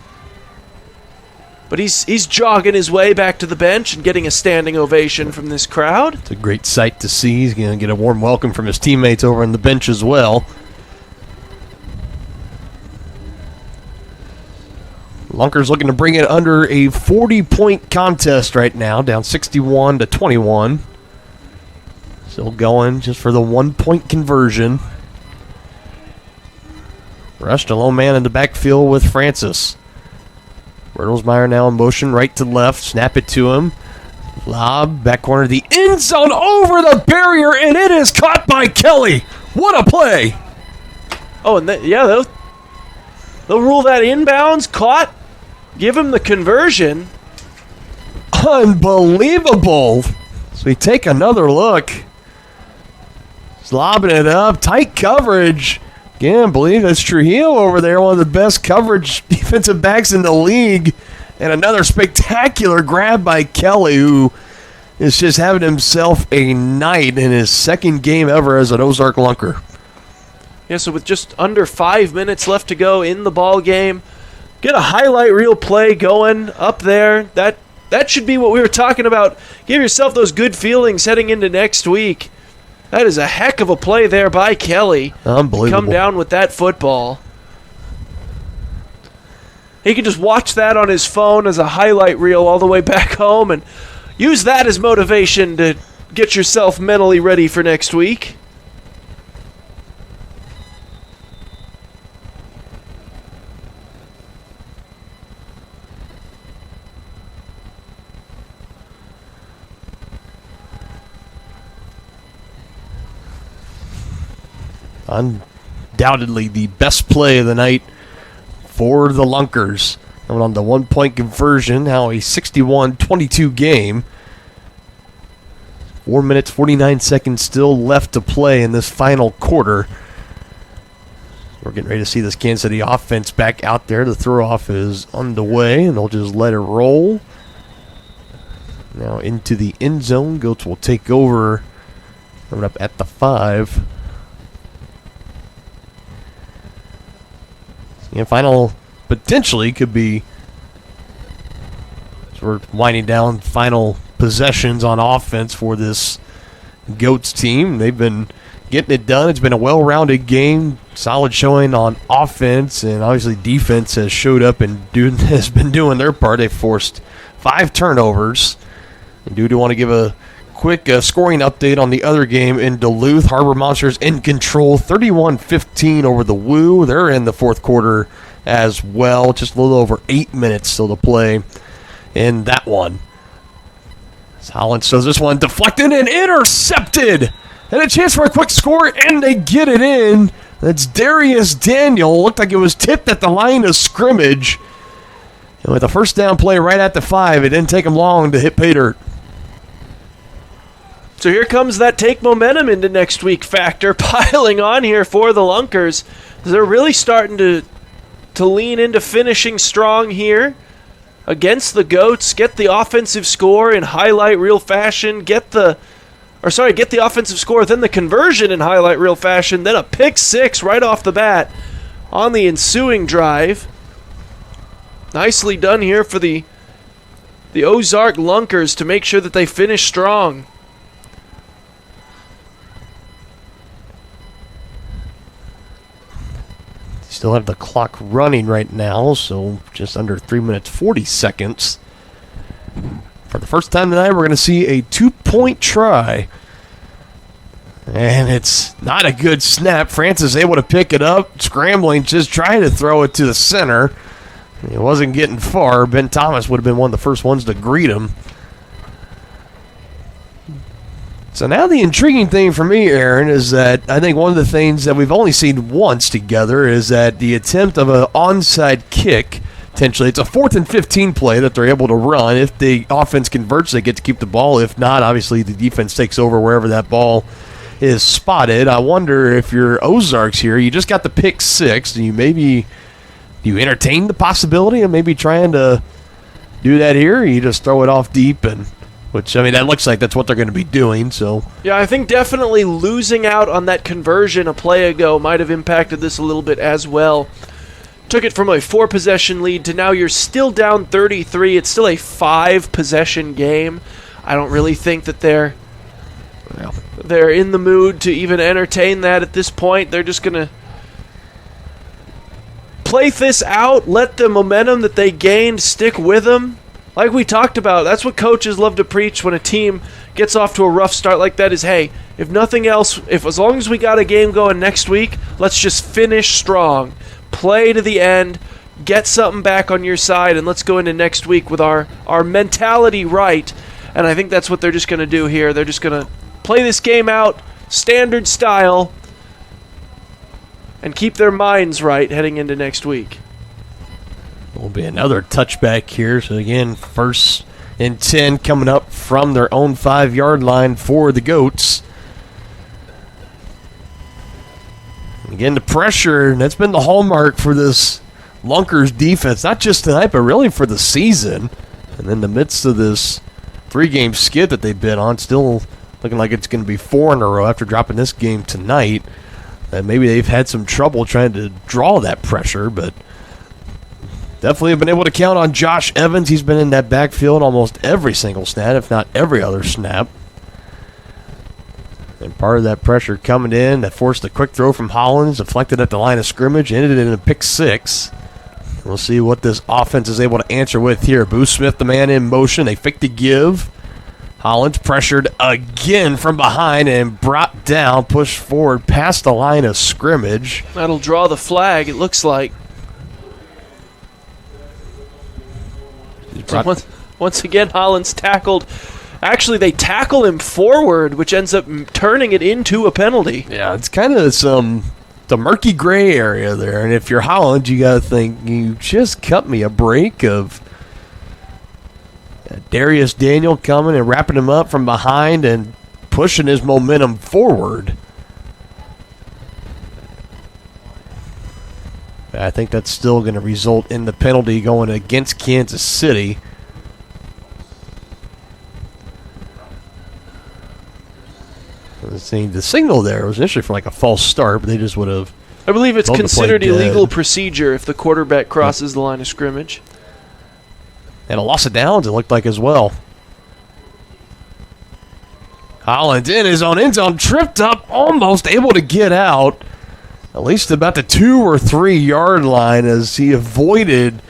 [SPEAKER 2] But he's jogging his way back to the bench and getting a standing ovation from this crowd.
[SPEAKER 1] It's a great sight to see. He's going to get a warm welcome from his teammates over on the bench as well. Lunkers looking to bring it under a 40-point contest right now, down 61-21. Still going just for the 1-point conversion. Rushed a lone man in the backfield with Francis. Bertelsmeyer now in motion, right to left. Snap it to him. Lob, back corner of the end zone, over the barrier, and it is caught by Kelly. What a play!
[SPEAKER 2] Oh, and they'll rule that inbounds, caught, give him the conversion.
[SPEAKER 1] Unbelievable. So we take another look. He's lobbing it up, tight coverage. Again, I believe that's Trujillo over there, one of the best coverage defensive backs in the league. And another spectacular grab by Kelly, who is just having himself a night in his second game ever as an Ozark Lunker.
[SPEAKER 2] Yeah, so with just under 5 minutes left to go in the ball game, get a highlight reel play going up there. That should be what we were talking about. Give yourself those good feelings heading into next week. That is a heck of a play there by Kelly.
[SPEAKER 1] Unbelievable.
[SPEAKER 2] Come down with that football. He can just watch that on his phone as a highlight reel all the way back home and use that as motivation to get yourself mentally ready for next week.
[SPEAKER 1] Undoubtedly the best play of the night for the Lunkers. Going on the 1-point conversion, now a 61-22 game. 4 minutes, 49 seconds still left to play in this final quarter. We're getting ready to see this Kansas City offense back out there. The throw-off is underway, and they'll just let it roll. Now into the end zone. Goats will take over. Coming up at the 5. And final potentially could be, as we're winding down, final possessions on offense for this Goats team. They've been getting it done. It's been a well-rounded game, solid showing on offense, and obviously defense has showed up and has been doing their part. They forced 5 turnovers. And do want to give a quick scoring update on the other game in Duluth. Harbor Monsters in control, 31-15 over the Woo. They're in the fourth quarter as well. Just a little over 8 minutes still to play in that one. Hollins does this one, deflected and intercepted. And a chance for a quick score, and they get it in. That's Darius Daniel. Looked like it was tipped at the line of scrimmage. And with a first down play right at the 5, it didn't take him long to hit pay dirt.
[SPEAKER 2] So here comes that take momentum into next week factor piling on here for the Lunkers. They're really starting to lean into finishing strong here against the Goats. Get the offensive score in highlight reel fashion. Get the offensive score, then the conversion in highlight reel fashion, then a pick 6 right off the bat on the ensuing drive. Nicely done here for the Ozark Lunkers to make sure that they finish strong.
[SPEAKER 1] Still have the clock running right now, so just under 3 minutes, 40 seconds. For the first time tonight, we're going to see a 2-point try. And it's not a good snap. Francis able to pick it up, scrambling, just trying to throw it to the center. It wasn't getting far. Ben Thomas would have been one of the first ones to greet him. So now the intriguing thing for me, Aaron, is that I think one of the things that we've only seen once together is that the attempt of an onside kick, potentially, it's a 4th and 15 play that they're able to run. If the offense converts, they get to keep the ball. If not, obviously the defense takes over wherever that ball is spotted. I wonder if you're Ozarks here, you just got the pick 6, and do you entertain the possibility of maybe trying to do that here, or you just throw it off deep and... Which, I mean, that looks like that's what they're going to be doing, so...
[SPEAKER 2] Yeah, I think definitely losing out on that conversion a play ago might have impacted this a little bit as well. Took it from a 4-possession lead to now you're still down 33. It's still a 5-possession game. I don't really think that they're in the mood to even entertain that at this point. They're just going to play this out, let the momentum that they gained stick with them. Like we talked about, that's what coaches love to preach when a team gets off to a rough start like that is, hey, if nothing else, as long as we got a game going next week, let's just finish strong. Play to the end, get something back on your side, and let's go into next week with our mentality right. And I think that's what they're just going to do here. They're just going to play this game out, standard style, and keep their minds right heading into next week.
[SPEAKER 1] Will be another touchback here. So again, 1st and 10 coming up from their own 5-yard line for the Goats. Again, the pressure, and that's been the hallmark for this Lunkers defense, not just tonight, but really for the season. And in the midst of this 3-game skid that they've been on, still looking like it's going to be 4 in a row after dropping this game tonight. And maybe they've had some trouble trying to draw that pressure, but definitely have been able to count on Josh Evans. He's been in that backfield almost every single snap, if not every other snap. And part of that pressure coming in that forced a quick throw from Hollins, deflected at the line of scrimmage, ended in a pick 6. We'll see what this offense is able to answer with here. Booth Smith, the man in motion. They fake the give. Hollins pressured again from behind and brought down, pushed forward past the line of scrimmage.
[SPEAKER 2] That'll draw the flag, it looks like. So once again, Hollins tackled. Actually, they tackle him forward, which ends up turning it into a penalty.
[SPEAKER 1] Yeah, it's kind of the murky gray area there. And if you're Hollins, you got to think, you just cut me a break of Darius Daniel coming and wrapping him up from behind and pushing his momentum forward. I think that's still going to result in the penalty going against Kansas City. The signal there was initially for like a false start, but they just would have.
[SPEAKER 2] I believe it's considered illegal procedure if the quarterback crosses the line of scrimmage.
[SPEAKER 1] And a loss of downs, it looked like as well. Hollins in his own end zone, tripped up, almost able to get out. At least about the 2 or 3 yard line as he avoided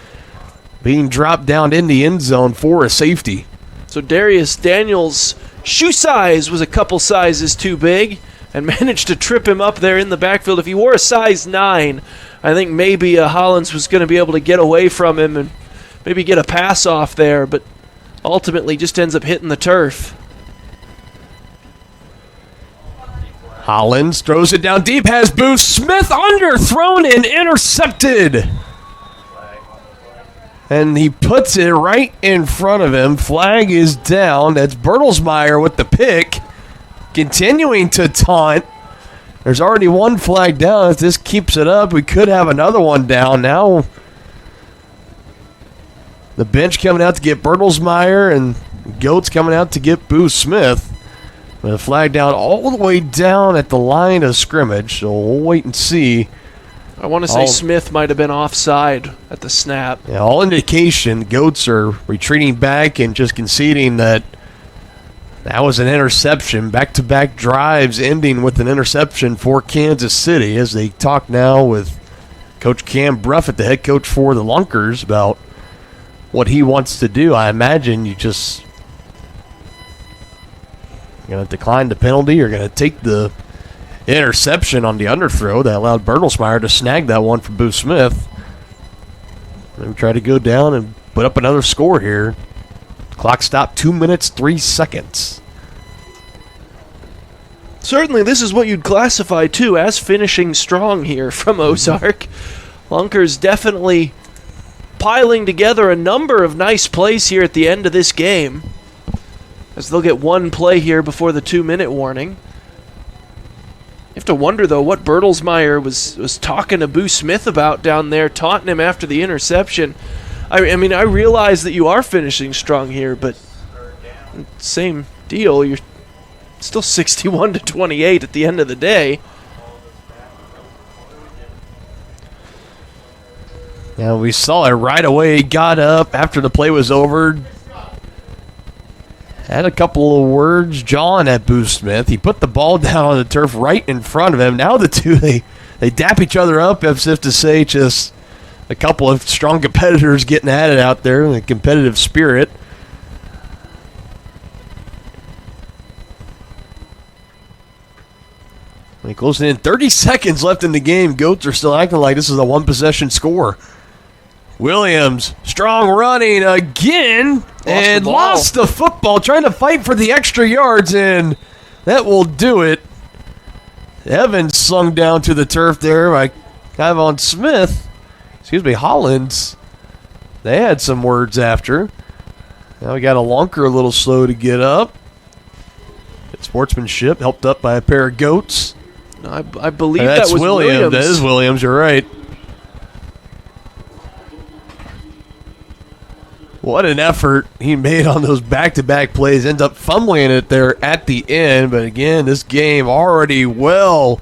[SPEAKER 1] being dropped down in the end zone for a safety.
[SPEAKER 2] So Darius Daniels' shoe size was a couple sizes too big and managed to trip him up there in the backfield. If he wore a size 9, I think maybe Hollins was going to be able to get away from him and maybe get a pass off there, but ultimately just ends up hitting the turf.
[SPEAKER 1] Hollins throws it down deep, has Booth Smith underthrown and intercepted. And he puts it right in front of him. Flag is down. That's Bertelsmeyer with the pick. Continuing to taunt. There's already one flag down. If this keeps it up, we could have another one down. Now the bench coming out to get Bertelsmeyer and Goats coming out to get Booth Smith. With a flag down all the way down at the line of scrimmage, so we'll wait and see.
[SPEAKER 2] I want to say Smith might have been offside at the snap.
[SPEAKER 1] Yeah, all indication, Goats are retreating back and just conceding that was an interception. Back-to-back drives ending with an interception for Kansas City as they talk now with Coach Cam Bruffett, the head coach for the Lunkers, about what he wants to do. I imagine you just... You're going to decline the penalty. You're going to take the interception on the underthrow that allowed Bertelsmeyer to snag that one from Booth Smith. Maybe try to go down and put up another score here. Clock stopped 2 minutes, 3 seconds.
[SPEAKER 2] Certainly, this is what you'd classify, too, as finishing strong here from Ozark. Lunkers definitely piling together a number of nice plays here at the end of this game, as they'll get one play here before the 2-minute warning. You have to wonder, though, what Bertelsmeyer was talking to Boo Smith about down there, taunting him after the interception. I mean, I realize that you are finishing strong here, but same deal. You're still 61-28 at the end of the day.
[SPEAKER 1] Yeah, we saw it right away. He got up after the play was over. Had a couple of words jawing at Booth Smith. He put the ball down on the turf right in front of him. Now the two, they dap each other up as if to say just a couple of strong competitors getting at it out there in a competitive spirit. They close in 30 seconds left in the game. Goats are still acting like this is a one-possession score. Williams, strong running again, and lost the football, trying to fight for the extra yards, and that will do it. Evans slung down to the turf there by Kyvon Smith. Hollins. They had some words after. Now we got a Lunker a little slow to get up. Good sportsmanship, helped up by a pair of Goats.
[SPEAKER 2] I believe that was Williams.
[SPEAKER 1] That is Williams, you're right. What an effort he made on those back-to-back plays. Ends up fumbling it there at the end. But again, this game already well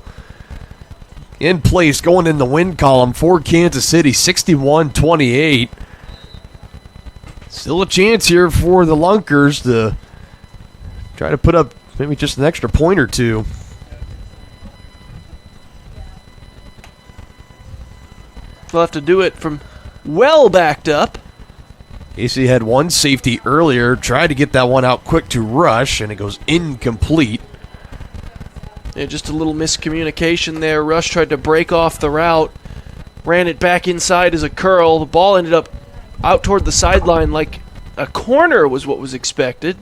[SPEAKER 1] in place going in the win column for Kansas City, 61-28. Still a chance here for the Lunkers to try to put up maybe just an extra point or two.
[SPEAKER 2] They'll have to do it from well backed up.
[SPEAKER 1] Casey had one safety earlier, tried to get that one out quick to Rush, and it goes incomplete.
[SPEAKER 2] Yeah, just a little miscommunication there. Rush tried to break off the route, ran it back inside as a curl. The ball ended up out toward the sideline like a corner was what was expected.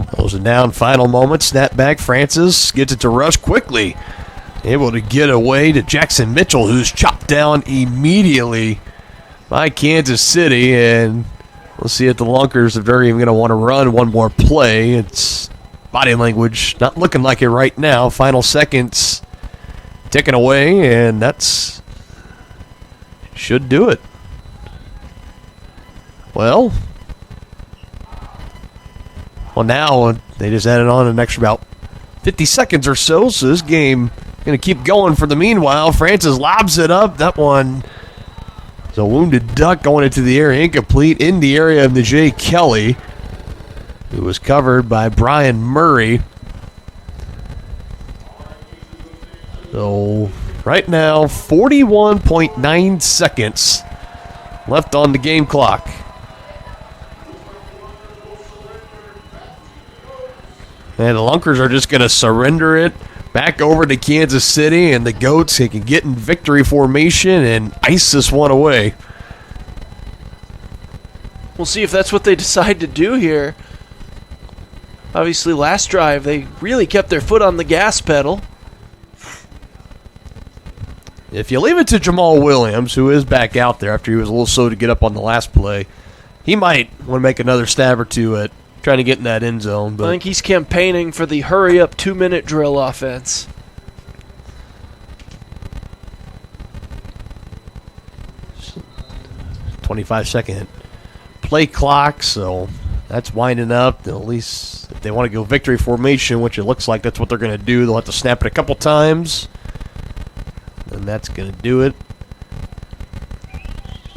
[SPEAKER 1] Closing down, final moment, snap back, Francis gets it to Rush quickly. able to get away to Jackson Mitchell, who's chopped down immediately by Kansas City. And we'll see if the Lunkers, if they're even going to want to run one more play. It's body language not looking like it right now. Final seconds ticking away, and that's should do it. Well, now they just added on an extra about 50 seconds or so, so this game going to keep going for the meanwhile. Francis lobs it up. That one is a wounded duck going into the air, incomplete in the area of Najee Kelly, who was covered by Brian Murray. So right now, 41.9 seconds left on the game clock. And the Lunkers are just going to surrender it back over to Kansas City, and the Goats can get in victory formation and ice this one away.
[SPEAKER 2] We'll see if that's what they decide to do here. Obviously, last drive, they really kept their foot on the gas pedal.
[SPEAKER 1] If you leave it to Jamal Williams, who is back out there after he was a little slow to get up on the last play, he might want to make another stab or two at trying to get in that end zone. But
[SPEAKER 2] I think he's campaigning for the hurry-up 2-minute drill offense.
[SPEAKER 1] "25-second play clock," so that's winding up. At least if they want to go victory formation, which it looks like that's what they're going to do, they'll have to snap it a couple times. And that's going to do it.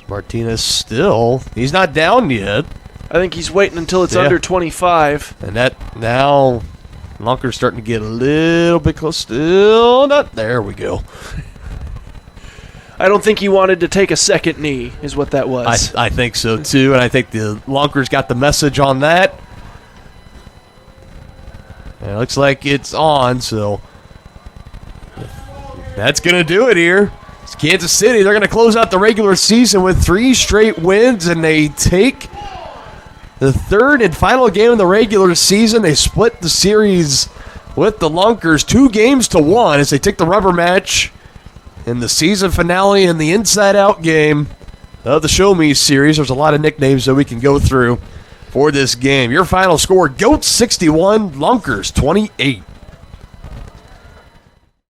[SPEAKER 1] Martinez still, he's not down yet.
[SPEAKER 2] I think he's waiting until it's under 25.
[SPEAKER 1] And that now, Lunkers starting to get a little bit close. Still not. There we go.
[SPEAKER 2] I don't think he wanted to take a second knee, is what that was.
[SPEAKER 1] I think so too, and I think the Lunkers got the message on that. And it looks like it's on, so that's going to do it here. It's Kansas City. They're going to close out the regular season with 3 straight wins, and they take the third and final game of the regular season. They split the series with the Lunkers 2-1 as they take the rubber match in the season finale in the InsideOut game of the Show Me series. There's a lot of nicknames that we can go through for this game. Your final score, Goats 61, Lunkers 28.